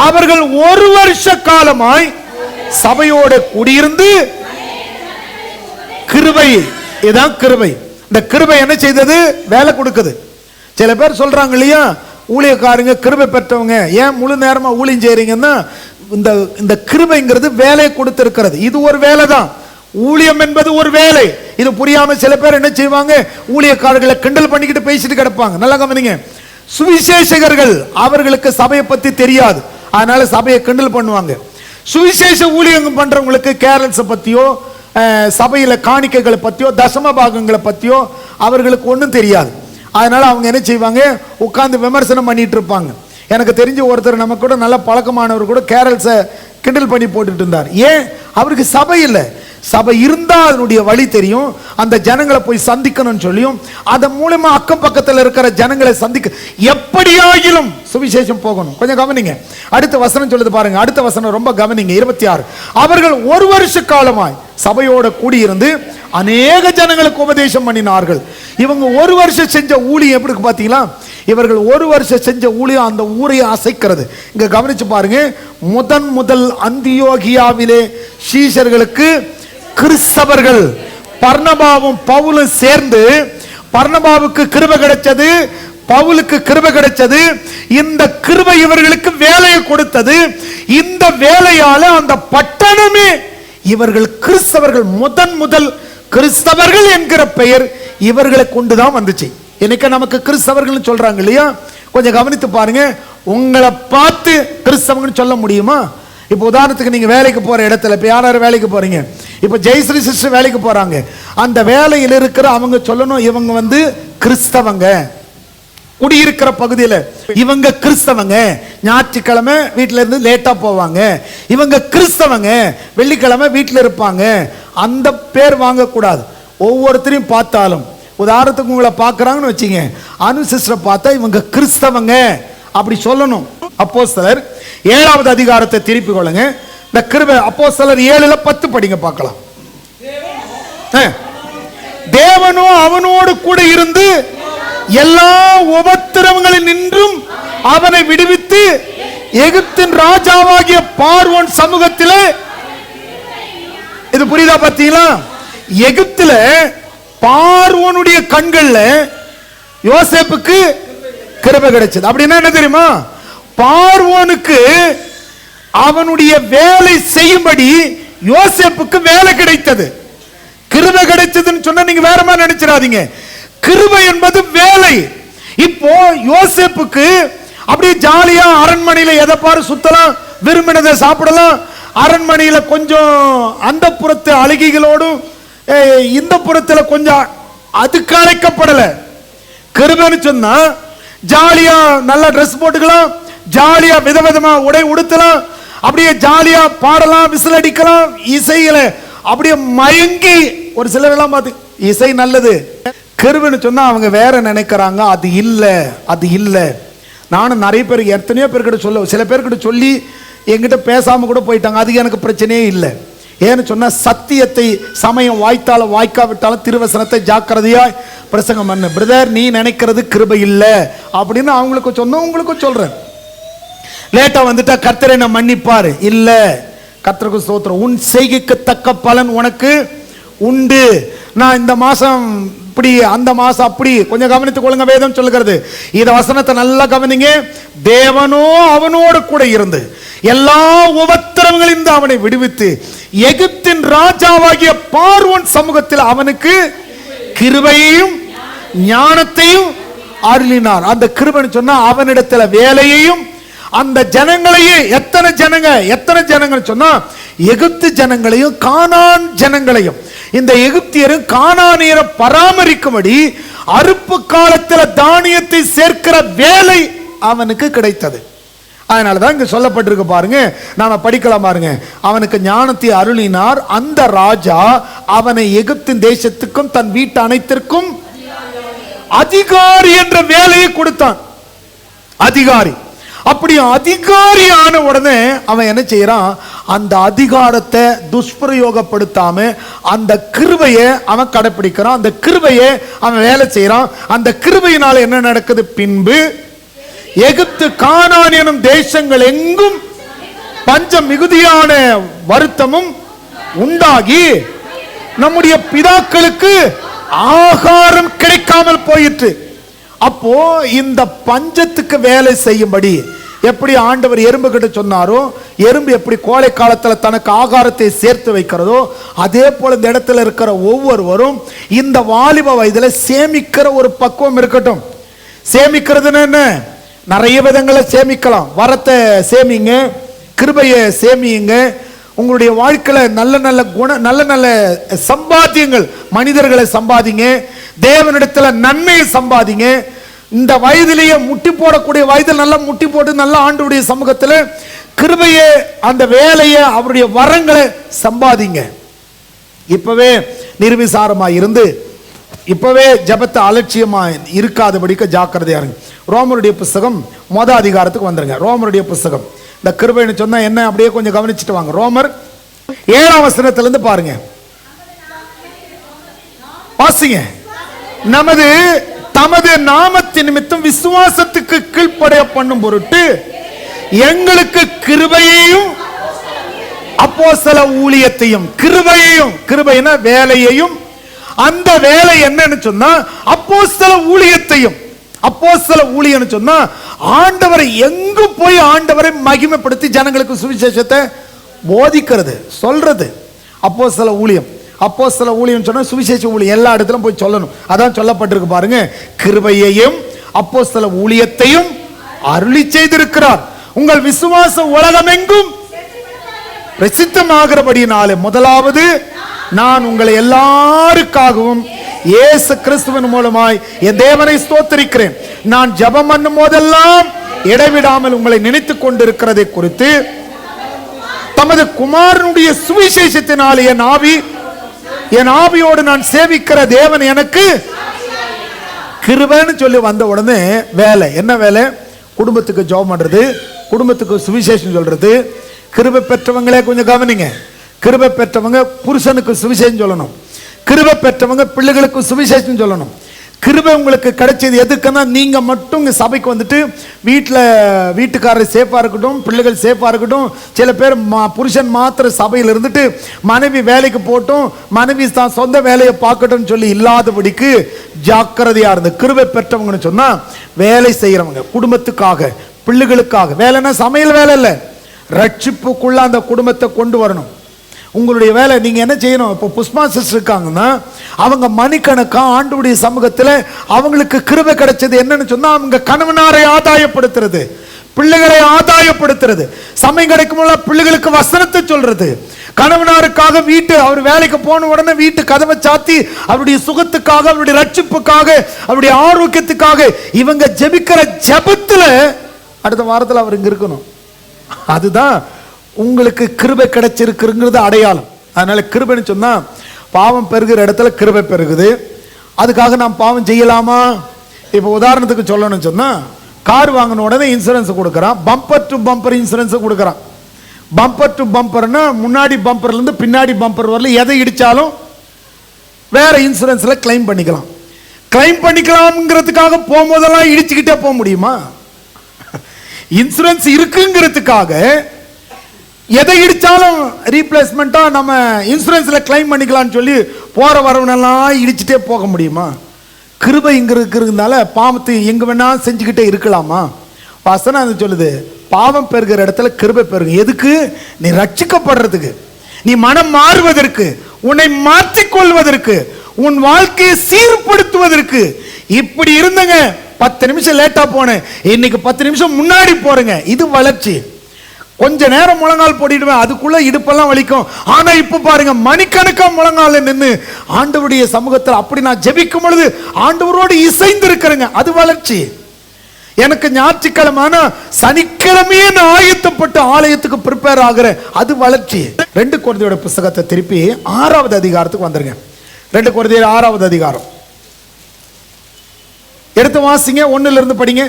அவர்கள் 1 வருஷ காலமாய் சபையோட கூடியிருந்து கிருபை, இதான் கிருபை. இந்த கிருபை என்ன செய்தது? வேலை கொடுக்குது. சில பேர் சொல்றாங்க இல்லையா, ஊழியக்காரங்க கிருபை பெற்றவங்க ஏன் முழு நேரமா ஊழியம் செய்றீங்கன்னா, இந்த கிருபைங்கிறது வேலையை கொடுத்திருக்கிறது. இது ஒரு வேலை தான். ஊழியம் என்பது ஒரு வேலை. இது புரியாம சில பேர் என்ன செய்வாங்க, ஊழியக்காரர்களை கிண்டல் பண்ணிக்கிட்டு பேசிட்டு கிடப்பாங்க. நல்லா கவனிங்க, சுவிசேஷகர்கள் அவர்களுக்கு சபையை பத்தி தெரியாது, அதனால சபையை கிண்டல் பண்ணுவாங்க. சுவிசேஷ ஊழியம் பண்றவங்களுக்கு கேரல்ஸை பத்தியோ சபையில காணிக்கைகளை பத்தியோ தசம பாகங்களை பத்தியோ அவர்களுக்கு ஒன்றும் தெரியாது. அதனால அவங்க என்ன செய்வாங்க, உட்கார்ந்து விமர்சனம் பண்ணிட்டு இருப்பாங்க. எனக்கு தெரிஞ்ச ஒருத்தர் நம்ம கூட நல்ல பழக்கமானவர் கூட கேரல்ஸை கிண்டல் பண்ணி போட்டுட்டு இருந்தார். ஏன்? அவருக்கு சபை இல்லை. சபை இருந்தா அதனுடைய வழி தெரியும், அந்த ஜனங்களை போய் சந்திக்கணும்னு சொல்லியும் அதன் மூலமா அக்கம் பக்கத்தில் இருக்கிற ஜனங்களை சந்திக்க எப்படியாகிலும் சுவிசேஷம் போகணும். கொஞ்சம் கவனிங்க, அடுத்த வசனம் சொல்லுது பாருங்க. அடுத்த வசனம் ரொம்ப கவனிங்க, 26. அவர்கள் 1 வருஷ காலமாய் சபையோட கூடியிருந்து அநேக ஜனங்களுக்கு உபதேசம் பண்ணினார்கள். இவங்க 1 வருஷம் செஞ்ச ஊழியம் எப்படி பாத்தீங்களா? இவர்கள் 1 வருஷம் செஞ்ச ஊழியம் அந்த ஊரையை அசைக்கிறது. இங்க கவனிச்சு பாருங்க, முதல் அந்தியோகியாவிலே சீஷர்களுக்கு கிறிஸ்தவர்கள் பர்னபாவும் பவுலும் சேர்ந்து, பர்னபாவுக்கு கிருபை கிடைச்சது, பவுலுக்கு கிருபை கிடைச்சது. இந்த கிருபை இவர்களுக்கு வேலையை கொடுத்தது. இந்த வேலையால அந்த பட்டணமே இவர்கள் கிறிஸ்தவர்கள், முதல் கிறிஸ்தவர்கள் என்கிற பெயர் இவர்களை கொண்டுதான் வந்துச்சு. இன்னைக்கு நமக்கு கிறிஸ்தவர்கள் சொல்றாங்க இல்லையா? கொஞ்சம் கவனித்து பாருங்க, உங்களை பார்த்து கிறிஸ்தவங்கன்னு சொல்ல முடியுமா? இப்போ உதாரணத்துக்கு நீங்க வேலைக்கு போற இடத்துல, இப்ப யாரும் வேலைக்கு போறீங்க, இப்ப ஜெயஸ்ரீ சிஸ்டர் வேலைக்கு போறாங்க, அந்த வேலையில் இருக்கிற அவங்க சொல்லணும், இவங்க கிறிஸ்தவங்க. குடியிருக்கிற பகுதியில் இவங்க கிறிஸ்தவங்க, ஞாயிற்றுக்கிழமை வீட்டில இருந்து லேட்டா போவாங்க, இவங்க கிறிஸ்தவங்க, வெள்ளிக்கிழமை வீட்டில் இருப்பாங்க. அந்த பேர் வாங்கக்கூடாது. ஒவ்வொருத்தரையும் பார்த்தாலும், உதாரணத்துக்கு உங்களை பார்க்கறாங்கன்னு வச்சுங்க, அனு சிஸ்டரை பார்த்தா இவங்க கிறிஸ்தவங்க அப்படி சொல்லணும். அப்போஸ்தலர் 7வது அதிகாரத்தை திருப்பி கொள்ளுங்க. இந்த கிருபை அப்போஸ்தலர் 7:10 படிங்க பார்க்கலாம். தேவனோ அவனோடு கூட இருந்து எல்லா உபத்திரவங்களில் நின்றும் அவனை விடுவித்து எகிப்தின் ராஜாவாகிய பார்வோன் சமூகத்திலே, இது புரியுதா பார்த்தீங்களா? எகிப்தில பார்வோனுடைய கண்கள்ல யோசேப்புக்கு கிருபை கிடைச்சது. அப்படின்னா என்ன தெரியுமா? பார்வோனுக்கு அவனுடைய வேலை செய்யும்படி யோசேப்புக்கு வேலை கிடைத்தது. கிருபை கிடைச்சதுன்னு சொன்னா நீங்க வேற மாதிரி நினைச்சிடாதீங்க. கிருபை என்பது வேலை. இப்போ யோசேப்புக்கு அப்படியே ஜாலியா அரண்மனையில எதை பாரு சுத்தலாம், விரும்பினதை சாப்பிடலாம். அரண்மனையில கொஞ்சம் அந்த புறத்து அழுகிகளோடும் இந்த புறத்துல கொஞ்சம் அதுக்கு அழைக்கப்படல. கிருபைன்னு சொன்னா ஜாலியா நல்ல ட்ரெஸ் போட்டுக்கலாம், ஜாலியா விதவிதமா உடை உடுத்தலாம், அப்படியே ஜாலியா பாடலாம், விசில் அடிக்கலாம், இசையில அப்படியே மயங்கி. ஒரு சிலர் எல்லாம் பார்த்து இசை நல்லது, கிருபைன்னு சொன்னா அவங்க வேற நினைக்கிறாங்க. அது இல்லை, அது இல்லை. நானும் நிறைய பேர், எத்தனையோ பேர்கிட்ட சொல்ல, சில பேர்கிட்ட சொல்லி என்கிட்ட பேசாம கூட போயிட்டாங்க. அது எனக்கு பிரச்சனையே இல்லை. ஏன்னு சொன்னா சத்தியத்தை சமயம் வாய்த்தாலும் வாய்க்காவிட்டாலும் திருவசனத்தை ஜாக்கிரதையா பிரசங்கம் பண்ணு. பிரதர், நீ நினைக்கிறது கிருபை இல்லை அப்படின்னு அவங்களுக்கு சொன்ன உங்களுக்கு சொல்றேன். லேட்டா வந்துட்டா கர்த்தரை நான் மன்னிப்பாரு இல்ல. கர்த்தருக்கு ஸ்தோத்திரம். உன் செய்கைக்கு தக்க பலன் உனக்கு உண்டு. நான் இந்த மாசம் இப்படி, அந்த மாசம் அப்படி, கொஞ்சம் கவனித்துக் கொள்ளுங்க. வேதம் சொல்லுகிறது, இந்த வசனத்தை நல்லா கவனிங்க. தேவனோ அவனோடு கூட இருந்து எல்லா உபத்திரவங்களிலிருந்து அவனை விடுவித்து எகிப்தின் ராஜாவாகிய பார்வோன் சமூகத்தில் அவனுக்கு கிருபையையும் ஞானத்தையும் அருளினார். அந்த கிருபைன்னு சொன்னா அவனிடத்துல வேலையையும் அந்த ஜனங்களையே, எத்தனை ஜனங்கள் சொன்னா எகிப்து ஜனங்களையும் கானான் ஜனங்களையும், இந்த எகிப்தியரும் கானானியரை பராமரிக்கும்படி அறுப்பு காலத்தில் தானியத்தை சேர்க்கிற வேலை அவனுக்கு கிடைத்தது. அதனாலதான் இங்க சொல்லப்பட்டிருக்கு பாருங்க, நாம படிக்கலாம் பாருங்க. அவனுக்கு ஞானத்தை அருளினார். அந்த ராஜா அவனை எகிப்தின் தேசத்துக்கும் தன் வீட்டு அனைத்திற்கும் அதிகாரி என்ற வேலையை கொடுத்தான். அதிகாரி. அப்படி அதிகாரி ஆன உடனே அவன் என்ன செய்யறான், அந்த அதிகாரத்தை துஷ்பிரயோகப்படுத்தாம அந்த கிருபையை அவன் கடைபிடிக்கிறான். அந்த கிருபையை அவன் வேலை செய்யறான். அந்த கிருபையினால என்ன நடக்குது, பின்பு எகிப்து கானான் எனும் தேசங்கள் எங்கும் பஞ்சம் மிகுதியான வருத்தமும் உண்டாகி நம்முடைய பிதாக்களுக்கு ஆகாரம் கிடைக்காமல் போயிற்று. அப்போ இந்த பஞ்சத்துக்கு வேலை செய்யும்படி எப்படி ஆண்டவர் எறும்பு கிட்ட சொன்னாரோ, எறும்பு எப்படி கோடை காலத்தில் தனக்கு ஆகாரத்தை சேர்த்து வைக்கிறதோ, அதே போல இந்த இடத்துல இருக்கிற ஒவ்வொருவரும் இந்த வாலிப வயதுல சேமிக்கிற ஒரு பக்குவம் இருக்கட்டும். சேமிக்கிறதுன்னு என்ன, நிறைய விதங்களை சேமிக்கலாம். வரத்தை சேமிங்க, கிருபையை சேமியுங்க, உங்களுடைய வாழ்க்கையில நல்ல நல்ல நல்ல நல்ல சம்பாத்தியங்கள், மனிதர்களை சம்பாதிங்க, தேவனிடத்துல நன்மையை சம்பாதிங்க. இந்த வயதிலேயே முட்டி போடக்கூடிய வயதில் நல்லா முட்டி போட்டு நல்ல ஆண்டவருடைய சமூகத்தில் கிருபையை, அந்த வேலையை, அவருடைய வரங்களை சம்பாதிங்க. இப்பவே நிர்விசாரமா இருந்து இப்பவே ஜபத்தை அலட்சியமா இருக்காதபடிக்கு ஜாக்கிரதையா இருங்க. ரோமருடைய புஸ்தகம் 1 அதிகாரத்துக்கு வந்துருங்க. ரோமருடைய புஸ்தகம், இந்த கிருபைன்னு சொன்னா என்ன அப்படியே கொஞ்சம் கவனிச்சுட்டு வாங்க. ரோமர் 7ஆம் வசனத்திலிருந்து பாருங்க, வாசிங்க. தமது நாமத்தின் நிமித்தம் விசுவாசத்துக்கு கீழ்ப்படைய பண்ணும் பொருட்டு எங்களுக்கு கிருபையையும் அப்போஸ்தல ஊழியத்தையும், கிருபையின வேலையையும், அந்த வேலை என்னன்னு சொன்னா அப்போஸ்தல ஊழியத்தையும். அப்போஸ்தல ஊழியம்னு சொன்னா ஆண்டவரை எங்கு போய் ஆண்டவரை மகிமைப்படுத்தி ஜனங்களுக்கு சுவிசேஷத்தை போதிக்கிறது, சொல்றது. அப்போஸ்தல ஊழியம், அப்போஸ்தல ஊழியம் சொன்னா சுவிசேஷ ஊழியம், எல்லா இடத்திலும் போய் சொல்லணும். அதான் சொல்லப்பட்டிருக்கு பாருங்க. கிருபையையும் அப்போஸ்தல ஊழியத்தையும் அருளி செய்திருக்கிறார். உங்கள் விசுவாச உலகமெங்கும் பிரசித்தமாகிறபடியினாலே முதலாவது நான் உங்களை எல்லாருக்காகவும் இயேசு கிறிஸ்துவின் மூலமாய் என் தேவனை ஸ்தோத்திரிக்கிறேன். நான் ஜெபம் பண்ணும் போதெல்லாம் இடைவிடாமல் உங்களை நினைத்துக் கொண்டிருக்கிறதை குறித்து தமது குமாரனுடைய சுவிசேஷத்தினால் என் ஆவியோடு நான் சேவிக்கிற தேவன் எனக்கு கிருபைன்னு சொல்லி வந்த உடனே வேலை என்ன வேலை? குடும்பத்துக்கு ஜெபம் பண்றது, குடும்பத்துக்கு சுவிசேஷம் சொல்றது. கிருபை பெற்றவங்களே கொஞ்சம் கவனிங்க. கிருபை பெற்றவங்க புருஷனுக்கு சுவிசேஷம் சொல்லணும். கிருபை பெற்றவங்க பிள்ளைகளுக்கு சுவிசேஷம் சொல்லணும். கிருபை உங்களுக்கு கிடைச்சது எதுக்குன்னா, நீங்க மட்டும் சபைக்கு வந்துட்டு வீட்டுக்காரர் சேஃபா இருக்கட்டும், பிள்ளைகள் சேஃபா இருக்கட்டும். சில பேர் புருஷன் மாத்திர சபையில் இருந்துட்டு மனைவி வேலைக்கு போட்டும், மனைவி தான் சொந்த வேலையை பார்க்கட்டும் சொல்லி இல்லாதபடிக்கு ஜாக்கிரதையா இருந்து. கிருபை பெற்றவங்கன்னு சொன்னா வேலை செய்யறவங்க, குடும்பத்துக்காக, பிள்ளைகளுக்காக. வேலைன்னா சமையல் வேலை இல்லை, ரட்சிப்புக்குள்ள அந்த குடும்பத்தை கொண்டு வரணும். உங்களுடைய வேலை நீங்க என்ன செய்யணும்? இப்போ புஷ்பா சிஸ்டர் இருக்காங்கன்னா அவங்க மணிக்கணக்கா ஆண்டவருடைய சமூகத்தில் அவங்களுக்கு கிருபை கிடைச்சது என்னன்னு சொன்னா, அவங்க கணவனாரை ஆதாயப்படுத்துறது, பிள்ளைகளை ஆதாயப்படுத்துறது, சமயம் கிடைக்கும் பிள்ளைகளுக்கு வசனத்தை சொல்றது, கணவனாருக்காக அவர் வேலைக்கு போன உடனே வீட்டு கதவை சாத்தி அவருடைய சுகத்துக்காக, அவருடைய ரட்சிப்புக்காக, அவருடைய ஆரோக்கியத்துக்காக இவங்க ஜெபிக்கிற ஜெபத்துல அடுத்த வாரத்தில் அவர் இங்க இருக்கணும். அதுதான் உங்களுக்கு கிருபை கிடைச்சிருக்குங்கிறது அடையாளம். அதனால கிருபைன்னு சொன்னா பாவம் பெருகிற இடத்துல கிருபை பெருகுது, அதுக்காக நாம் பாவம் செய்யலாமா? இப்போ உதாரணத்துக்கு சொல்லணும்னு சொன்னா, கார் வாங்கின உடனே இன்சூரன்ஸ் கொடுக்குறான், பம்பர் டு பம்பர் இன்சூரன்ஸ் கொடுக்குறான். பம்பர் டு பம்பர்னா முன்னாடி பம்பர்ல இருந்து பின்னாடி பம்பர் வரல எதை இடிச்சாலும் வேற இன்சூரன்ஸ்ல கிளைம் பண்ணிக்கலாம். கிளைம் பண்ணிக்கலாம்ங்கிறதுக்காக போகும்போதெல்லாம் இடிச்சுக்கிட்டே போக முடியுமா? இன்சூரன்ஸ் இருக்குங்கிறதுக்காக எதை இடிச்சாலும் ரீப்ளேஸ்மெண்டா நம்ம இன்சூரன்ஸ்ல கிளைம் பண்ணிக்கலாம்னு சொல்லி போற வரவனெல்லாம் இடிச்சுட்டே போக முடியுமா? கிருபை இங்க இருக்கிறதுனால பாவத்தை எங்க வேணா செஞ்சுக்கிட்டே இருக்கலாமா? வசனம் அது சொல்லுது, பாவம் பெருகிற இடத்துல கிருபை பெருகு. எதுக்கு? நீ ரட்சிக்கப்படுறதுக்கு, நீ மனம் மாறுவதற்கு, உன்னை மாற்றிக்கொள்வதற்கு, உன் வாழ்க்கையை சீர்படுத்துவதற்கு. இப்படி இருந்தங்க 10 நிமிஷம் லேட்டா போனேன், இன்னைக்கு 10 நிமிஷம் முன்னாடி போறேங்க. இது வளர்ச்சி. கொஞ்ச நேரம் முழங்கால் போட்டுடுவேன், அதுக்குள்ள இடுப்பெல்லாம் வலிக்கும். ஆனா இப்ப பாருங்க, மணிக்கணக்கா முழங்கால நின்று ஆண்டவருடைய சமூகத்தில் அப்படி நான் ஜெபிக்கும் பொழுது ஆண்டவரோடு இசைந்து இருக்கிறேங்க. அது வளர்ச்சி. எனக்கு ஞாயிற்றுக்கிழமான சனிக்கிழமையே நான் ஆயத்தப்பட்டு ஆலயத்துக்கு ப்ரிப்பேர் ஆகிறேன், அது வளர்ச்சி. 2 கொரிந்தியரோட புத்தகத்தை திருப்பி 6வது அதிகாரத்துக்கு வந்துருங்க. 2 கொரிந்தியர் 6வது அதிகாரம் எடுத்து வாசிங்க, 1ல இருந்து படிங்க.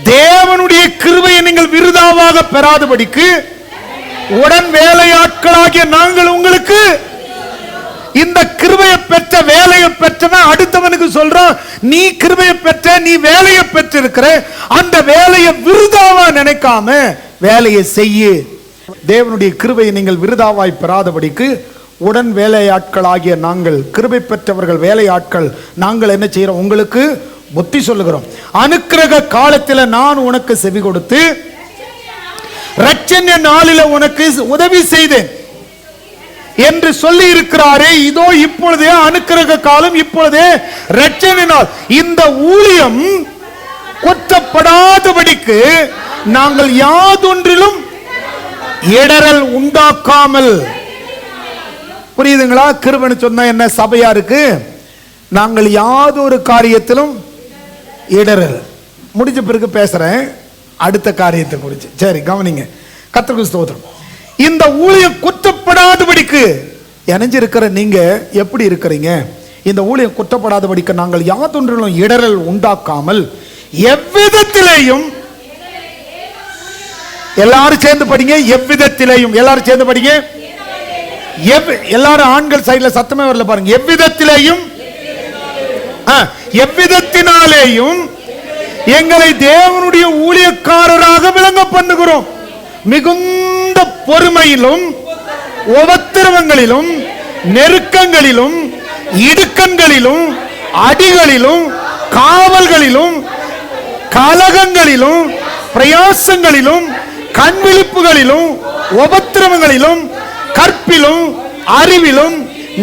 தேவனுடைய கிருபையை நீங்கள் விருதாவாக பெறாதபடிக்கு உடன் வேலையாட்களாகிய நாங்கள் உங்களுக்கு. இந்த கிருபையை பெற்ற, வேலையை பெற்றவன் அடுத்தவனுக்கு சொல்றான், நீ கிருபையை பெற்ற, நீ வேலையை பெற்றிருக்கிற, அந்த வேலையை விருதாவா நினைக்காம வேலையை செய்ய. தேவனுடைய கிருபையை நீங்கள் விருதாவாய் பெறாதபடிக்கு உடன் வேலையாட்களாகிய நாங்கள், கிருபை பெற்றவர்கள் வேலையாட்கள், நாங்கள் என்ன செய்யறோம்? உங்களுக்கு புத்தி சொல்லுகிறோம். அனுக்கிரக காலத்தில் நான் உனக்கு செவி கொடுத்து இரட்சணிய நாளில உனக்கு உதவி செய்தேன் என்று சொல்லி இருக்கிறாரே. இதோ இப்பொழுதே அனுக்கிரக காலம், இப்பொழுதே இரட்சணிய நாள். இந்த ஊழியம் கொற்றப்படாதபடிக்கு நாங்கள் யாதொன்றிலும் இடரல் உண்டாக்காமல். புரியுதுங்களா? கிருபைன்னு சொன்னா என்ன? சபையா இருக்கு, நாங்கள் யாதொரு காரியத்திலும் இடரல். முடிஞ்ச பிறகு பேசுறேன் அடுத்த காரியத்தை குறித்து. சரி, கவனிங்க. கர்த்தருக்கு ஸ்தோத்திரம். இந்த ஊழியம் குற்றப்படாதபடிக்கு இணைஞ்சிருக்கிற நீங்க எப்படி இருக்கிறீங்க? இந்த ஊழியம் குற்றப்படாதபடிக்கு நாங்கள் யாதொன்றிலும் இடரல் உண்டாக்காமல் எவ்விதத்திலேயும், எல்லாரும் சேர்ந்து படிங்க, எவ்விதத்திலேயும். எல்லாரும் சேர்ந்து படிங்க. எல்லாரும் ஆண்கள் சைடுல சத்தமே வரல பாருங்க. எவ்விதத்திலேயும், எவ்விதத்தினாலேயும் எங்களை தேவனுடைய ஊழியக்காரராக விளங்க பண்ணுகிறோம். மிகுந்த பொறுமையிலும் உபத்திரவங்களிலும் நெருக்கங்களிலும் இடுக்கண்களிலும் அடிகளிலும் காவல்களிலும் கலகங்களிலும் பிரயாசங்களிலும் கண்விழிப்புகளிலும் உபத்திரவங்களிலும் கற்பிலும் அறிவிலும்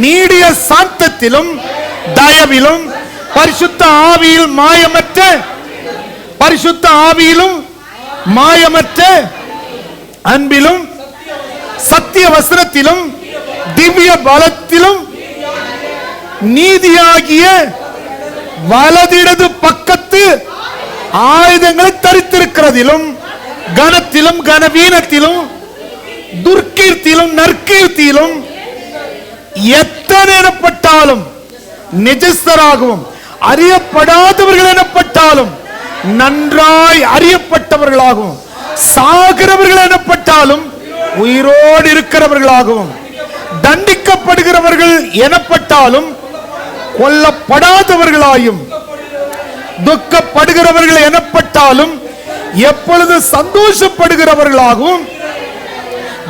நீடிய சாந்தத்திலும் தயவிலும் பரிசுத்த ஆவியில் மாயமற்ற, பரிசுத்த ஆவியிலும் மாயமற்ற அன்பிலும் சத்திய வசனத்திலும் திவ்ய பலத்திலும் நீதியாகிய வலதிடது பக்கத்து ஆயுதங்களை தரித்திருக்கிறதிலும் கனத்திலும் கனவீனத்திலும் துர்க்கீர்த்தியிலும் நற்கீர்த்தியிலும் எத்தனை எனப்பட்டாலும் நிஜஸ்தராகவும் அறியப்படாதவர்கள் எனப்பட்டாலும் நன்றாய் அறியப்பட்டவர்களாகவும் சாகிறவர்கள் எனப்பட்டாலும் உயிரோடு இருக்கிறவர்களாகவும் தண்டிக்கப்படுகிறவர்கள் எனப்பட்டாலும் கொல்லப்படாதவர்களாயும் துக்கப்படுகிறவர்கள் எனப்பட்டாலும் எப்பொழுது சந்தோஷப்படுகிறவர்களாகவும்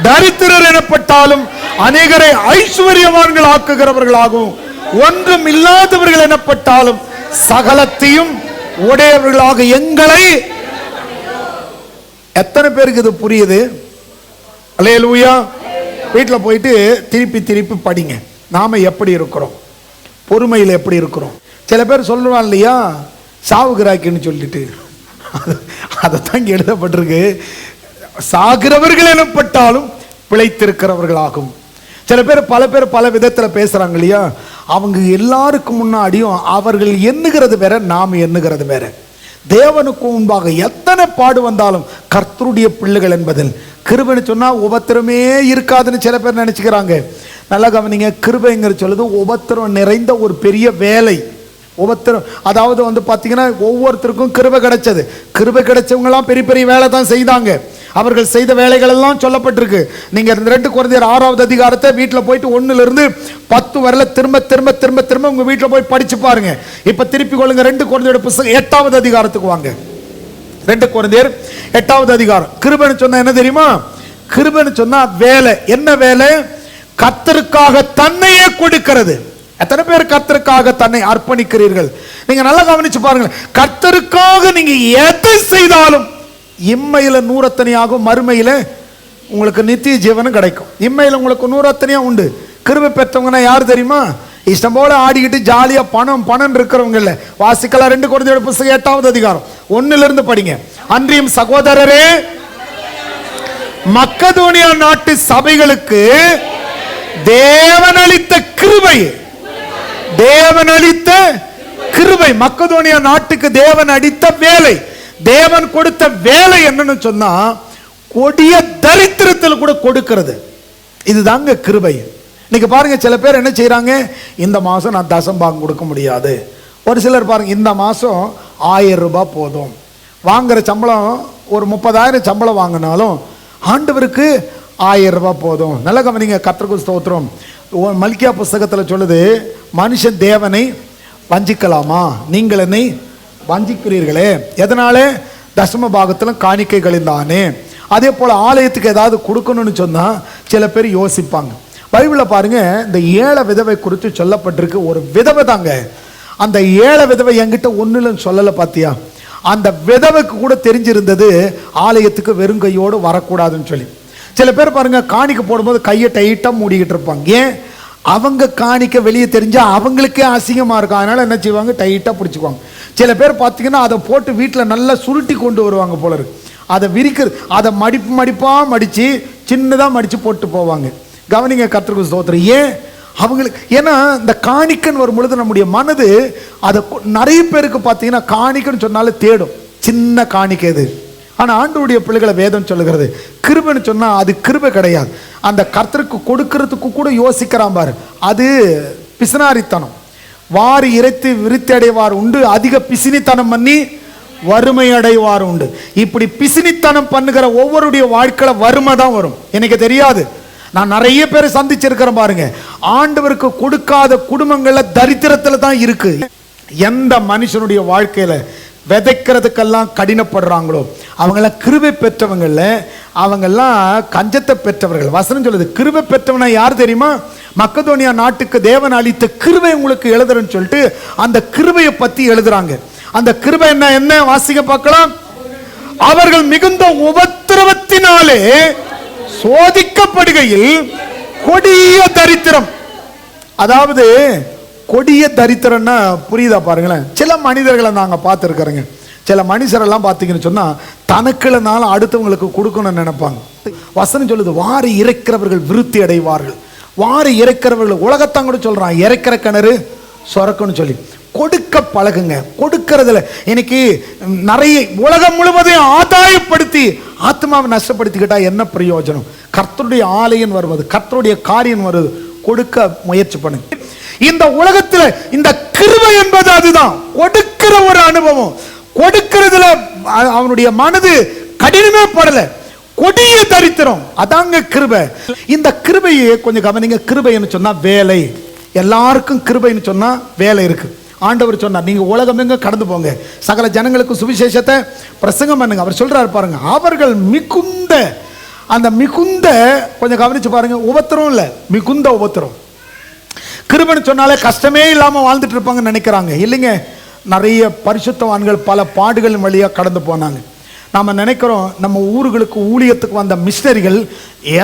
தரித்திரர் எனப்பட்டாலும் அநேகரை ஐஸ்வர்யவான்கள் ஆக்குகிறவர்களாகவும் ஒன்றும் இல்லாதவர்கள் எனப்பட்டாலும் சகலத்தையும் உடையவர்களாக எங்களை. எத்தனை பேருக்கு இது புரியுது? அல்லேலூயா. வீட்டில் போயிட்டு திருப்பி திருப்பி படிங்க. நாம எப்படி இருக்கிறோம், பொறுமையில் எப்படி இருக்கிறோம். சில பேர் சொல்லுவான் இல்லையா, சாவுகிறாக்கின்னு சொல்லிட்டு, அதைத்தான் இங்கே எழுதப்பட்டிருக்கு. சாகிறவர்கள் எனப்பட்டாலும் பிழைத்திருக்கிறவர்களாகும். சில பேர் பல பேர் பல விதத்தில் பேசுறாங்க இல்லையா, அவங்க எல்லாருக்கும் முன்னாடியும் அவர்கள் எண்ணுகிறது வேற, நாம் எண்ணுகிறது வேற. தேவனுக்கு முன்பாக எத்தனை பாடு வந்தாலும் கர்த்தருடைய பிள்ளைகள் என்பதில் கிருபைன்னு சொன்னா உபத்திரமே இருக்காதுன்னு சில பேர் நினைச்சுக்கிறாங்க. நல்லா கவனிங்க, கிருபைங்கிற சொல்லுது உபத்திரம் நிறைந்த ஒரு பெரிய வேலை. உபத்திரம் அதாவது வந்து பார்த்தீங்கன்னா ஒவ்வொருத்தருக்கும் கிருபை கிடைச்சது. கிருபை கிடைச்சவங்களாம் பெரிய பெரிய வேலை தான் செய்தாங்க. அவர்கள் செய்த வேலைகள் எல்லாம் சொல்லப்பட்டிருக்கு. நீங்க 2 கொரிந்தியர் 6வது அதிகாரத்தை வீட்டில் போயிட்டு 1லிருந்து 10 வரல திரும்ப திரும்ப திரும்ப திரும்ப உங்க வீட்டில் போய் படிச்சு பாருங்க. இப்ப திருப்பி கொள்ளுங்க 2 கொரிந்தியர் புத்தகம் 8வது அதிகாரத்துக்கு வாங்க. 2 கொரிந்தியர் 8வது அதிகாரம். கிருபைன்னு சொன்னா என்ன தெரியுமா? கிருபைன்னு சொன்னா வேலை. என்ன வேலை? கர்த்தருக்காக தன்னையே கொடுக்கிறது. எத்தனை பேர் கர்த்தருக்காக தன்னை அர்ப்பணிக்கிறீர்கள்? நீங்க நல்லா கவனிச்சு பாருங்க. கர்த்தருக்காக நீங்க எதை செய்தாலும் இம்மையில 100 ஆகும், மறுமையில உங்களுக்கு நித்திய ஜீவனும் கிடைக்கும். இம்மையில உங்களுக்கு 100 உண்டு. கிருபை பெற்றவங்கன்னா யாரு தெரியுமா? இஷ்டம் போல ஆடிக்கிட்டு ஜாலியா பணம் இருக்கிறவங்க இல்ல. வாசிக்கலாம் 2 கொரிந்தியர் புத்தகம் 8வது அதிகாரம் 1லிருந்து படிங்க. அன்றியும் சகோதரரே, மக்கதோனியா நாட்டு சபைகளுக்கு தேவனளித்த கிருபை, தேவனளித்த கிருபை, மக்கதோனியா நாட்டுக்கு தேவன் அளித்த வேலை, தேவன் கொடுத்த வேலை என்னன்னு சொன்னா கொடிய தரித்திரத்தில் கூட கொடுக்கிறது. இதுதாங்க கிருபை. இன்னைக்கு பாருங்க, சில பேர் என்ன செய்யறாங்க, இந்த மாசம் நான் தசம்பாகம் கொடுக்க முடியாது. ஒரு சிலர் பாருங்க, இந்த மாசம் 1000 ரூபாய் போதும், வாங்குற சம்பளம் ஒரு 30,000 சம்பளம் வாங்கினாலும் ஆண்டவருக்கு 1000 ரூபாய் போதும். நல்ல கவனிங்க, கர்த்தருக்கு ஸ்தோத்திரம். மல்கியா புஸ்தகத்தில் சொல்லுது, மனுஷன் தேவனை வஞ்சிக்கலாமா? நீங்கள் என்னை வஞ்சிக்கிறீர்களே. எதனால? தசம பாகத்திலும் காணிக்கைகளின் தானே. அதே போல ஆலயத்துக்கு ஏதாவது கொடுக்கணும்னு சொன்னா சில பேர் யோசிப்பாங்க. பைபிளில் பாருங்க, இந்த ஏழை விதவை குறித்து சொல்லப்பட்டிருக்கு. ஒரு விதவை தாங்க. அந்த ஏழை விதவை என்கிட்ட ஒன்னும் சொல்லலை. பார்த்தியா? அந்த விதவைக்கு கூட தெரிஞ்சிருந்தது ஆலயத்துக்கு வெறும் கையோடு வரக்கூடாதுன்னு சொல்லி. சில பேர் பாருங்க, காணிக்க போடும்போது கையை டைட்டா மூடிக்கிட்டு இருப்பாங்க. ஏன்? அவங்க காணிக்க வெளியே தெரிஞ்சா அவங்களுக்கே அசிங்கமா இருக்கும். அதனால என்ன செய்வாங்க, டைட்டா பிடிச்சிக்குவாங்க. சில பேர் பார்த்தீங்கன்னா அதை போட்டு வீட்டில் நல்லா சுருட்டி கொண்டு வருவாங்க போல இருக்கு. அதை விரிக்கிறது, அதை மடிப்பா மடிச்சு சின்னதா மடிச்சு போட்டு போவாங்க. கவனிங்க, கர்த்தருக்கு ஸ்தோத்திரம். ஏன்? அவங்களுக்கு, ஏன்னா இந்த காணிக்கன் வரும் பொழுது நம்முடைய மனது அதை நிறைய பேருக்கு பார்த்தீங்கன்னா காணிக்கன்னு சொன்னாலும் தேடும், சின்ன காணிக்கை இது. ஆனால் ஆண்டவருடைய பிள்ளைகளை வேதம் சொல்லுகிறது, கிருபைன்னு சொன்னா அது கிருபை கிடையாது. அந்த கர்த்தருக்கு கொடுக்கறதுக்கு கூட யோசிக்கிறான் பாரு, அது பிசினாரித்தனம். வாரி இறைத்து விருத்தி அடைவார் உண்டு, அதிக பிசினித்தனம் பண்ணி வறுமை அடைவார் உண்டு. இப்படி பிசினித்தனம் பண்ணுகிற ஒவ்வொருடைய வாழ்க்கையில வறுமை தான் வரும். எனக்கு தெரியாது, நான் நிறைய பேரை சந்திச்சிருக்கிறேன் பாருங்க. ஆண்டவருக்கு கொடுக்காத குடும்பங்கள்ல தரித்திரத்துல தான் இருக்கு. எந்த மனுஷனுடைய வாழ்க்கையில விதைக்கிறதுக்கெல்லாம் கடினப்படுறாங்களோ அவங்கெல்லாம் கிருபை பெற்றவங்கள்ல, அவங்கெல்லாம் கஞ்சத்தை பெற்றவர்கள். வசனம் சொல்லுது, கிருபை பெற்றவனா யார் தெரியுமா? மக்கதோனியா நாட்டுக்கு தேவன் அளித்த கிருபை உங்களுக்கு எழுதுறேன்னு சொல்லிட்டு அந்த கிருபையை பத்தி எழுதுறாங்க. அந்த கிருபை என்ன வாசிக்க பார்க்கலாம். அவர்கள் மிகுந்த உபத்திரவத்தினாலே சோதிக்கப்படுகையில் கொடிய தரித்திரம், அதாவது கொடிய தரித்திரம்னா புரியுதா பாருங்களேன். சில மனிதர்களை நாங்க பார்த்துருக்கிறோங்க. சில மனுஷரெல்லாம் பார்த்தீங்கன்னு சொன்னா தனக்குள்ளனால அடுத்தவங்களுக்கு கொடுக்கணும்னு நினைப்பாங்க. வசனம் சொல்லுது, வாரி இறைக்கிறவர்கள் விருத்தி அடைவார்கள். வாரி இறைக்கிறவர்கள், உலகத்தான் கூட சொல்றான், இறைக்கிற கிணறு சொரக்குன்னு சொல்லி. கொடுக்க பழகுங்க. கொடுக்கறதுல இன்னைக்கு நிறைய உலகம் முழுவதையும் ஆதாயப்படுத்தி ஆத்மாவை நஷ்டப்படுத்திக்கிட்டா என்ன பிரயோஜனம்? கர்த்தருடைய ஆலயம் வருவது, கர்த்தருடைய காரியம் வருவது, கொடுக்க முயற்சி பண்ணுங்க. இந்த உலகத்துல இந்த கிருபை என்பது அதுதான், கொடுக்கிற ஒரு அனுபவம். கொடுக்கிறதுல அவனுடைய மனது கடினமே படல, கொடிய தரித்திரம், அதாங்க கிருபை. இந்த கிருபையை கொஞ்சம் கவனிங்க. கிருபைன்னு சொன்னா வேலை. எல்லாருக்கும் கிருபைன்னு சொன்னா வேலை இருக்கு. ஆண்டவர் சொன்னார், நீங்க உலகம் எங்க கடந்து போங்க, சகல ஜனங்களுக்கு சுவிசேஷத்தை பிரசங்கம் பண்ணுங்க. அவர் சொல்றாரு பாருங்க, அவர்கள் மிகுந்த, அந்த மிகுந்த கொஞ்சம் கவனிச்சு பாருங்க, உபத்திரம் இல்ல, மிகுந்த உபத்திரம். கிருபைன்னு சொன்னாலே கஷ்டமே இல்லாம வாழ்ந்துட்டு இருப்பாங்கன்னு நினைக்கிறாங்க. இல்லைங்க, நிறைய பரிசுத்தவான்கள் பல பாடுகளின் வழியா கடந்து போனாங்க. நாம நினைக்கிறோம் நம்ம ஊர்களுக்கு ஊழியத்துக்கு வந்த மிஷனரிகள்,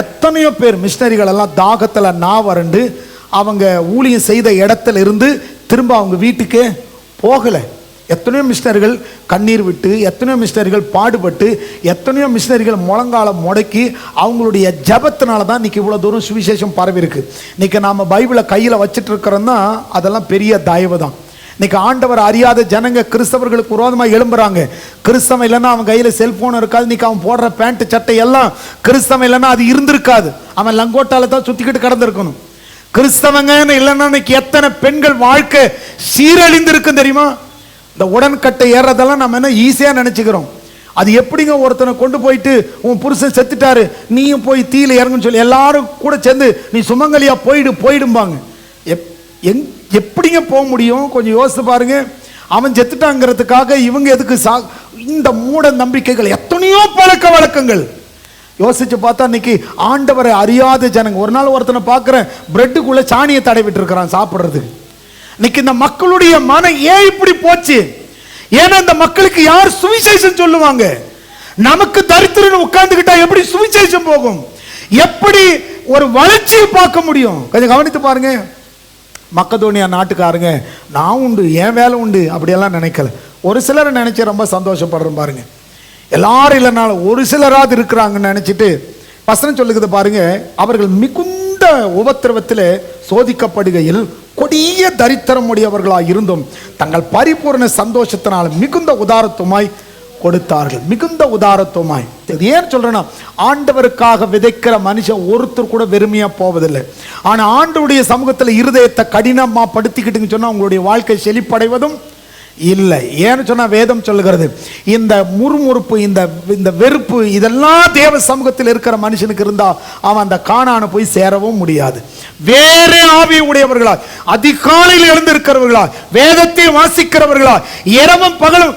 எத்தனையோ பேர் மிஷனரிகள் எல்லாம் தாகத்துல வறண்டு அவங்க ஊழியம் செய்த இடத்துல இருந்து திரும்ப அவங்க வீட்டுக்கே போகல. எத்தனையோ மிஷனரிகள் கண்ணீர் விட்டு, எத்தனையோ மிஷனரிகள் பாடுபட்டு, எத்தனையோ மிஷனரிகள் முழங்காலம் முடக்கி அவங்களுடைய ஜபத்தினால தான் இன்னைக்கு இவ்வளோ தூரம் சுவிசேஷம் பரவி இருக்கு. இன்னைக்கு நாம பைபிளை கையில் வச்சுட்டு இருக்கிறோம்னா அதெல்லாம் பெரிய தயவு தான். இன்னைக்கு ஆண்டவர் அறியாத ஜனங்க கிறிஸ்தவர்களுக்கு விரோதமாக எழும்புறாங்க. கிறிஸ்தவம் இல்லைன்னா அவன் கையில் செல்போன் இருக்காது. இன்னைக்கு அவன் போடுற பேண்ட் சட்டை எல்லாம் கிறிஸ்தவம் இல்லைன்னா அது இருந்திருக்காது. அவன் லங்கோட்டால தான் சுத்திக்கிட்டு கடந்திருக்கணும். கிறிஸ்தவங்க இல்லைன்னா எத்தனை பெண்கள் வாழ்க்கை சீரழிந்து இருக்கு தெரியுமா? இந்த உடன்கட்டை ஏறதெல்லாம் நம்ம என்ன ஈஸியா நினைச்சுக்கிறோம். அது எப்படிங்க ஒருத்தனை கொண்டு போயிட்டு உன் புருஷன் செத்துட்டாரு நீயும் போய் தீயில இறங்குன்னு சொல்லி எல்லாரும் கூட சேர்ந்து நீ சுமங்கலியா போயிடும்பாங்க. எப்படிங்க போக முடியும்? கொஞ்சம் யோசித்து பாருங்க. அவன் செத்துட்டாங்கிறதுக்காக இவங்க எதுக்கு இந்த மூட நம்பிக்கைகள், எத்தனையோ பழக்க வழக்கங்கள். யோசிச்சு பார்த்தா இன்னைக்கு ஆண்டவரை அறியாத ஜனங்க. ஒரு நாள் ஒருத்தனை பார்க்கிறேன், பிரெட்டுக்குள்ள சாணியை தடவிட்டு இருக்கிறான் சாப்பிடுறதுக்கு. இன்னைக்கு இந்த மக்களுடைய மனம் ஏன் இப்படி போச்சு? ஏன்னா இந்த மக்களுக்கு யார் சுவிசேஷம் சொல்லுவாங்க? நமக்கு தரித்திரன்னு உட்கார்ந்துகிட்டா எப்படி சுவிசேஷம் போகும்? எப்படி ஒரு வளர்ச்சியை பார்க்க முடியும்? கொஞ்சம் கவனித்து பாருங்க. மக்கதோனியா நாட்டுக்காரங்க நான் உண்டு என் வேலை உண்டு அப்படியெல்லாம் நினைக்கல. ஒரு சிலரை நினைச்சு ரொம்ப சந்தோஷப்படுறோம் பாருங்க. எல்லாரும் இல்லைனாலும் ஒரு சிலராது இருக்கிறாங்கன்னு நினைச்சிட்டு வசனம் சொல்லுகிறது பாருங்க. அவர்கள் மிகுந்த உபத்திரவத்தில் சோதிக்கப்படுகையில் கொடிய தரித்திரம் உடையவர்களாக இருந்தும் தங்கள் பரிபூர்ண சந்தோஷத்தினால் மிகுந்த உதாரத்துவமாய் கொடுத்தார்கள். மிகுந்த உதாரத்துவமாய். ஏன் சொல்றேன்னா, ஆண்டவருக்காக விதைக்கிற மனுஷன் ஒருத்தர் கூட வெறுமையா போவதில்லை. ஆனா ஆண்டவருடைய சமூகத்தில் இருதயத்தை கடினமா படுத்திக்கிட்டுன்னு சொன்னா உங்களுடைய வாழ்க்கை செழிப்படைவதும் இல்லை. ஏன்னு சொன்னா வேதம் சொல்லுகிறது, இந்த முறுமுறுப்பு இந்த வெறுப்பு இதெல்லாம் தேவ சமூகத்தில் இருக்கிற மனுஷனுக்கு இருந்தா அவன் அந்த கானானை போய் சேரவும் முடியாது. வேற ஆவி உடையவர்களா, அதிகாலையில் எழுந்திருக்கிறவர்களா, வேதத்தை வாசிக்கிறவர்களா, இரவும் பகலும்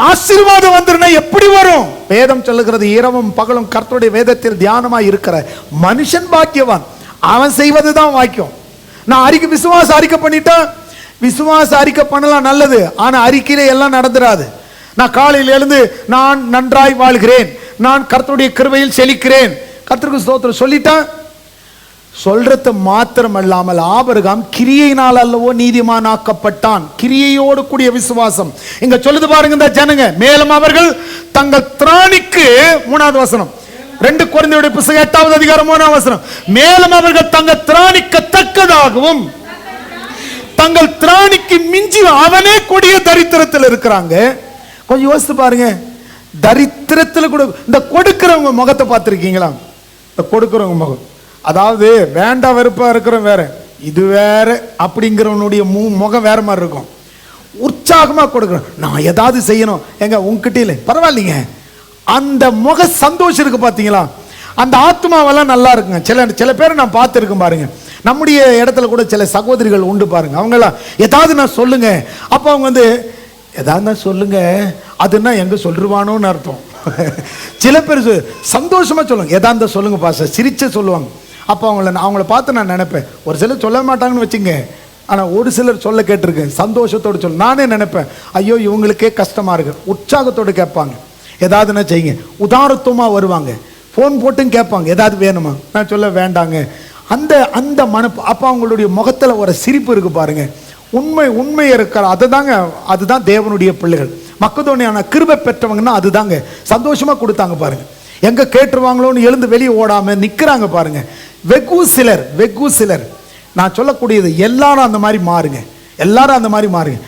ஆசீர்வாதம் வந்துருன்னா எப்படி வரும்? வேதம் சொல்லுகிறது, இரவும் பகலும் கர்த்தருடைய வேதத்தில் தியானமாய் இருக்கிற மனுஷன் பாக்கியவான். அவன் செய்வதுதான் வாக்கியம். நான் விசுவாச அறிக்கை பண்ணிட்டேன், விசுவாச அறிக்கை பண்ணலாம் நல்லது, ஆனா அறிக்கையில எல்லாம் நடந்துராது. நான் காலையில் எழுந்து நான் நன்றாய் வாழ்கிறேன், நான் கர்த்தருடைய கிருபையில் செழிக்கிறேன், கர்த்தருக்கு ஸ்தோத்திரம் சொல்லிட்டேன். சொல்றது மாத்திரம் அல்லாமல் ஆபிரகாம் கிரியையினால் அல்லவோ நீதிமானாக்கப்பட்டான். கிரியையோடு கூடிய விசுவாசம் இங்க சொல்லுது பாருங்க இந்த ஜனங்க. மேலும் அவர்கள் தங்கள் திராணிக்கு, 3வது வசனம் 2 கொரிந்தியருடைய புத்தகம் 8வது அதிகாரம் 3வது வசனம், மேலும் அவர்கள் தங்கள் திராணிக்கு தக்கதாகவும் தங்கள் திராணிக்கு மிஞ்சி அவனே கொடிய தரித்திரத்தில் இருக்கிறாங்க. கொஞ்சம் யோசித்து பாருங்க. தரித்திரத்தில் கூட இந்த கொடுக்கிறவங்க முகத்தை பார்த்துருக்கீங்களா? இந்த கொடுக்கிறவங்க முகம், அதாவது வேண்டா வெறுப்பா இருக்கிறோம் வேற, இது வேற அப்படிங்கிறவனுடைய முகம் வேற மாதிரி இருக்கும். உற்சாகமா கொடுக்கணும், நான் ஏதாவது செய்யணும், எங்க உங்ககிட்ட இல்லை பரவாயில்லைங்க, அந்த முக சந்தோஷம் இருக்கு பாத்தீங்களா? அந்த ஆத்மாவெல்லாம் நல்லா இருக்குங்க. சில பேரை நான் பார்த்துருக்கேன் பாருங்க. நம்முடைய இடத்துல கூட சில சகோதரிகள் உண்டு பாருங்க. அவங்களாம் ஏதாவது நான் சொல்லுங்க, அப்போ அவங்க வந்து ஏதாவது நான் சொல்லுங்க, அதுன்னா எங்க சொல்லுவானோன்னு அர்த்தம். சில பேர் சந்தோஷமா சொல்லுவாங்க, ஏதாவது சொல்லுங்க பாச, சிரிச்ச சொல்லுவாங்க. அப்போ அவங்கள பார்த்து நான் நினைப்பேன், ஒரு சிலர் சொல்ல மாட்டாங்கன்னு வச்சுங்க, ஆனால் ஒரு சிலர் சொல்ல கேட்டிருக்கேன், சந்தோஷத்தோடு சொல்ல. நானே நினைப்பேன், ஐயோ இவங்களுக்கே கஷ்டமா இருக்கு, உற்சாகத்தோடு கேட்பாங்க, ஏதாவதுன்னா செய்யுங்க, உதாரத்துவமாக வருவாங்க, ஃபோன் போட்டும் கேட்பாங்க, ஏதாவது வேணுமா, நான் சொல்ல வேண்டாங்க. அந்த மனப்பு, அப்போ அவங்களுடைய முகத்தில் ஒரு சிரிப்பு இருக்கு பாருங்க. உண்மை இருக்கிற அதுதான் தேவனுடைய பிள்ளைகள். மக்கதோனியான கிருபை பெற்றவங்கன்னா அதுதாங்க. சந்தோஷமா கொடுத்தாங்க பாருங்க. எங்க கேட்டுருவாங்களோன்னு எழுந்து வெளியே ஓடாம நிக்கிறாங்க பாருங்க. வெகு சிலர் நான் சொல்லக்கூடியது எல்லாரும் அந்த மாதிரி மாறுங்க, எல்லாரும் அந்த மாதிரி மாறுங்க.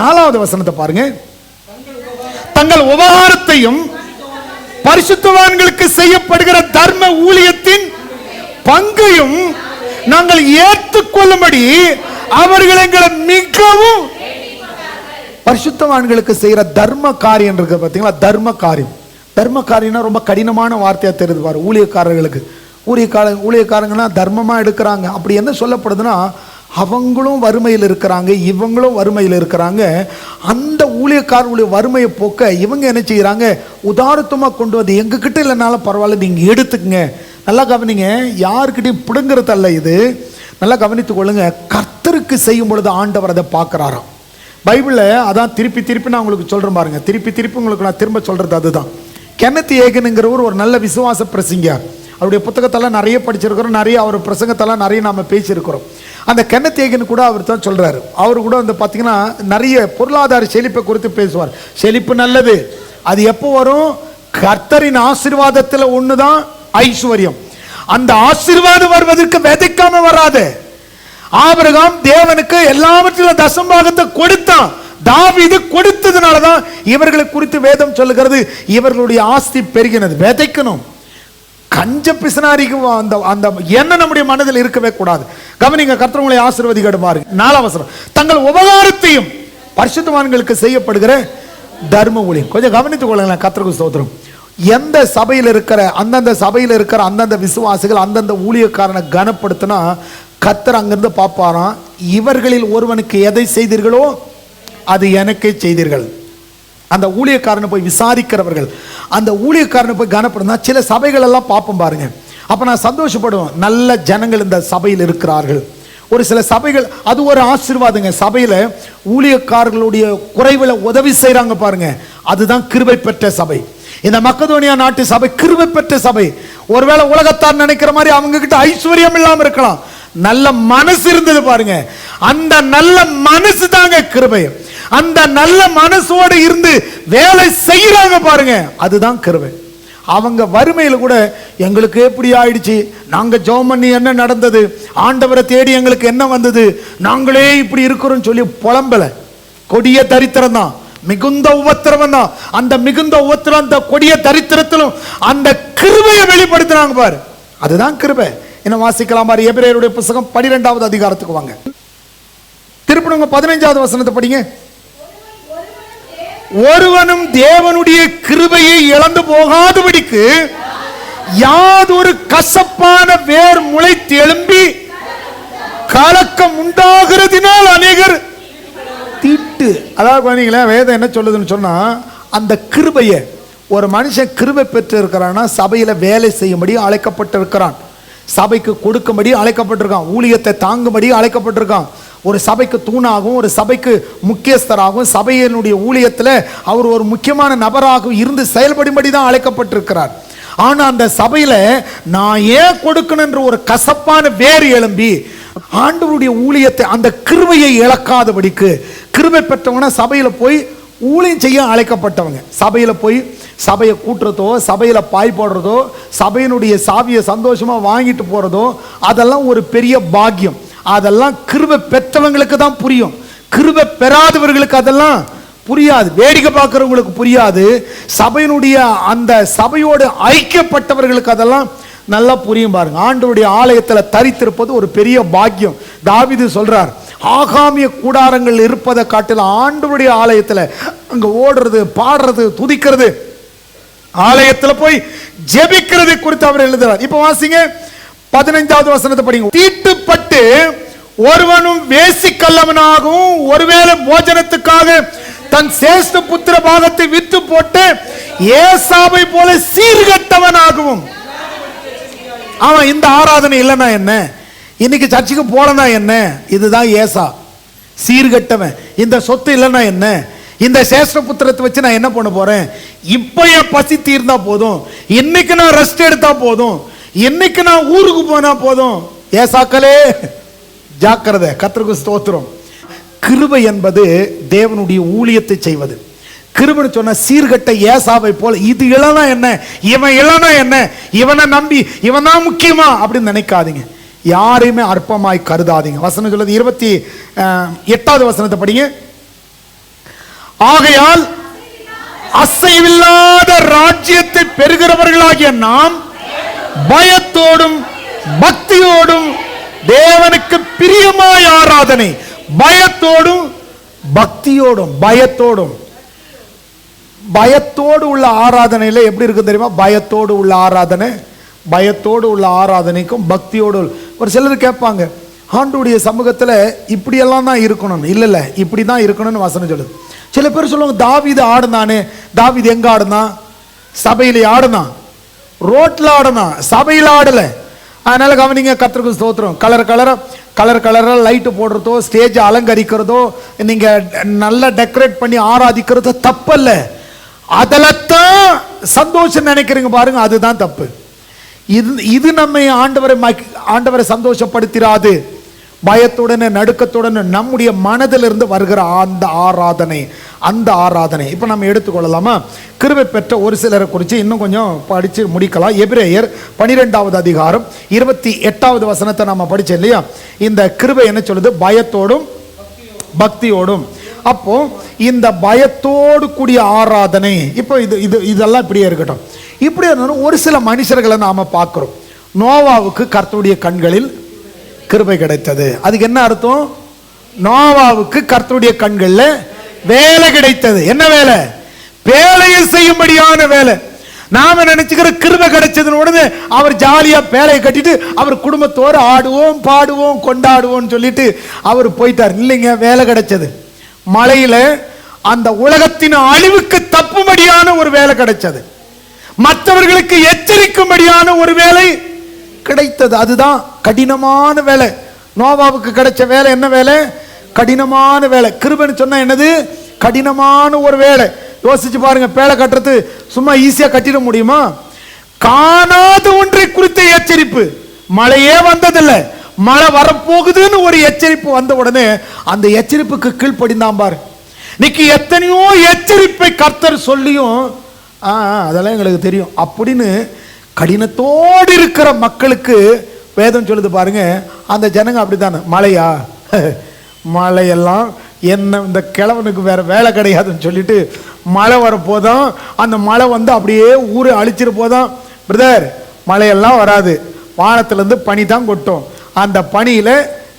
4வது வசனத்தை பாருங்க. தங்கள் உபகாரத்தையும் பரிசுத்தவான்களுக்கு செய்யப்படுகிற தர்ம ஊழியத்தின் பங்கையும் நாங்கள் ஏற்றுக்கொள்ளும்படி அவர்கள் எங்களை மிகவும், பரிசுத்தவான்களுக்கு செய்யற தர்ம காரியம் இருக்கு பாத்தீங்களா? தர்ம காரியம்னா ரொம்ப கடினமான வார்த்தையா தெரியுது பாரு ஊழியக்காரர்களுக்கு. ஊழியக்காரங்கன்னா தர்மமா எடுக்கிறாங்க. அப்படி என்ன சொல்லப்படுதுன்னா, அவங்களும் வறுமையில் இருக்கிறாங்க, இவங்களும் வறுமையில் இருக்கிறாங்க. அந்த ஊழியக்காரர்களுடைய வறுமையை போக்க இவங்க என்ன செய்யறாங்க, உதாரணமா கொண்டு வந்து எங்க கிட்ட இல்லைனாலும் பரவாயில்ல நீங்க எடுத்துக்கங்க. நல்லா கவனிங்க, யாருக்கிட்டையும் பிடுங்கிறதல்ல இது, நல்லா கவனித்துக் கொள்ளுங்க. கர்த்தருக்கு செய்யும் பொழுது ஆண்டவர் அதை பார்க்கிறாராம். பைபிளில் அதான் திருப்பி நான் உங்களுக்கு சொல்றேன் பாருங்க. திருப்பி உங்களுக்கு நான் திரும்ப சொல்றது அதுதான். கென்னத் ஏகனுங்கிறவர் ஒரு நல்ல விசுவாச பிரசங்கியார். அவருடைய புத்தகத்தெல்லாம் நிறைய படிச்சிருக்கிறோம், நிறைய அவர் பிரசங்கத்தெல்லாம் நிறைய நாம பேசியிருக்கிறோம். அந்த கென்னத் ஏகன் கூட அவர் தான் சொல்றாரு. அவர் கூட வந்து பார்த்தீங்கன்னா நிறைய பொருளாதார செழிப்பை குறித்து பேசுவார். செழிப்பு நல்லது, அது எப்போ வரும்? கர்த்தரின் ஆசீர்வாதத்தில் ஒண்ணுதான் ஐஸ்வர்யம். அந்த ஆசீர்வாதம் வருவதற்கு விதைக்காம வராது. ஆபிரகாம் தேவனுக்கு எல்லாவற்றிலும் தசம்பாகத்தை கொடுத்தான். தாவீது கொடுத்ததுனாலதான் இவர்களை குறித்து வேதம் சொல்லுகிறது, இவர்களுடைய ஆஸ்தி பெருகினது. விதைக்கணும், கஞ்ச பிசனாரிக்கு அந்த அந்த எண்ணம் நம்முடைய மனதில் இருக்கவே கூடாது. கவனிங்க, கர்த்தர் உங்களை ஆசீர்வதிக்கட்டும். 4ஆம் வசனம், தங்கள் உபகாரத்தையும் பரிசுத்தவான்களுக்கு செய்யப்படுகிற தர்ம ஊழியம். கொஞ்சம் கவனித்துக் கொள்ளுங்களேன். கர்த்தருக்கு ஸ்தோத்திரம். எந்த சபையில் இருக்கிற அந்தந்த சபையில் இருக்கிற அந்தந்த விசுவாசிகள் அந்தந்த ஊழியக்காரனை கனப்படுத்தினா கர்த்தர் அங்கிருந்து பார்ப்பாராம், இவர்களில் ஒருவனுக்கு எதை செய்தீர்களோ அது எனக்கே செய்தீர்கள். அந்த ஊழியக்காரனை போய் விசாரிக்கிறவர்கள் அந்த ஊழியக்காரனை போய் கனப்படுத்தினா சில சபைகள் எல்லாம் பார்ப்போம் பாருங்க. அப்ப நான் சந்தோஷப்படுவேன், நல்ல ஜனங்கள் இந்த சபையில் இருக்கிறார்கள். ஒரு சில சபைகள் அது ஒரு ஆசீர்வாதங்க. சபையில ஊழியக்காரர்களுடைய குறைவுல உதவி செய்யறாங்க பாருங்க, அதுதான் கிருபை பெற்ற சபை. இந்த மக்கதோனியா நாட்டு சபை கிருபை பெற்ற சபை. ஒருவேளை உலகத்தார் நினைக்கிற மாதிரி அவங்க கிட்ட ஐஸ்வர்யம் இல்லாம இருக்கலாம், நல்ல மனசு இருந்தது பாருங்க. அந்த நல்ல மனசு தாங்க கிருபை. அந்த நல்ல மனசோடு இருந்து வேலை செய்யறாங்க பாருங்க, அதுதான் கிருபை. அவங்க வறுமையில் கூட எங்களுக்கு எப்படி ஆயிடுச்சு, நாங்க ஜெபம் பண்ணி என்ன நடந்தது, ஆண்டவரை தேடி எங்களுக்கு என்ன வந்தது, நாங்களே இப்படி இருக்கிறோம் சொல்லி புலம்பல. கொடிய தரித்திரம் தான், மிகுந்த உபத்திரம் தான். அந்த மிகுந்த உபத்திரம், அந்த கொடிய தரித்திரத்திலும் அந்த கிருபையை வெளிப்படுத்தினாங்க பாரு, அதுதான் கிருபை. என்ன வாசிக்கலாம் பாரு, எபிரேயருடைய புத்தகம் 12வது அதிகாரத்துக்கு வாங்க. திருப்பி 15வது வசனத்தை படிங்க. ஒருவனும் தேவனுடைய கிருபையை இழந்து போகாதபடிக்கு யாதொரு கசப்பான வேர் முளைத்து எழும்பி கலக்கம் உண்டாகிறதினால் அநேகர் தீட்டு. அதாவது வேதம் என்ன சொல்லுதுன்னு சொன்னா, அந்த கிருபையை ஒரு மனுஷன் கிருபை பெற்று இருக்கிறான்னா சபையில வேலை செய்யும்படி அழைக்கப்பட்டிருக்கிறான், சபைக்கு கொடுக்கும்படி அழைக்கப்பட்டிருக்கான், ஊழியத்தை தாங்கும்படி அழைக்கப்பட்டிருக்கான். ஒரு சபைக்கு தூணாகவும் ஒரு சபைக்கு முக்கியஸ்தராகவும் சபையினுடைய ஊழியத்தில் அவர் ஒரு முக்கியமான நபராகவும் இருந்து செயல்படும்படி தான் அழைக்கப்பட்டிருக்கிறார். ஆனால் அந்த சபையில் நான் ஏன் கொடுக்கணுன்ற ஒரு கசப்பான வேறு எழும்பி ஆண்டவருடைய ஊழியத்தை அந்த கிருபையை இழக்காதபடிக்கு, கிருபை பெற்றவங்க சபையில் போய் ஊழியம் செய்ய அழைக்கப்பட்டவங்க, சபையில் போய் சபையை கூட்டுறதோ சபையில் பாய் போடுறதோ சபையினுடைய சாவியை சந்தோஷமாக வாங்கிட்டு போகிறதோ அதெல்லாம் ஒரு பெரிய பாக்கியம். அதெல்லாம் கிருபை பெற்றவங்களுக்கு தான் புரியும், கிருபை பெறாதவர்களுக்கு அதெல்லாம் புரியாது, வேடிக்கை பார்க்கிறவங்களுக்கு புரியாது. சபையினுடைய அந்த சபையோடு ஐக்கியப்பட்டவர்களுக்கு அதெல்லாம் நல்லா புரியும் பாருங்க. ஆண்டவருடைய ஆலயத்தில் தரித்திருப்பது ஒரு பெரிய பாக்கியம். தாவீது சொல்றார், ஆகாமிய கூடாரங்கள் இருப்பதை காட்டில ஆண்டவருடைய ஆலயத்தில் அங்க ஓடுறது, பாடுறது, துதிக்கிறது, ஆலயத்தில் போய் ஜெபிக்கிறது குறித்து அவர் எழுதுறார். இப்ப வாசிங்க 15வது வசனத்தை படிங்க. தீட்டுப்பட்டு ஒருவனும் வேசிக்கல்லவனாகவும் ஒருவேளை போஜனத்துக்காக தன் சேஷ்ட புத்திர பாகத்தை வித்து போட்டு ஏசாவை போல சீர்கட்டவனாகவும். அவன் இந்த ஆராதனை இல்லைன்னா என்ன, இன்னைக்கு சர்ச்சுக்கு போலனா என்ன, இதுதான் ஏசா, சீர்கட்டவன். இந்த சொத்து இல்லைன்னா என்ன, இந்த சேஷ்ட புத்திரத்தை வச்சு நான் என்ன பண்ண போறேன், இப்ப என் பசி தீர்ந்தா போதும், இன்னைக்கு நான் ரெஸ்ட் எடுத்தா போதும், இன்னைக்கு நான் ஊருக்கு போனா போதும். ஏசாக்களே ஜாக்கிரதை, கர்த்தருக்கு ஸ்தோத்திரம். கிருபை என்பது தேவனுடைய ஊழியத்தை செய்வது. கிருபைன்னு சொன்ன சீர்கட்ட ஏசாவை போல இது இல்லனா என்ன, இவன் இல்லனா என்ன, இவனை நம்பி இவன் தான் முக்கியமா அப்படின்னு நினைக்காதீங்க, யாரையுமே அற்பமாய் கருதாதீங்க. வசனம் சொல்லுது 28வது வசனத்தை படிங்க. ஆகையால் அசைவில்லாத ராஜ்யத்தை பெறுகிறவர்களாகிய நாம் பயத்தோடும் பக்தியோடும் தேவனுக்கு பிரியமாய் ஆராதனை, பயத்தோடும் பக்தியோடும், பயத்தோடு உள்ள ஆராதனையில எப்படி இருக்கு தெரியுமா, பயத்தோடு உள்ள ஆராதனை, பயத்தோடு உள்ள ஆராதனைக்கும் பக்தியோடு. ஒரு சிலர் கேட்பாங்க, ஆண்டவருடைய சமூகத்தில் இப்படியெல்லாம் தான் இருக்கணும், இல்ல இப்படி தான் இருக்கணும்னு வசனம் சொல்லுது. சில பேர் சொல்லுவாங்க, தாவீது ஆடுனானே, தாவீது எங்க ஆடுனா, சபையில ஆடுனா, ரோட்ல ஆடுனா, சபையில் ஆடல. அதனால கவனிங்க, கர்த்தருக்கு ஸ்தோத்திரம். கலர் கலரா லைட்டு போடுறதோ ஸ்டேஜ் அலங்கரிக்கிறதோ நீங்க நல்லா டெக்கரேட் பண்ணி ஆராதிக்கிறதோ தப்பல்ல, அதில்தான் சந்தோஷம் நினைக்கிறீங்க பாருங்க, அதுதான் தப்பு. இது நம்மை ஆண்டவரை சந்தோஷப்படுத்திராது. பயத்துடனே நடுக்கத்துடனே நம்முடைய மனதிலிருந்து வருகிற அந்த ஆராதனை இப்ப நம்ம எடுத்துக்கொள்ளலாமா? கிருபை பெற்ற ஒரு சிலரை குறித்து இன்னும் கொஞ்சம் படிச்சு முடிக்கலாம். எபிரேயர் 12வது அதிகாரம் 28வது வசனத்தை நம்ம படிச்சோம் இல்லையா? இந்த கிருபை என்ன சொல்லுது, பயத்தோடும் பக்தியோடும். அப்போ இந்த பயத்தோடு கூடிய ஆராதனை, இப்போ இதெல்லாம் இப்படியே இருக்கட்டும். இப்படி ஒரு சில மனுஷர்களை நாம பார்க்கிறோம். நோவாவுக்கு கர்த்தருடைய கண்களில் கிருபை கிடைத்தது. அதுக்கு என்ன அர்த்தம்? நோவாவுக்கு கர்த்தருடைய கண்களில் வேலை கிடைத்தது. என்ன வேலை? வேலையை செய்யும்படியான வேலை. நாம நினைச்சுக்கிற கிருபை கிடைச்சதுன்னு உடனே அவர் ஜாலியா பேலையை கட்டிட்டு அவர் குடும்பத்தோடு ஆடுவோம் பாடுவோம் கொண்டாடுவோம் சொல்லிட்டு அவர் போயிட்டார். இல்லைங்க, வேலை கிடைச்சது. மலையில அந்த உலகத்தின் அழிவுக்கு தப்பும்படியான ஒரு வேலை கிடைச்சது. மற்றவர்களுக்கு எச்சரிக்கும்படியான ஒரு வேலை கிடைத்தது. அதுதான் கடினமான வேலை. நோவாவுக்கு கிடைச்ச வேலை என்ன வேலை? கடினமான வேலை. கிருபைன்னு சொன்னா என்னது? கடினமான ஒரு வேலை. யோசிச்சு பாருங்க, பேலை கட்டுறது சும்மா ஈஸியா கட்டிட முடியுமா? காணாத ஒன்றை குறித்த எச்சரிப்பு. மழையே வந்ததில்லை, மழை வரப்போகுதுன்னு ஒரு எச்சரிப்பு வந்த உடனே அந்த எச்சரிப்புக்கு கீழ்ப்படிந்தான் பாரு. இன்னைக்கு எத்தனையோ எச்சரிப்பை கர்த்தர் சொல்லியும் அதெல்லாம் எங்களுக்கு தெரியும் அப்படின்னு கடினத்தோடு இருக்கிற மக்களுக்கு வேதம் சொல்லுது பாருங்க. அந்த ஜனங்க அப்படித்தானே, மழையா மழையெல்லாம் என்ன, இந்த கிழவனுக்கு வேற வேலை கிடையாதுன்னு சொல்லிட்டு மழை வரப்போதான் அந்த மழை வந்து அப்படியே ஊரை அழிச்சிரு போதான். பிரதர், மழையெல்லாம் வராது, வானத்திலேருந்து பனி தான் கொட்டும். அந்த பனியில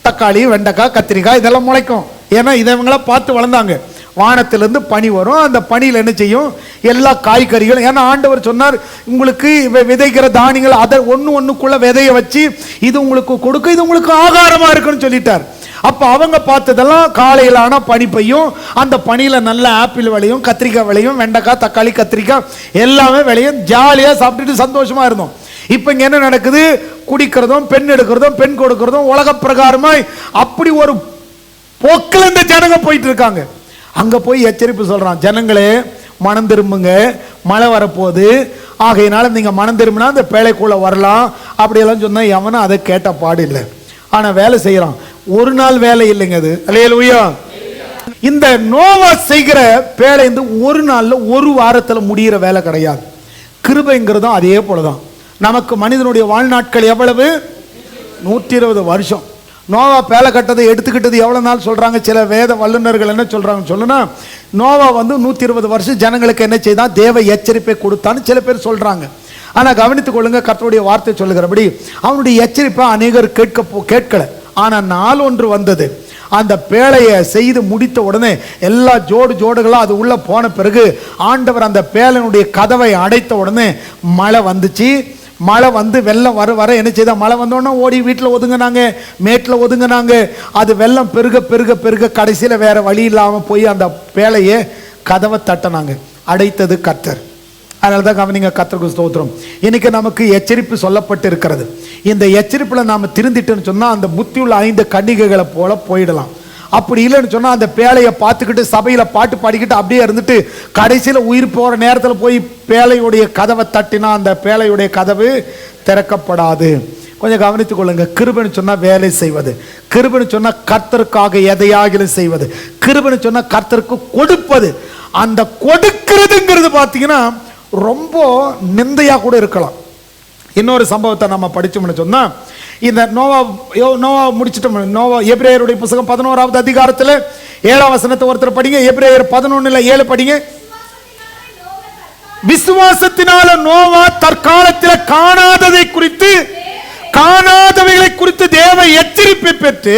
தக்காளி வெண்டைக்காய் கத்திரிக்காய் இதெல்லாம் முளைக்கும். ஏன்னா இதவங்கள பார்த்து வளர்ந்தாங்க. வானத்திலிருந்து பனி வரும், அந்த பனியில் என்ன செய்யும்? எல்லா காய்கறிகளும். ஏன்னா ஆண்டவர் சொன்னார், உங்களுக்கு விதைக்கிற தானியங்கள் அதை ஒன்றுக்குள்ள விதைய வச்சு இது உங்களுக்கு கொடுக்க, இது உங்களுக்கு ஆகாரமா இருக்குன்னு சொல்லிட்டார். அப்ப அவங்க பார்த்ததெல்லாம் காலையில் ஆனா பனி பெய்யும், அந்த பனியில நல்ல ஆப்பிள் விளையும், கத்திரிக்காய் விளையும், வெண்டைக்காய் தக்காளி கத்திரிக்காய் எல்லாமே விளையும். ஜாலியா சாப்பிட்டுட்டு சந்தோஷமா இருந்தோம். இப்ப இங்க என்ன நடக்குது? குடிக்கிறதும் பெண் எடுக்கிறதும் பெண் கொடுக்கிறதும் உலக பிரகாரமாய் அப்படி ஒரு போக்கில் இந்த ஜனங்க போயிட்டு இருக்காங்க. அங்க போய் எச்சரிப்பு சொல்றான், ஜனங்களே மனம் திரும்புங்க, மழை வரப்போகுது, ஆகையினால நீங்க மனம் திரும்பினா அந்த பேழைக்குள்ள வரலாம் அப்படியெல்லாம் சொன்னா எவனும் அதை கேட்ட பாடு இல்லை. ஆனா வேலை செய்யறான். ஒரு நாள் வேலை இல்லைங்க அது. அல்லேலூயா. இந்த நோவா செய்கிற வேலை இந்த ஒரு நாள்ல ஒரு வாரத்துல முடிகிற வேலை கிடையாது. கிருபைங்கிறதும் அதே போலதான். நமக்கு மனிதனுடைய வாழ்நாட்கள் எவ்வளவு? 120 வருஷம். நோவா பேலை கட்டதை எடுத்துக்கிட்டது எவ்வளவு நாள் சொல்றாங்க? சில வேத வல்லுநர்கள் என்ன சொல்றாங்க சொல்லுனா, நோவா வந்து 120 வருஷம் ஜனங்களுக்கு என்ன செய்தான்? தேவ எச்சரிப்பை கொடுத்தான்னு சில பேர் சொல்றாங்க. ஆனா கவனித்துக் கொள்ளுங்க, கர்த்தருடைய வார்த்தை சொல்லுகிறபடி அவனுடைய எச்சரிப்பை அநேகர் கேட்கல. ஆனா நாள் ஒன்று வந்தது. அந்த பேழையை செய்து முடித்த உடனே எல்லா ஜோடுகளா அது உள்ள போன பிறகு ஆண்டவர் அந்த பேழையினுடைய கதவை அடைத்த உடனே மழை வந்துச்சு. மழை வந்து வெள்ளம் வர என்ன செய்தா? மழை வந்தோடனே ஓடி வீட்டில் ஒதுங்கினாங்க, மேட்டில் ஒதுங்கினாங்க. அது வெள்ளம் பெருக பெருக பெருக கடைசியில் வேற வழி இல்லாமல் போய் அந்த பேழையை கதவை தட்டினாங்க. அடைத்தது கர்த்தர். அதனால தான் கவனிங்க, கர்த்தருக்கு ஸ்தோத்திரம். இன்னைக்கு நமக்கு எச்சரிப்பு சொல்லப்பட்டு இருக்கிறது. இந்த எச்சரிப்பில் நாம் திருந்திட்டோன்னு சொன்னால் அந்த புத்தி உள்ள 5 கன்னிகைகளை போல போயிடலாம். அப்படி இல்லைன்னு சொன்னால் அந்த பேழையை பார்த்துக்கிட்டு சபையில் பாட்டு பாடிக்கிட்டு அப்படியே இருந்துட்டு கடைசியில் உயிர் போகிற நேரத்தில் போய் பேழையுடைய கதவை தட்டினா அந்த பேழையுடைய கதவு திறக்கப்படாது. கொஞ்சம் கவனித்துக் கொள்ளுங்க. கிருபைன்னு சொன்னால் வேலை செய்வது, கிருபைன்னு சொன்னால் கர்த்தருக்காக எதையாகிலும் செய்வது, கிருபைன்னு சொன்னால் கர்த்தருக்கு கொடுப்பது. அந்த கொடுக்கிறதுங்கிறது பார்த்தீங்கன்னா ரொம்ப நிந்தையாக கூட இருக்கலாம். இன்னொரு சம்பவத்தை நம்ம படிச்சோம்னு சொன்னா, இந்த நோவா முடிச்சிட்டோம். நோவா எபிரேயருடைய புத்தகம் 11வது அதிகாரத்தில் 7ஆம் வசனத்தை ஒருத்தர் படிங்க. எபிரேயர் 11:7 படிங்க. விசுவாசத்தினால நோவா தற்காலத்தில் காணாதவைகளை குறித்து தேவ எச்சரிப்பை பெற்று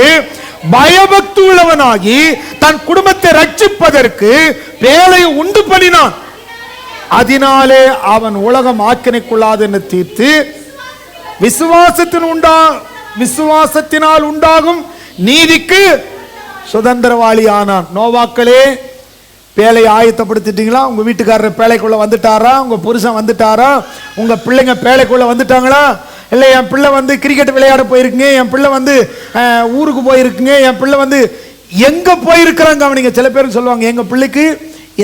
பயபக்தி உள்ளவனாகி தன் குடும்பத்தை ரட்சிப்பதற்கு பேழையை உண்டு பண்ணினான். அதனாலே அவன் உலகம் ஆக்கினைக்குள்ளாது என்று தீர்த்து விசுவாசத்தினால் உண்டாகும் நீதிக்கு சுதந்திரவாளி ஆனான். நோவாக்களே, பேழையை ஆயத்தப்படுத்திட்டீங்களா? உங்க வீட்டுக்காரர் பேழைக்குள்ள வந்துட்டாரா? உங்க புருஷன் வந்துட்டாரா? உங்க பிள்ளைங்க பேழைக்குள்ள வந்துட்டாங்களா? இல்லை என் பிள்ளை வந்து கிரிக்கெட் விளையாட போயிருக்குங்க, என் பிள்ளை வந்து ஊருக்கு போயிருக்குங்க, என் பிள்ளை வந்து எங்க போயிருக்கிறாங்க அவனிங்க. சில பேர் சொல்லுவாங்க, எங்க பிள்ளைக்கு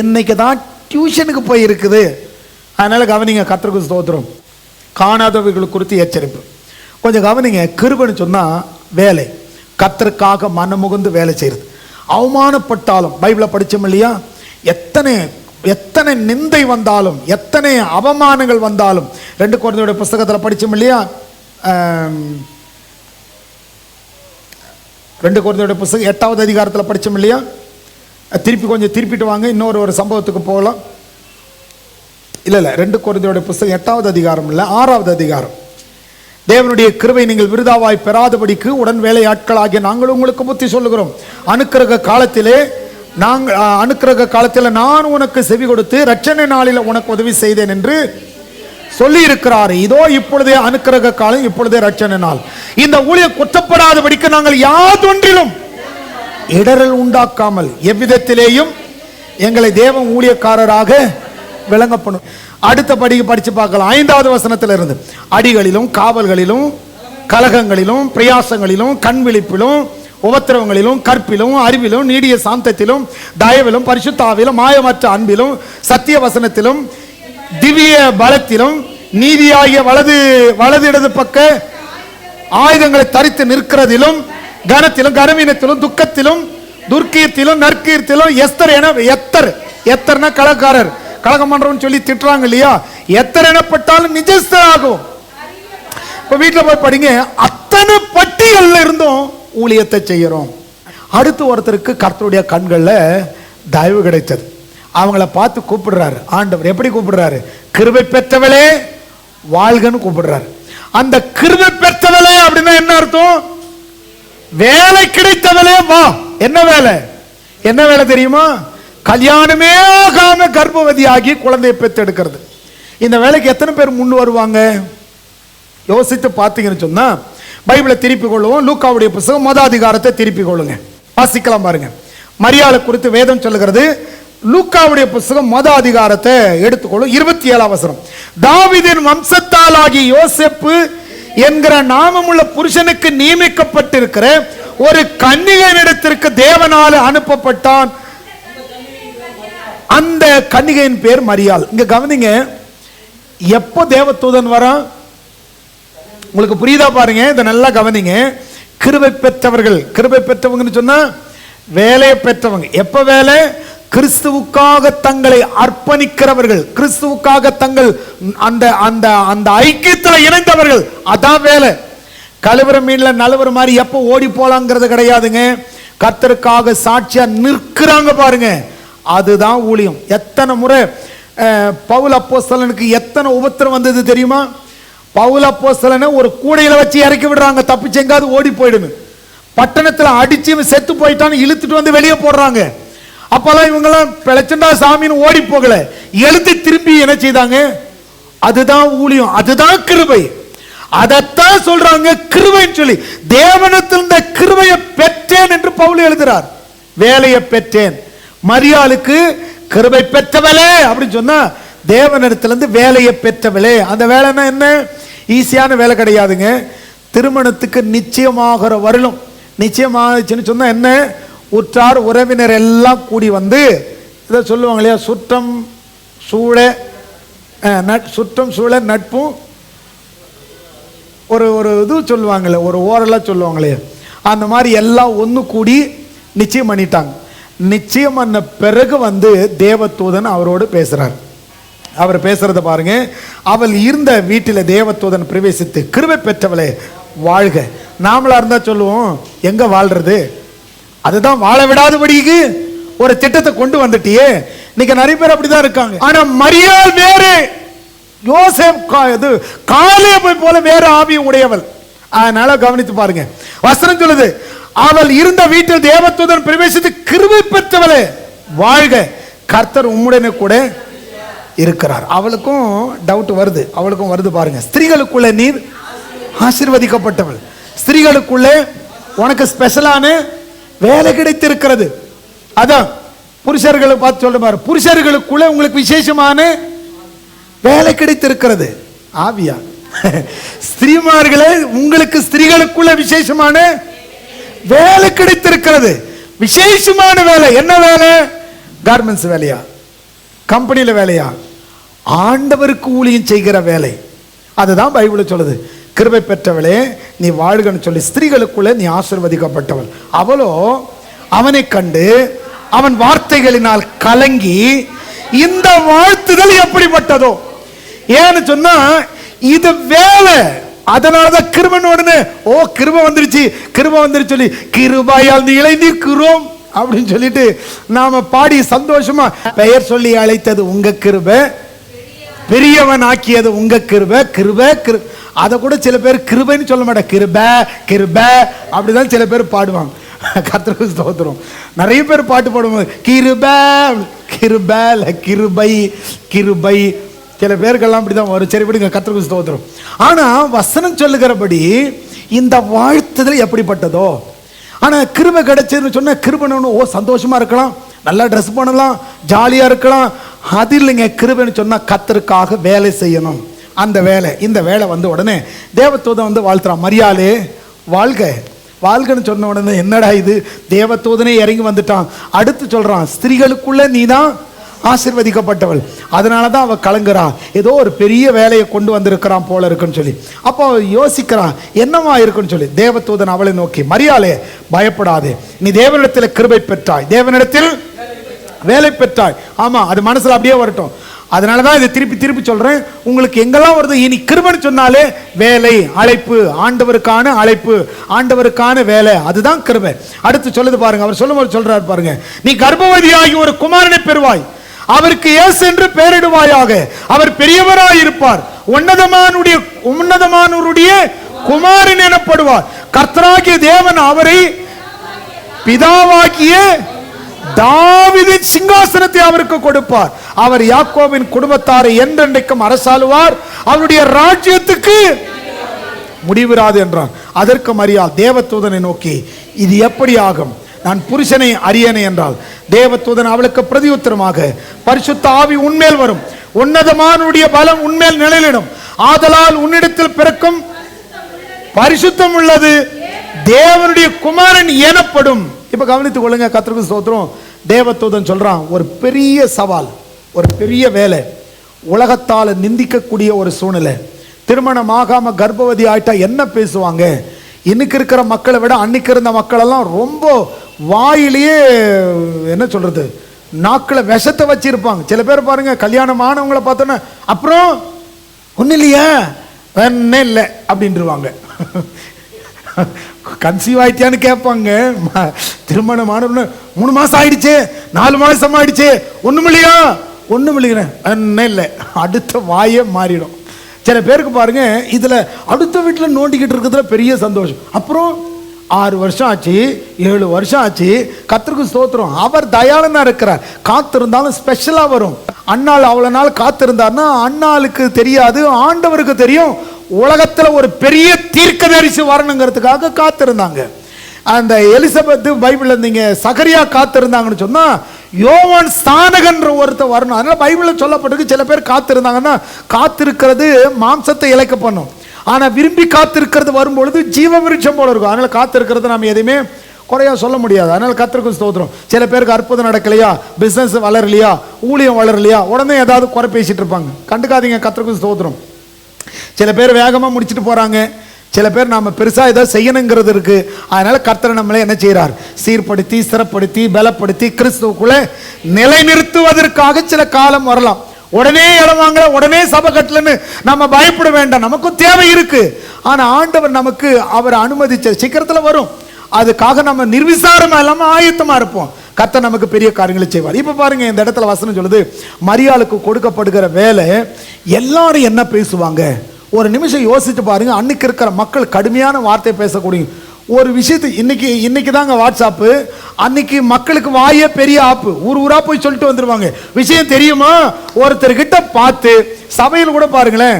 இன்னைக்கு தான் டியூஷனுக்கு போயிருக்குது. அதனால கவனிங்க, கர்த்தருக்கு ஸ்தோத்திரம். காணாதவர்கள் குறித்து எச்சரிப்பு. கொஞ்சம் கவனிங்க. கிருபைன்னு சொன்னா வேலை, கர்த்தருக்காக மனமுகந்து வேலை செய்யறது. அவமானப்பட்டாலும் பைபிளை படிச்சோம் இல்லையா? எத்தனை நிந்தை வந்தாலும், எத்தனை அவமானங்கள் வந்தாலும், 2 கொரிந்தியருடைய புத்தகத்தில் படிச்சோம் இல்லையா? 2 கொரிந்தியருடைய புத்தகம் 8வது அதிகாரத்தில் படிச்சோம் இல்லையா? திருப்பிட்டு வாங்க, இன்னொரு சம்பவத்துக்கு போகலாம். இல்ல 2 கொரிந்தியருடைய புத்தகம் 8வது அதிகாரம் இல்ல 6வது அதிகாரம். தேவனுடைய கிருபை நீங்கள் விருதாவாய் பெறாதபடிக்கு உடன் வேலையாட்களாகிய நாங்கள் உங்களுக்கு புத்தி சொல்லுகிறோம். அனுக்கிரக காலத்தில் நான் உனக்கு செவி கொடுத்து இரட்சணை நாளில் உனக்கு உதவி செய்தேன் என்று சொல்லி இருக்கிறார். இதோ இப்பொழுதே அனுக்கிரக காலம், இப்பொழுதே இரட்சணை நாள். இந்த ஊழியம் குற்றப்படாதபடிக்கு நாங்கள் யாதொன்றிலும் இடரல் உண்டாக்காமல் எவ்விதத்திலேயும் எங்களை தேவ ஊழியக்காரராக விளங்கப்படும். அடுத்தபடி படிச்சு பார்க்கலாம். 5வது வசனத்திலிருந்து, அடிகளிலும் காவல்களிலும் கலகங்களிலும் பிரயாசங்களிலும் கண்விழிப்பிலும் உபத்திரவங்களிலும் கற்பிலும் அறிவிலும் நீடிய சாந்தத்திலும் தயவிலும் பரிசுத்தாவிலும் மாயமற்ற அன்பிலும் சத்திய வசனத்திலும் திவ்ய பலத்திலும் நீதியாகிய வலது இடது பக்க ஆயுதங்களை தரித்து நிற்கிறதிலும் கனத்திலும் கனவீனத்திலும் துக்கத்திலும் துர்க்கீர்த்திலும் நற்கீர்த்திலும் எத்தர்னா கலக்காரர், கலகம் பண்றோம்னு சொல்லி திட்டுறாங்க இல்லையா, எத்தர் எனப்பட்டாலும் நிஜஸ்தராகும். இப்ப வீட்டில் போய் படிங்க, அத்தனை பட்டியல்ல இருந்தும் ஊழியத்தை செய்யறோம். அடுத்து ஒருத்தருக்கு கர்த்தருடைய கண்கள்ல தயவு கிடைச்சது. அவங்கள பார்த்து கூப்பிடுறாரு ஆண்டவர். எப்படி கூப்பிடுறாரு? கிருபை பெற்றவளே வாழ்கன்னு கூப்பிடுறாரு. அந்த கிருபை பெற்றவளே அப்படின்னா என்ன அர்த்தம்? வேலை கிடைத்தவளே வா. என்ன வேலை? என்ன வேலை தெரியுமா? கல்யாணமே ஆகாம கர்ப்பவதியாகி குழந்தையை பெற்றெடுக்கிறது. இந்த வேலைக்கு எத்தனை பேர் முன் வருவாங்க? யோசித்து பார்த்தீங்கன்னு சொன்னா பைபிளை திருப்பி கொள்ளுவோம். லூக்காவுடைய புத்தகம் 1வது அதிகாரத்தை திருப்பி கொள்ளுங்க, வாசிக்கலாம் பாருங்க. மரியாதை குறித்து வேதம் சொல்லுகிறது. லூக்காவுடைய புத்தகம் 1வது அதிகாரத்தை எடுத்துக்கொள்ளும். 27வது வசனம், தாவீதின் வம்சத்தால் ஆகிய யோசேப்பு என்கிற நாமமுள்ள புருஷனுக்கு நியமிக்கப்பட்டிருக்கிற ஒரு கன்னிகையினிடத்திற்கு தேவனால அனுப்பப்பட்டான். அந்த கன்னிகையின் பேர் மரியாள். இங்க கவனிங்க, எப்போ தேவதூதன் வரான்? உங்களுக்கு புரியுதா பாருங்க, இதை நல்லா கவனிங்க. கிருபை பெற்றவர்கள், கிருபை பெற்றவங்கன்னு சொன்னா வேலையை பெற்றவங்க. எப்ப வேலை? கிறிஸ்துவுக்காக தங்களை அர்ப்பணிக்கிறவர்கள், கிறிஸ்துவுக்காக தங்கள் அந்த அந்த அந்த ஐக்கியத்தில் இணைந்தவர்கள், அதான் வேலை. கழுவுற மீன்ல நழுவுற மாதிரி எப்போ ஓடி போலாங்கிறது கிடையாதுங்க. கர்த்தருக்காக சாட்சியா நிற்கிறாங்க பாருங்க, அதுதான் ஊழியம். எத்தனை முறை பவுல் அப்போஸ்தலனுக்கு எத்தனை உபத்திரம் வந்தது தெரியுமா? பவுல் அப்போஸ்தலனை ஒரு கூடையில வச்சு இறக்கி விடுறாங்க, தப்பிச்சு எங்காவது ஓடி போயிடுன்னு. பட்டணத்தில் அடிச்சு செத்து போயிட்டான்னு இழுத்துட்டு வந்து வெளியே போடுறாங்க. அப்பெல்லாம் இவங்கெல்லாம் பிழைச்சண்டா சாமின்னு ஓடி போகல, எழுத்து திரும்பி என்ன செய்தாங்க? அதுதான் ஊழியம், அதுதான் கிருபை. அதைத்தான் சொல்றாங்க கிருபைன்னு சொல்லி. தேவனத்தில் இந்த கிருபையை பெற்றேன் என்று பவுல் எழுதுறார். வேலையை பெற்றேன். மரியாளுக்கு கிருபை பெற்றவளே அப்படின்னு சொன்னா தேவனிடத்திலிருந்து வேலையை பெற்றவளே. அந்த வேலைன்னா என்ன? ஈஸியான வேலை கிடையாதுங்க. திருமணத்துக்கு நிச்சயமாகிற வரலும், நிச்சயமாச்சுன்னு சொன்னா என்ன? உற்றார் உறவினர் எல்லாம் கூடி வந்து இதை சொல்லுவாங்க இல்லையா, சுற்றம் சூழ நட்பும் ஒரு ஒரு இது சொல்லுவாங்களே, ஒரு ஓரெல்லாம் சொல்லுவாங்களே, அந்த மாதிரி எல்லாம் ஒன்று கூடி நிச்சயம் பண்ணிட்டாங்க. நிச்சயம் பண்ண பிறகு வந்து தேவதூதன் அவரோடு பேசுறார். அவர் பேசுறத பாருங்க. அவள் இருந்த வீட்டில் தேவதூதன் பிரவேசித்து, கிருபை பெற்றவளே வாழ்க. நாமளா இருந்தா சொல்லுவோம், எங்க வாழ்றது? அதுதான் வாழ விடாதபடிக்கு ஒரு திட்டத்தை கொண்டு வந்துட்டியே. இன்னைக்கு நிறைய பேர் அப்படிதான் இருக்காங்க. ஆனா மரியாள் வேறு, யோசேப் காலேபை போல வேற ஆவி உடையவள். அதனால கவனித்து பாருங்க, வசனம் சொல்லுது, அவள் இருந்த வீட்டில் தேவதூதன் பிரவேசித்து, கிருபை பெற்றவளே வாழ்க, கர்த்தர் உம்முடனே கூட இருக்கிறார். அவளுக்கும் டவுட் வருது, அவளுக்கும் வருது பாருங்க. ஸ்திரீகளுக்குள்ள நீர் ஆசீர்வதிக்கப்பட்டவள், ஸ்திரீகளுக்குள்ளே உனக்கு ஸ்பெஷலான வேலை கிடைத்திருக்கிறது. அதான் புருஷர்களை பார்த்து சொல்ற மாதிரி, புருஷர்களுக்குள்ள உங்களுக்கு விசேஷமான வேலை கிடைத்திருக்கிறது. ஆவியா ஸ்திரீமார்களே, உங்களுக்கு ஸ்திரீகளுக்குள்ள விசேஷமான வேலை கிடைத்திருக்கிறது. விசேஷமான வேலை. என்ன வேலை? கார்மெண்ட்ஸ் வேலையா? கம்பெனியில வேலையா? ஆண்டவருக்கு ஊழியம் செய்கிற வேலை. அதுதான் பைபிள் சொல்லுது. கிருபை பெற்றவளே நீ வாழ்கன்னு சொல்லி, ஸ்திரீகளுக்குள்ள நீ ஆசீர்வதிக்கப்பட்டவள். அவளோ அவனை கண்டு அவன் வார்த்தைகளினால் கலங்கி, இந்த வாழ்த்துதல் எப்படிப்பட்டதோ. ஏன்னு சொன்னா இது வேலை. அதனாலதான் கிருபன் உடனே ஓ கிருபை வந்துருச்சு, கிருபை வந்துருச்சு சொல்லி கிருபையால் நீளை நிற்கிறோம் அப்படின்னு சொல்லிட்டு நாம பாடி சந்தோஷமா பெயர் சொல்லி அழைத்தது உங்க கிருபை பெரியவன் ஆக்கியது உங்க கிருபை, கிருபை கிருபை. அதை கூட சில பேர் கிருபைன்னு சொல்ல மாட்டேன், கிருபை கிருபை அப்படிதான் சில பேர் பாடுவாங்க. கர்த்தருக்கு ஸ்தோத்திரம். நிறைய பேர் பாட்டு பாடுவாங்க கிருபை கிருபை கிருபை கிருபை. சில பேருக்கெல்லாம் அப்படிதான் வரும். சரி விடுங்க, கர்த்தருக்கு ஸ்தோத்திரம். ஆனா வசனம் சொல்லுகிறபடி இந்த வாழ்த்துதல் எப்படிப்பட்டதோ, ஆனா கிருபை கிடைச்சதுன்னு சொன்னா கிருபைன்னு ஓ சந்தோஷமா இருக்கலாம், நல்லா ட்ரெஸ் பண்ணலாம், ஜாலியா இருக்கலாம். அது இல்லைங்க. கிருபைன்னு சொன்னா கர்த்தருக்காக வேலை செய்யணும். அந்த வேலை, இந்த வேலை வந்த உடனே தேவதூதன் வந்து வாழ்த்துறான், மரியாளே வாழ்க வாழ்கன்னு சொன்ன உடனே என்னடா இது, தேவதூதனே இறங்கி வந்துட்டான். அடுத்து சொல்றான், ஸ்திரீகளுக்குள்ள நீ தான் ஆசீர்வதிக்கப்பட்டவள், அதனால தான் அவள் கலங்குறா, ஏதோ ஒரு பெரிய வேலையை கொண்டு வந்திருக்கிறான் போல இருக்குன்னு சொல்லி. அப்போ அவள் யோசிக்கிறான் என்னவா இருக்குன்னு சொல்லி. தேவதூதன் அவளை நோக்கி, மரியாளே பயப்படாதே, நீ தேவனிடத்தில் கிருபை பெற்றாய், தேவனிடத்தில் வேலை பெற்றாய். ஆமா, அது மனசுல அப்படியே வரட்டும். அதனாலதான் இதை திருப்பி திருப்பி சொல்றேன். உங்களுக்கு எங்கெல்லாம் வருது இனி கிருபைன்னு சொன்னாலே வேலை, அழைப்பு, ஆண்டவருக்கான அழைப்பு, ஆண்டவருக்கான வேலை, அதுதான் கிருபை. அடுத்து சொல்லுது பாருங்க, அவர் சொல்லும்போது சொல்றாரு பாருங்க, நீ கர்ப்பவதியாகி ஒரு குமாரனை பெறுவாய், அவருக்கு இயேசு என்று பெயரிடுவாயாக, அவர் பெரியவராய் இருப்பார், உன்னதமானவருடைய குமாரன் எனப்படுவார், கர்த்தராகிய தேவன் அவரை பிதாவாகிய தாவீதின் சிங்காசனத்தை அவருக்கு கொடுப்பார், அவர் யாக்கோபின் குடும்பத்தாரை என்றென்றைக்கும் அரசாளுவார், அவருடைய ராஜ்யத்துக்கு முடிவிராது என்றான். அதற்கு மரியாள் தேவதூதனை நோக்கி, இது எப்படி ஆகும், நான் புருஷனை அறியேனே என்றால். தேவதூதன் அவளுக்கு பிரதியுத்தரமாக, பரிசுத்த ஆவி உன்மேல் வரும், உன்னதமானுடைய பலம் உன்மேல் நிழலிடும், ஆதலால் உன்னிடத்தில் பிறக்கும் பரிசுத்தம் உள்ளது தேவனுடைய குமாரன் எனப்படும். இப்ப கவனித்துக் கொள்ளுங்க, கர்த்தருக்கு ஸ்தோத்திரம். தேவதூதன் சொல்றான், ஒரு பெரிய சவால், ஒரு பெரிய வேலை, உலகத்தால் நிந்திக்கக்கூடிய ஒரு சூழ்நிலை. திருமணம் ஆகாம கர்ப்பவதி ஆயிட்டா என்ன பேசுவாங்க? இன்னைக்கு இருக்கிற மக்களை விட அன்னைக்கு இருந்த மக்கள் எல்லாம் ரொம்ப வாயிலேயே என்ன சொல்றது, நாக்கில் விஷத்தை வச்சிருப்பாங்க. சில பேர் பாருங்க, கல்யாணம் ஆனவங்களை பார்த்தோன்னா அப்புறம் ஒன்னும் இல்லையா, என்ன இல்லை அப்படின்ட்டுருவாங்க. கன்சீவ் ஆயிட்டியான்னு கேட்பாங்க. திருமணம் ஆன 3 மாசம் ஆயிடுச்சு, 4 மாசம் ஆயிடுச்சு, ஒண்ணும் இல்லையா, ஒண்ணும் இல்லைங்க, என்ன இல்லை, அடுத்த வாயே மாறிடும். சில பேருக்கு பாருங்க, இதுல அடுத்த வீட்டில் நோண்டிக்கிட்டு இருக்கிறதுல பெரிய சந்தோஷம். அப்புறம் 6 வருஷம் ஆச்சு, 7 வருஷம் ஆச்சு, கர்த்தருக்கு ஸ்தோத்திரம், அவர் தயாளனா இருக்கிறார். காத்திருந்தாலும் ஸ்பெஷலா வரும். அண்ணாள் அவ்வளவு நாள் காத்திருந்தார்னா அண்ணாளுக்கு தெரியாது, ஆண்டவருக்கு தெரியும், உலகத்துல ஒரு பெரிய தீர்க்கதரிசி வரணுங்கிறதுக்காக காத்திருந்தாங்க. அந்த எலிசபெத் பைபிள்ல நீங்க சகரியா காத்திருந்தாங்கன்னு சொன்னா யோவான் ஸ்தானகன்ற ஒருத்தர் வரணும். அதனால பைபிள்ல சொல்லப்பட்டிருக்கு, சில பேர் காத்திருந்தாங்கன்னா காத்திருக்கிறது மாம்சத்தை இழைக்க பண்ணும், ஆனா விரும்பி காத்திருக்கிறது வரும்பொழுது ஜீவ விருட்சம் போல இருக்கும். அதனால காத்திருக்கிறது நம்ம எதையுமே குறையா சொல்ல முடியாது. அதனால கர்த்தருக்கு ஸ்தோத்திரம். சில பேருக்கு அற்புதம் நடக்கலையா, பிசினஸ் வளரலையா, ஊழியம் வளரலையா, உடனே ஏதாவது குறை பேசிட்டு இருப்பாங்க. கண்டுக்காதீங்க, கர்த்தருக்கு ஸ்தோத்திரம். சில பேர் வேகமா முடிச்சுட்டு போறாங்க, சில பேர் நாம பெருசா ஏதோ செய்யணுங்கிறது இருக்கு. அதனால கர்த்தர் நம்மளை என்ன செய்யறார், சீர்படுத்தி ஸ்திரப்படுத்தி பலப்படுத்தி கிறிஸ்துவுக்குள்ள நிலைநிறுத்துவதற்காக சில காலம் வரலாம். உடனே இளவாங்க, உடனே சபை கட்டலன்னு நம்ம பயப்பட வேண்டாம், நமக்கும் தேவை இருக்கு. ஆனா ஆண்டவர் நமக்கு அவர் அனுமதிச்ச சீக்கிரத்துல வரும். அதுக்காக நம்ம நிர்விசாரமா இல்லாம ஆயத்தமா இருப்போம். கர்த்தர் நமக்கு பெரிய காரியங்களை செய்வார். இப்ப பாருங்க, இந்த இடத்துல வசனம் சொல்லுது, மரியாளுக்கு கொடுக்கப்படுகிற வேலை எல்லாரும் என்ன பேசுவாங்க. ஒரு நிமிஷம் யோசிச்சு பாருங்க, அன்னைக்கு இருக்கிற மக்கள் கடுமையான வார்த்தை பேசக்கூடிய ஒரு விஷயத்தை இன்னைக்கு தாங்க வாட்ஸ்அப்பு, அன்னைக்கு மக்களுக்கு வாயே பெரிய ஆப்பு, ஊரா போய் சொல்லிட்டு வந்துருவாங்க. விஷயம் தெரியுமா, ஒருத்தர்கிட்ட பார்த்து சபையில் கூட பாருங்களேன்,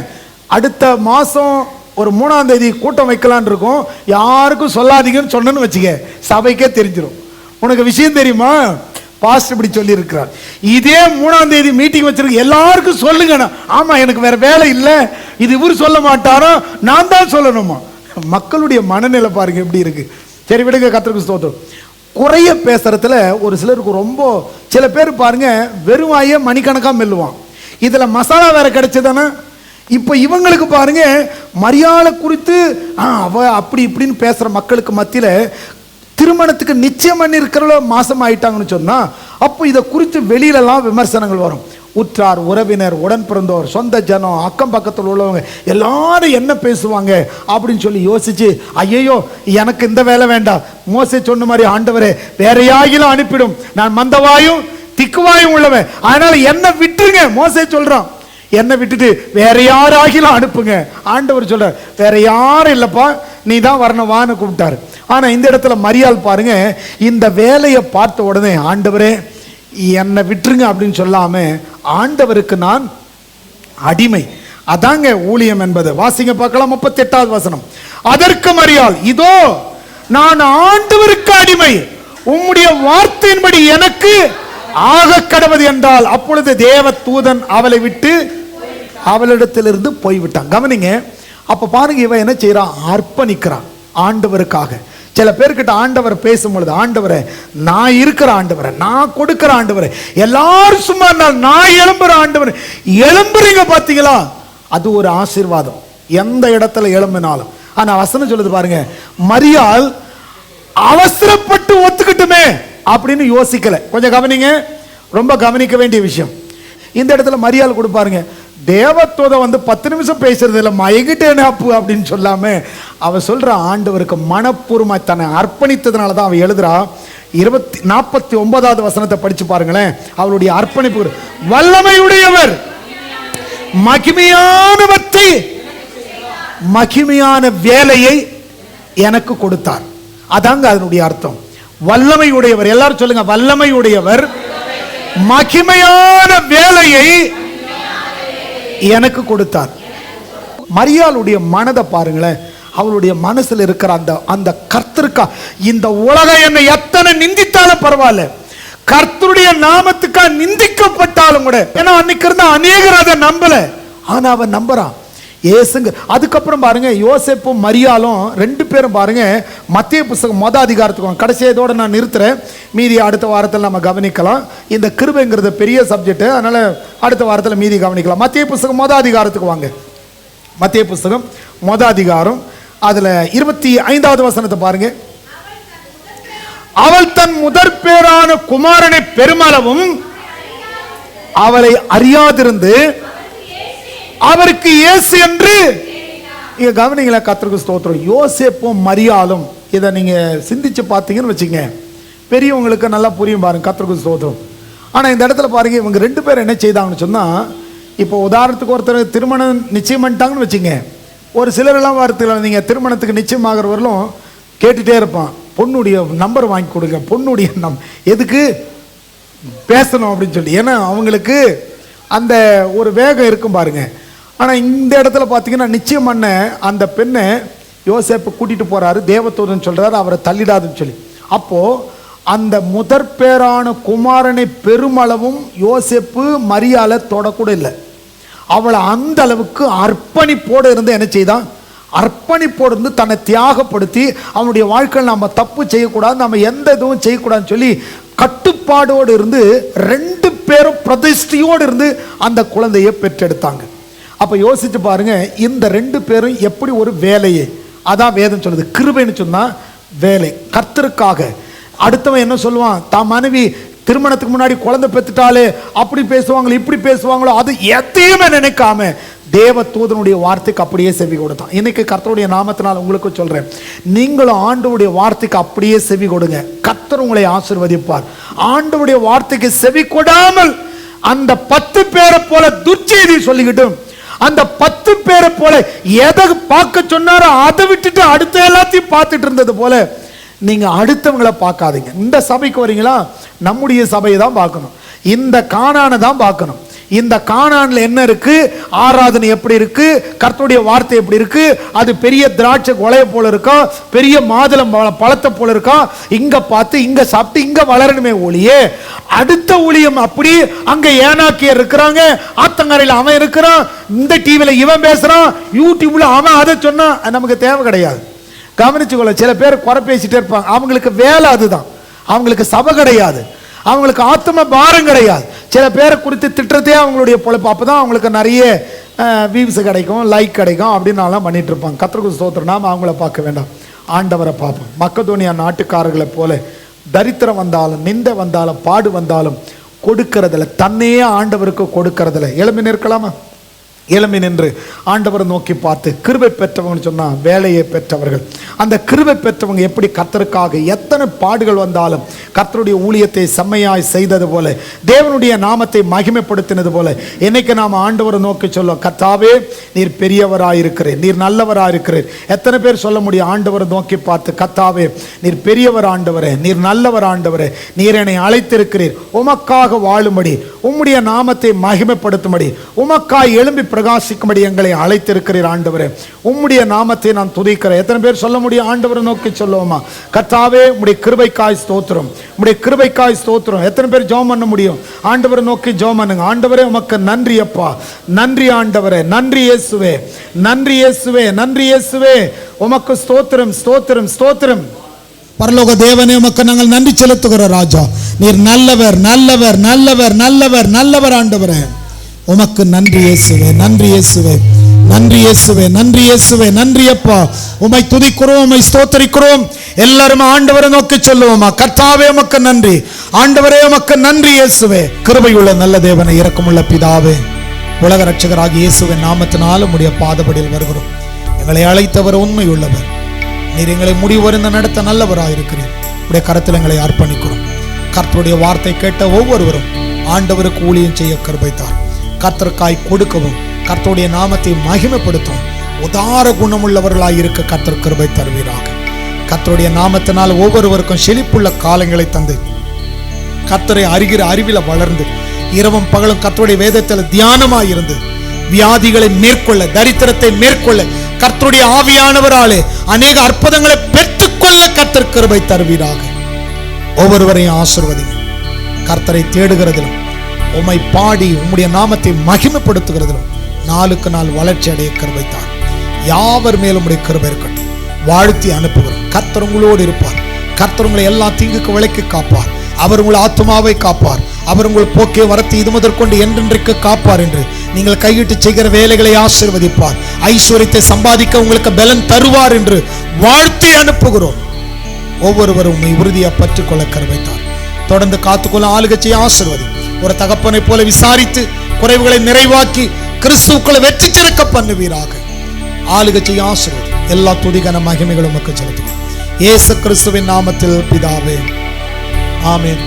அடுத்த மாசம் ஒரு 3ஆம் தேதி கூட்டம் வைக்கலான் இருக்கும், யாருக்கும் சொல்லாதீங்கன்னு சொன்னேன்னு வச்சுக்க, சபைக்கே தெரிஞ்சிடும். உனக்கு விஷயம் தெரியுமா, பாஸ்டர் இப்படி சொல்லி இருக்கிறார், இதே 3ஆம் தேதி மீட்டிங் வச்சிருக்க, எல்லாருக்கும் சொல்லுங்க. ஆமா, எனக்கு வேற வேலை இல்லை, இது இவரு சொல்ல மாட்டாரோ, நான் தான் சொல்லணுமா. மக்களுடைய மனநிலை பாருங்க எப்படி இருக்கு. சரி விடுங்க, கர்த்தருக்கு ஸ்தோத்திரம். குறைய பேசுறதுல ஒரு சிலருக்கு ரொம்ப, சில பேர் பாருங்க வெறுவாயே மணிக்கணக்கா மெல்லுவான். இதுல மசாலா வேற கிடைச்சதானே. இப்ப இவங்களுக்கு பாருங்க, மரியாதை குறித்து அவ அப்படி இப்படின்னு பேசுற மக்களுக்கு மத்தியில திருமணத்துக்கு நிச்சயம் பண்ணி இருக்கிற மாசம் ஆயிட்டாங்கன்னு சொன்னா, அப்போ இதை குறித்து வெளியிலலாம் விமர்சனங்கள் வரும். உற்றார் உறவினர் உடன் பிறந்தோர் சொந்த ஜனம் அக்கம் பக்கத்தில் உள்ளவங்க எல்லாரும் என்ன பேசுவாங்க அப்படின்னு சொல்லி யோசிச்சு, ஐயோ எனக்கு இந்த வேலை வேண்டாம், மோசே சொன்ன மாதிரி ஆண்டவரே வேறையாகிலும் அனுப்பிடும், நான் மந்தவாயும் திக்குவாயும் உள்ளவன், அதனால என்ன விட்டுருங்க. மோசே சொல்றான், என்னை விட்டுட்டு வேற யாராகிலும் அனுப்புங்க. ஆண்டவர் சொல்ற வேற யாரும் இல்லப்பா, நீ தான் வரணும் வான்னு கூப்பிட்டாரு. ஆனா இந்த இடத்துல மரியாள் பாருங்க, இந்த வேலையை பார்த்த உடனே ஆண்டவரே என்னை விட்டுருங்க அப்படின்னு சொல்லாம ஆண்டவருக்கு நான் அடிமை. அதாங்க ஊழியம் என்பது. வாசிங்க பார்க்கலாம் 38வது வசனம். அதற்கு மரியாள், இதோ நான் ஆண்டவருக்கு அடிமை, உம்முடைய வார்த்தையின்படி எனக்கு ஆக கடவது என்றால். அப்பொழுது தேவ தூதன் அவளை விட்டு அவளிடத்திலிருந்து போய்விட்டான். கவனிங்க, அப்ப பாருங்க இவன் என்ன செய்யறான், அர்ப்பணிக்கிறான் ஆண்டவருக்காக. சில பேர்கிட்ட ஆண்டவர் பேசும் பொழுது, ஆண்டவரை நான் இருக்கிற ஆண்டவரை, நான் கொடுக்கிற ஆண்டவரை, எல்லாரும் சும்மா நான் எழும்புற ஆண்டவர், எழும்புறீங்க பாத்தீங்களா, அது ஒரு ஆசீர்வாதம் எந்த இடத்துல எழும்பினாலும். ஆனா வசனம் சொல்லுது பாருங்க, மரியாள் அவசரப்பட்டு ஒத்துக்கிட்டுமே அப்படின்னு யோசிக்கல. கொஞ்சம் கவனிங்க, ரொம்ப கவனிக்க வேண்டிய விஷயம். இந்த இடத்துல மரியாள் கொடுப்பாருங்க, தேவத்தோத 10 நிமிஷம் பேசுறது இல்லை, மயங்கிட்டேன் அப்பு அப்படின்னு சொல்லாம அவ சொல்ற ஆண்டவருக்கு மனப்பூர்வமா தன்னை அர்ப்பணித்ததுனால தான் அவ எழுதுறா. 49வது வசனத்தை படிச்சு பாருங்களேன். அவளுடைய அர்ப்பணிப்பு, வல்லமையுடையவர் மகிமையானவற்றை, மகிமையான வேலையை எனக்கு கொடுத்தார். அதாங்க அதனுடைய அர்த்தம். வல்லமை உடையவர், எல்லாரும் சொல்லுங்க, வல்லமை உடையவர் மகிமையான வேலையை எனக்கு கொடுத்தார். மரியாளுடைய மனதை பாருங்களேன். அவளுடைய மனசுல இருக்கிற அந்த கர்த்தருக்கா, இந்த உலகம் என்னை எத்தனை நிந்தித்தாலும் பரவாயில்ல, கர்த்தருடைய நாமத்துக்கா நிந்திக்கப்பட்டாலும் கூட, ஏன்னா அன்னைக்கு இருந்த அநேகர் அதை நம்பல, ஆனா அவன் நம்புறான் ஏசுங்க. அதுக்கப்புறம் பாருங்க, யோசேப்பும் மரியாளும் 2 பேரும் பாருங்க, மத்தேயு புத்தகம் 1 அதிகாரத்துக்கு கடைசி இதோட நான் நிறுத்துறேன், மீதி அடுத்த வாரத்தில் நம்ம கவனிக்கலாம். இந்த கிருபைங்கிறது பெரிய சப்ஜெக்ட், அதனால அடுத்த வாரத்தில் மீதி கவனிக்கலாம். மத்தேயு புத்தகம் 1 அதிகாரத்துக்கு வாங்க. மத்தேயு புத்தகம் 1 அதிகாரம், அதுல 25வது வசனத்தை பாருங்க. அவள் தன் முதற் பேரான குமாரனை பெருமளவும் அவளை அறியாதிருந்து அவருக்கு இயேசு என்று, இங்க கவனிங்களா, கர்த்தருக்கு ஸ்தோத்திரம். யோசேப்பும் மரியாளும் இதை நீங்க சிந்திச்சு பார்த்தீங்கன்னு வச்சுங்க, பெரியவங்களுக்கு நல்லா புரியும் பாருங்க, கர்த்தருக்கு ஸ்தோத்திரம். ஆனா இந்த இடத்துல பாருங்க, இவங்க 2 பேரும் என்ன செய்தாங்கன்னு சொன்னா, இப்போ உதாரணத்துக்கு ஒருத்தர் திருமணம் நிச்சயம் பண்ணிட்டாங்கன்னு வச்சுங்க, ஒரு சிலரெல்லாம் வார்த்தையில் நீங்க திருமணத்துக்கு நிச்சயமாகிறவர்களும் கேட்டுட்டே இருப்பான், பொண்ணுடைய நம்பர் வாங்கி கொடுங்க, பொண்ணுடைய எதுக்கு பேசணும் அப்படின்னு சொல்லி, ஏன்னா அவங்களுக்கு அந்த ஒரு வேகம் இருக்கும் பாருங்க. ஆனால் இந்த இடத்துல பார்த்தீங்கன்னா, நிச்சயம் பண்ண அந்த பெண்ணை யோசேப்பு கூட்டிட்டு போறாரு, தேவதூதன் சொல்றாரு அவரை தள்ளிடாதுன்னு சொல்லி. அப்போ அந்த முதற் பேரான குமாரனை பெருமளவும் யோசேப்பு மரியாதை தொடக்கூட இல்லை. அவளை அந்த அளவுக்கு அர்ப்பணிப்போடு இருந்து என்ன செய்தான், அர்ப்பணிப்போடு இருந்து தன்னை தியாகப்படுத்தி, அவனுடைய வாழ்க்கையில் நம்ம தப்பு செய்யக்கூடாது, நம்ம எந்த இதுவும் செய்யக்கூடாதுன்னு சொல்லி கட்டுப்பாடோடு இருந்து 2 பேரும் பிரதிஷ்டையோடு இருந்து அந்த குழந்தையை பெற்றெடுத்தாங்க. அப்ப யோசிச்சு பாருங்க, இந்த 2 பேரும் எப்படி ஒரு வேலையை, அதான் வேதம் சொல்லுது, கிருபைன்னு சொன்னா வேலை, கர்த்தருக்காக. அடுத்தவன் என்ன சொல்லுவான், தான் மனைவி திருமணத்துக்கு முன்னாடி குழந்தை பெற்றுட்டாலே அப்படி பேசுவாங்களோ இப்படி பேசுவாங்களோ, அது எதையுமே நினைக்காம தேவ தூதனுடைய வார்த்தைக்கு அப்படியே செவி கொடுத்தான். இன்னைக்கு கர்த்தருடைய நாமத்தினால் உங்களுக்கு சொல்றேன், நீங்களும் ஆண்டவருடைய வார்த்தைக்கு அப்படியே செவி கொடுங்க, கர்த்தர் உங்களை ஆசீர்வதிப்பார். ஆண்டவருடைய வார்த்தைக்கு செவி கொடாமல் அந்த 10 பேரை போல துர்ச்செய்தி சொல்லிக்கிட்டும், அந்த 10 பேரை போல எதை பார்க்க சொன்னாரோ அதை விட்டுட்டு அடுத்த எல்லாத்தையும் பார்த்துட்டு இருந்தது போல நீங்க அடுத்தவங்களை பார்க்காதீங்க. இந்த சபைக்கு வரீங்களா, நம்முடைய சபையை தான் பார்க்கணும், இந்த கானானை தான் பார்க்கணும். இந்த கானான்ல என்ன இருக்கு, ஆராதனை எப்படி இருக்கு, கர்த்தருடைய வார்த்தை எப்படி இருக்கு, அது பெரிய திராட்சை கொலையை போல இருக்கா, பெரிய மாதுளம் பழத்தை போல இருக்கா, இங்க பார்த்து இங்க சாப்பிட்டு இங்க வளரணுமே ஒளியே, அடுத்த ஊழியம் அப்படி அங்க ஏனாக்கியர் இருக்கிறாங்க, ஆத்தங்கரையில் அவன் இருக்கிறான், இந்த டிவில இவன் பேசுறான், யூடியூப்ல அவன் அதை சொன்னா நமக்கு தேவை கிடையாது. கவனிச்சுக்கொள்ள, சில பேர் குறை பேசிட்டே இருப்பாங்க, அவங்களுக்கு வேலை அதுதான், அவங்களுக்கு சபை கிடையாது, அவங்களுக்கு ஆத்ம பாரம் கிடையாது. சில பேரை குறித்து திட்டத்தே அவங்களுடைய பொழப்பு, அப்பதான் அவங்களுக்கு நிறைய வியூஸ் கிடைக்கும், லைக் கிடைக்கும் அப்படின்னாலாம் பண்ணிட்டு இருப்பாங்க. கர்த்தருக்கு ஸ்தோத்திரம். நாம அவங்கள பார்க்க வேண்டாம், ஆண்டவரை பார்ப்போம். மக்கதோனியா நாட்டுக்காரர்களை போல தரித்திரம் வந்தாலும் நிந்தை வந்தாலும் பாடு வந்தாலும் கொடுக்கறதில்ல, தன்னையே ஆண்டவருக்கு கொடுக்கறதில்ல. எழும்பி நிற்கலாமா? எழும்பி நின்று ஆண்டவரை நோக்கி பார்த்து, கிருபை பெற்றவங்கன்னு சொன்னா வேலையை பெற்றவர்கள். அந்த கிருபை பெற்றவங்க எப்படி கர்த்தருக்காக எத்தனை பாடுகள் வந்தாலும் கர்த்தருடைய ஊழியத்தை செம்மையாய் செய்தது போல, தேவனுடைய நாமத்தை மகிமைப்படுத்தினது போல, இன்னைக்கு நாம் ஆண்டவரை நோக்கி சொல்லுவோம், கர்த்தாவே நீர் பெரியவராயிருக்கிறேன், நீர் நல்லவராயிருக்கிறேன். எத்தனை பேர் சொல்ல முடியும்? ஆண்டவரை நோக்கி பார்த்து, கர்த்தாவே நீர் பெரியவர் ஆண்டவரே, நீர் நல்லவர் ஆண்டவரே, நீர் என்னை அழைத்திருக்கிறீர் உமக்காக வாழும்படி, உம்முடைய நாமத்தை மகிமைப்படுத்தும்படி, உமக்காய் எழும்பி பிரகாசிக்கும்படி எங்களை அழைத்திருக்கிறீர் ஆண்டவரே, உம்முடைய நாமத்தை நான் துதிக்கிறேன். எத்தனை பேர் சொல்ல முடியும்? ஆண்டவரை நோக்கி சொல்லுவோமா, கர்த்தாவே உம்முடைய கிருபைக்காய் ஸ்தோத்திரம், உம்முடைய கிருபைக்காய் ஸ்தோத்திரம். எத்தனை பேர் ஜெபம் பண்ண முடியும்? ஆண்டவரை நோக்கி ஜெபம் பண்ணுங்க. ஆண்டவரே உமக்கு நன்றி அப்பா, நன்றி ஆண்டவரே, நன்றி இயேசுவே, நன்றி இயேசுவே, நன்றி இயேசுவே, உமக்கு ஸ்தோத்திரம், ஸ்தோத்திரம், ஸ்தோத்திரம். பரலோக தேவனே உமக்கு நாங்கள் நன்றி செலுத்துகிறோம் ராஜா. நீர் நல்லவர், நல்லவர், நல்லவர், நல்லவர், நல்லவர் ஆண்டவரே. உமக்கு நன்றி இயேசுவே, நன்றி இயேசுவே, நன்றி இயேசுவே, நன்றி இயேசுவே, நன்றி அப்பா. உம்மை துதிக்கிறோம், உம்மை ஸ்தோத்திரிக்கிறோம். எல்லாரும் ஆண்டவரை நோக்கி சொல்லுவோமா, கர்த்தாவே உமக்கு நன்றி, ஆண்டவரே உமக்கு நன்றி இயேசுவே. கிருபையுள்ள நல்ல தேவனை, இரக்கமுள்ள பிதாவே, உலக ரட்சகராகிய இயேசுவின் நாமத்தினால் உம்முடைய பாதபடியில் வருகிறோம். எங்களை அழைத்தவர் உண்மை உள்ளவர், நீர் எங்களை முடிவறிந்த நடத்த நல்லவராயிருக்கிறீர். உடைய கரத்தில் எங்களை அர்ப்பணிக்கிறோம். கர்த்தருடைய வார்த்தை கேட்ட ஒவ்வொருவரும் ஆண்டவருக்கு ஊழியம் செய்ய கிருபைத்தார். கர்த்தருக்காய் கொடுக்கவும், கர்த்தருடைய நாமத்தை மகிமைப்படுத்தும் உதார குணமுள்ளவர்களாய் இருக்க கர்த்தர் கிருபை தருவீராக. கர்த்தருடைய நாமத்தினால் ஒவ்வொருவருக்கும் செழிப்புள்ள காலங்களை தந்து, கர்த்தரை அறிகிற அறிவில வளர்ந்து, இரவும் பகலும் கர்த்தருடைய வேதத்தில் தியானமாய் இருந்து, வியாதிகளை மேற்கொள்ள, தரித்திரத்தை மேற்கொள்ள, கர்த்தருடைய ஆவியானவராலே அநேக அற்புதங்களை பெற்றுக்கொள்ள கர்த்தர் கிருபை தருவீராக. ஒவ்வொருவரையும் ஆசீர்வதிங்க. கர்த்தரை தேடுகிறதிலும், உம்மை பாடி உம்முடைய நாமத்தை மகிமைப்படுத்துகிறதிலும் நாளுக்கு நாள் வளர்ச்சி அடைய கிருபைத்தார். யாவர் மேலும் உம்முடைய கிருபை இருக்கட்டும். வாழ்த்தி அனுப்புகிறோம். கர்த்தர் உங்களோடு இருப்பார். கர்த்தர் உங்களை எல்லா தீங்குக்கு விலக்கி காப்பார். அவர் உங்கள் ஆத்துமாவை காப்பார். அவர் உங்கள் போக்கே வரத்து இது முதற்கொண்டு என்றென்றைக்கு காப்பார் என்று நீங்கள் கையிட்டு செய்கிற வேலைகளை ஆசீர்வதிப்பார். ஐஸ்வர்யத்தை சம்பாதிக்க உங்களுக்கு பலன் தருவார் என்று வாழ்த்தி அனுப்புகிறோம். ஒவ்வொருவரும் உண்மை உறுதியாக பற்றிக்கொள்ள கிருபைத்தார். தொடர்ந்து காத்துக்கொள்ள ஆளுகை செய்ய ஆசீர்வதி. ஒரு தகப்பனை போல விசாரித்து குறைவுகளை நிறைவாக்கி கிறிஸ்துவுக்குள்ள வெற்றி சிறக்க பண்ணுவீராக. ஆளுகை செய்ய ஆசீர்வதி. எல்லா துதிகன மகிமைகளும் உமக்கு செலுத்துகிறோம். இயேசு கிறிஸ்துவின் நாமத்தில் பிதாவே, ஆமென்.